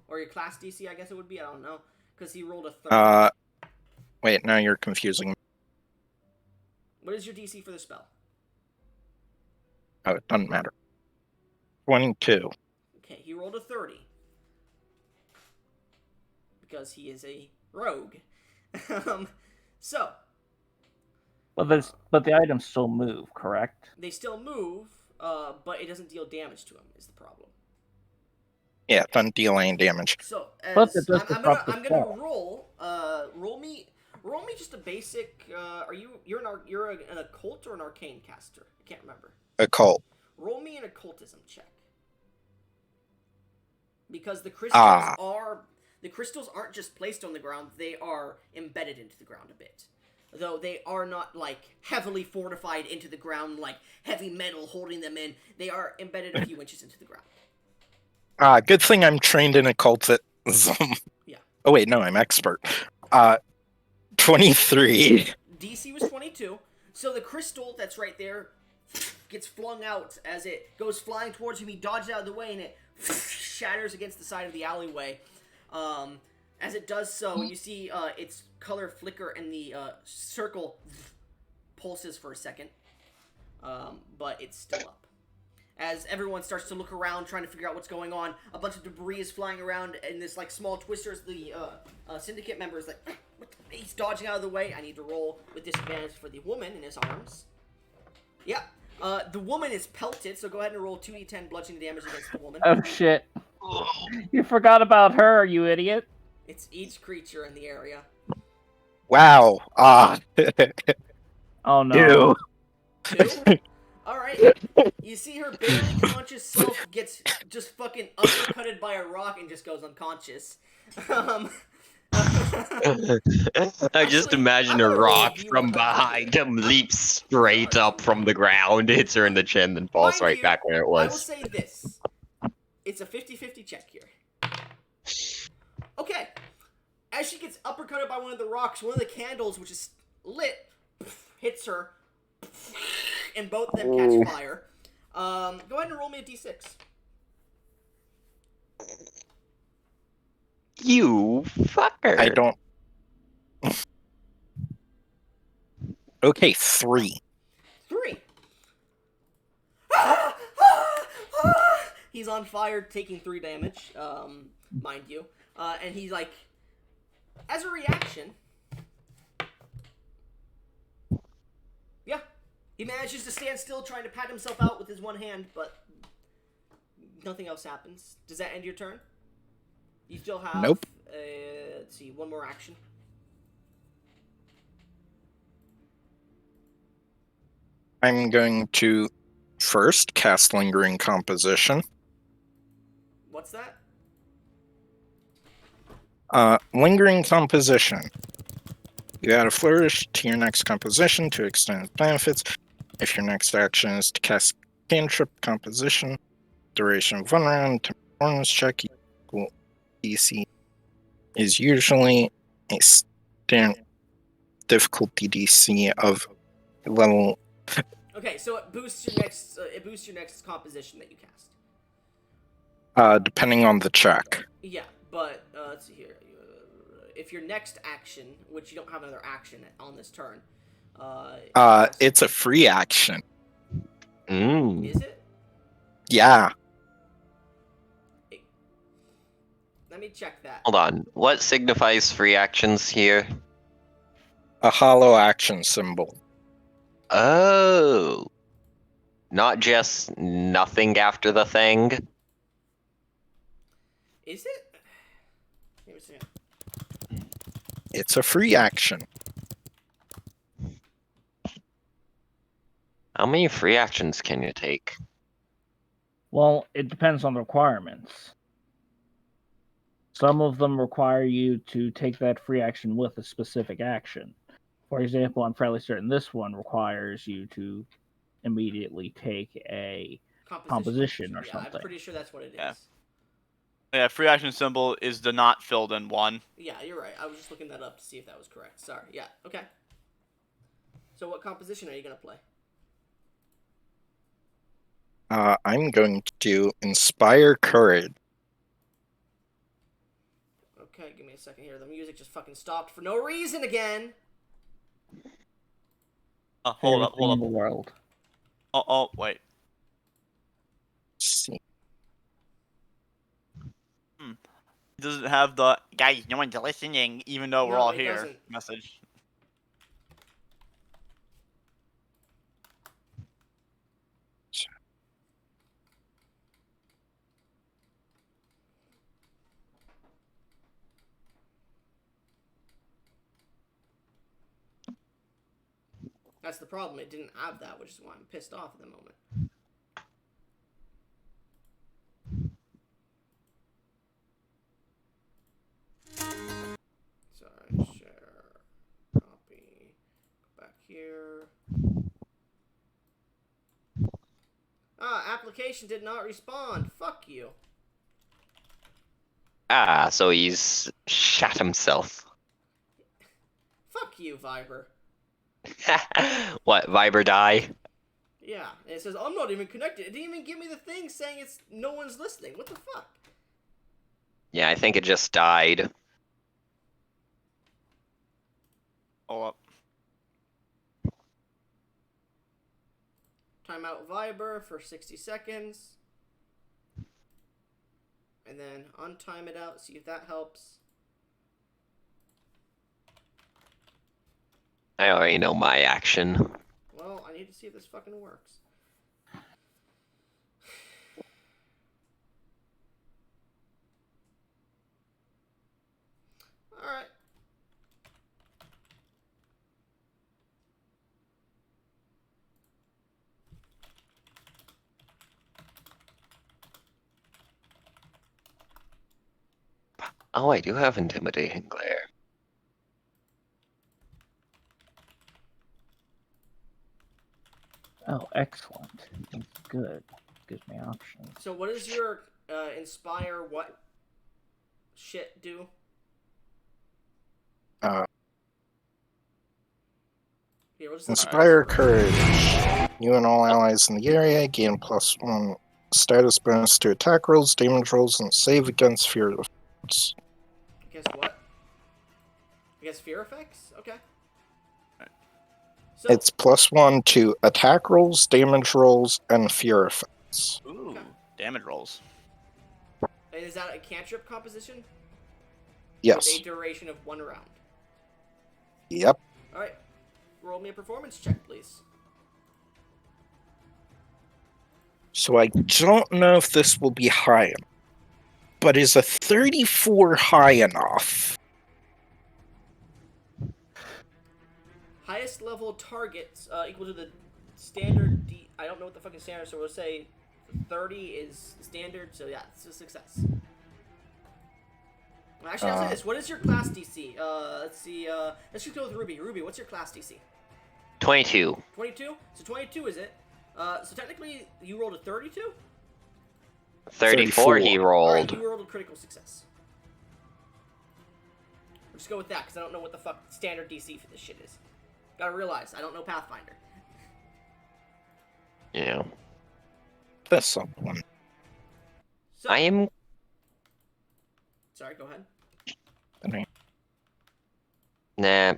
Speaker 1: Or your class DC, I guess it would be, I don't know. Because he rolled a 30.
Speaker 5: Wait, now you're confusing me.
Speaker 1: What is your DC for the spell?
Speaker 5: Oh, it doesn't matter. 22.
Speaker 1: Okay, he rolled a 30. Because he is a rogue. So,
Speaker 3: But the items still move, correct?
Speaker 1: they still move, but it doesn't deal damage to him, is the problem.
Speaker 5: Yeah, it doesn't deal any damage.
Speaker 1: So,
Speaker 3: But
Speaker 1: as
Speaker 3: it does
Speaker 1: I'm
Speaker 3: disrupt the
Speaker 1: gonna
Speaker 3: spell.
Speaker 1: roll me just a basic. You're an occult or an arcane caster? I can't remember.
Speaker 5: Occult.
Speaker 1: Roll me an occultism check. Because the crystals aren't just placed on the ground; they are embedded into the ground a bit. Though they are not like heavily fortified into the ground, like heavy metal holding them in. They are embedded a few inches into the ground.
Speaker 5: Good thing I'm trained in occultism.
Speaker 1: Yeah.
Speaker 5: Oh wait, no, I'm expert. 23.
Speaker 1: DC was 22, so the crystal that's right there gets flung out as it goes flying towards him. He dodges out of the way, and it shatters against the side of the alleyway. As it does so, you see its color flicker, and the circle pulses for a second, but it's still up. As everyone starts to look around, trying to figure out what's going on, a bunch of debris is flying around in this like small twisters. The syndicate member is like, he's dodging out of the way. I need to roll with disadvantage for the woman in his arms. Yeah, the woman is pelted, so go ahead and roll 2d10 bludgeoning damage against the woman.
Speaker 3: Oh shit! You forgot about her, you idiot!
Speaker 1: It's each creature in the area.
Speaker 5: Wow.
Speaker 3: Oh no!
Speaker 5: Ew.
Speaker 1: 2? Alright. You see her barely conscious self gets just fucking uppercutted by a rock and just goes unconscious.
Speaker 2: I just imagine a rock from behind him leaps straight up from the ground, hits her in the chin, then falls
Speaker 1: Mind
Speaker 2: right
Speaker 1: you,
Speaker 2: back where it
Speaker 1: I will
Speaker 2: was.
Speaker 1: say this. It's a 50-50 check here. Okay. As she gets uppercutted by one of the rocks, one of the candles, which is lit, hits her, and both of them catch fire. Go ahead and roll me a d6.
Speaker 2: You fucker.
Speaker 5: I don't. Okay, 3.
Speaker 1: 3. He's on fire, taking 3 damage, mind you. And he's like, as a reaction, yeah, he manages to stand still, trying to pat himself out with his one hand, but nothing else happens. Does that end your turn? You still have,
Speaker 5: Nope.
Speaker 1: Let's see, one more action.
Speaker 5: I'm going to first cast Lingering Composition.
Speaker 1: What's that?
Speaker 5: Lingering Composition. You add a flourish to your next composition to extend its benefits. If your next action is to cast cantrip composition, duration of 1 round, performance check equal DC is usually a standard difficulty DC of level.
Speaker 1: Okay, so it boosts your next composition that you cast.
Speaker 5: Depending on the check.
Speaker 1: Yeah, but let's see here. If your next action, which you don't have another action on this turn,
Speaker 5: It's a free action.
Speaker 1: is it?
Speaker 5: Yeah.
Speaker 1: Let me check that.
Speaker 2: Hold on. What signifies free actions here?
Speaker 5: A hollow action symbol.
Speaker 2: Oh. Not just nothing after the thing.
Speaker 1: Is it? Let me see.
Speaker 5: It's a free action.
Speaker 2: How many free actions can you take?
Speaker 3: Well, it depends on the requirements. Some of them require you to take that free action with a specific action. For example, I'm fairly certain this one requires you to immediately take a composition or
Speaker 1: Yeah,
Speaker 3: something.
Speaker 1: I'm pretty sure that's what it is.
Speaker 4: Yeah. Yeah, free action symbol is the not filled in one.
Speaker 1: Yeah, you're right. I was just looking that up to see if that was correct. Sorry. Yeah, okay. So what composition are you going to play?
Speaker 5: I'm going to do Inspire Courage.
Speaker 1: Okay, give me a second here. The music just fucking stopped for no reason again.
Speaker 4: Hold
Speaker 3: Favorite
Speaker 4: up,
Speaker 3: thing
Speaker 4: hold
Speaker 3: in the
Speaker 4: up.
Speaker 3: world.
Speaker 4: Oh, wait.
Speaker 5: See.
Speaker 4: It doesn't have the guys, no one's listening, even though we're
Speaker 1: No,
Speaker 4: all
Speaker 1: it
Speaker 4: here
Speaker 1: doesn't.
Speaker 4: message.
Speaker 1: That's the problem. It didn't have that, which is why I'm pissed off at the moment. Sorry, share, copy, go back here. Application did not respond. Fuck you.
Speaker 2: Ah, so he's shot himself.
Speaker 1: Fuck you, Viber.
Speaker 2: What, Viber die?
Speaker 1: Yeah, and it says, I'm not even connected. It didn't even give me the thing saying it's no one's listening. What the fuck?
Speaker 2: Yeah, I think it just died.
Speaker 4: Hold up.
Speaker 1: Timeout Viber for 60 seconds. And then untime it out, see if that helps.
Speaker 2: I already know my action.
Speaker 1: Well, I need to see if this fucking works. Alright.
Speaker 2: Oh, I do have Intimidating Glare.
Speaker 3: Oh, excellent. That's good. Gives me options.
Speaker 1: So what does your Inspire what shit do? Here, we'll just
Speaker 5: Inspire Courage. You and all allies in the area gain +1 status bonus to attack rolls, damage rolls, and save against fear effects.
Speaker 1: Against what? Against fear effects? Okay. So,
Speaker 5: It's +1 to attack rolls, damage rolls, and fear effects.
Speaker 4: Ooh,
Speaker 1: Okay.
Speaker 4: damage rolls.
Speaker 1: and is that a cantrip composition?
Speaker 5: Yes.
Speaker 1: With a duration of 1 round.
Speaker 5: Yep.
Speaker 1: Alright. Roll me a performance check, please.
Speaker 5: So I don't know if this will be high enough, but is a 34 high enough?
Speaker 1: Highest level targets equal to the standard D. I don't know what the fucking standard, so we'll say 30 is standard, so yeah, it's a success. Well, actually, I'll say this. What is your class DC? Let's see. Let's just go with Ruby. Ruby, what's your class DC?
Speaker 2: 22.
Speaker 1: 22? So 22 is it? So technically, you rolled a 32?
Speaker 2: 34 he rolled.
Speaker 1: Alright, you rolled a critical success. We'll just go with that, because I don't know what the fuck standard DC for this shit is. Gotta realize, I don't know Pathfinder.
Speaker 2: Yeah.
Speaker 5: That's someone.
Speaker 1: So,
Speaker 2: I am...
Speaker 1: Sorry, go ahead.
Speaker 2: Nah.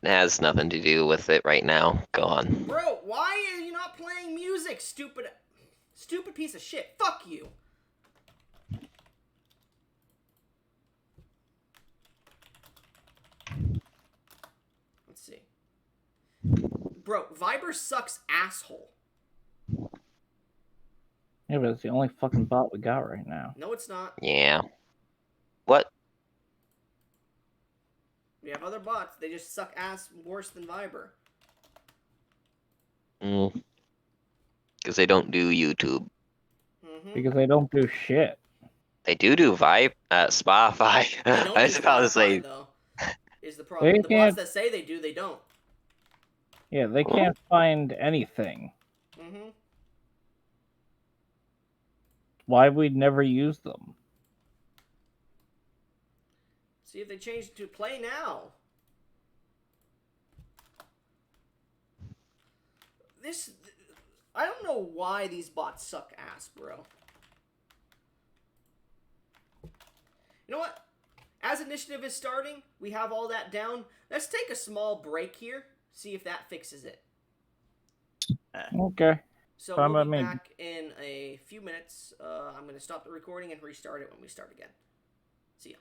Speaker 2: Has nothing to do with it right now. Go on.
Speaker 1: Bro, why are you not playing music, stupid piece of shit? Fuck you. bro, Viber sucks asshole.
Speaker 3: Yeah, but it's the only fucking bot we got right now.
Speaker 1: No, it's not.
Speaker 2: Yeah. What?
Speaker 1: We have other bots. They just suck ass worse than Viber.
Speaker 2: Because they don't do YouTube.
Speaker 1: Mm-hmm.
Speaker 3: Because they don't do shit.
Speaker 2: They do Spotify.
Speaker 1: They don't
Speaker 2: I
Speaker 1: do
Speaker 2: was about to
Speaker 1: Spotify,
Speaker 2: say,
Speaker 1: though. Is the problem.
Speaker 3: They
Speaker 1: The bots
Speaker 3: can't-
Speaker 1: that say they do, they don't.
Speaker 3: Yeah, they can't find anything.
Speaker 1: Mm-hmm.
Speaker 3: Why we'd never use them.
Speaker 1: See if they change it to play now. I don't know why these bots suck ass, bro. You know what? As initiative is starting, we have all that down. Let's take a small break here, see if that fixes it.
Speaker 3: Okay.
Speaker 1: So
Speaker 3: Fine
Speaker 1: we'll
Speaker 3: by
Speaker 1: be
Speaker 3: me.
Speaker 1: back in a few minutes. I'm going to stop the recording and restart it when we start again. See ya.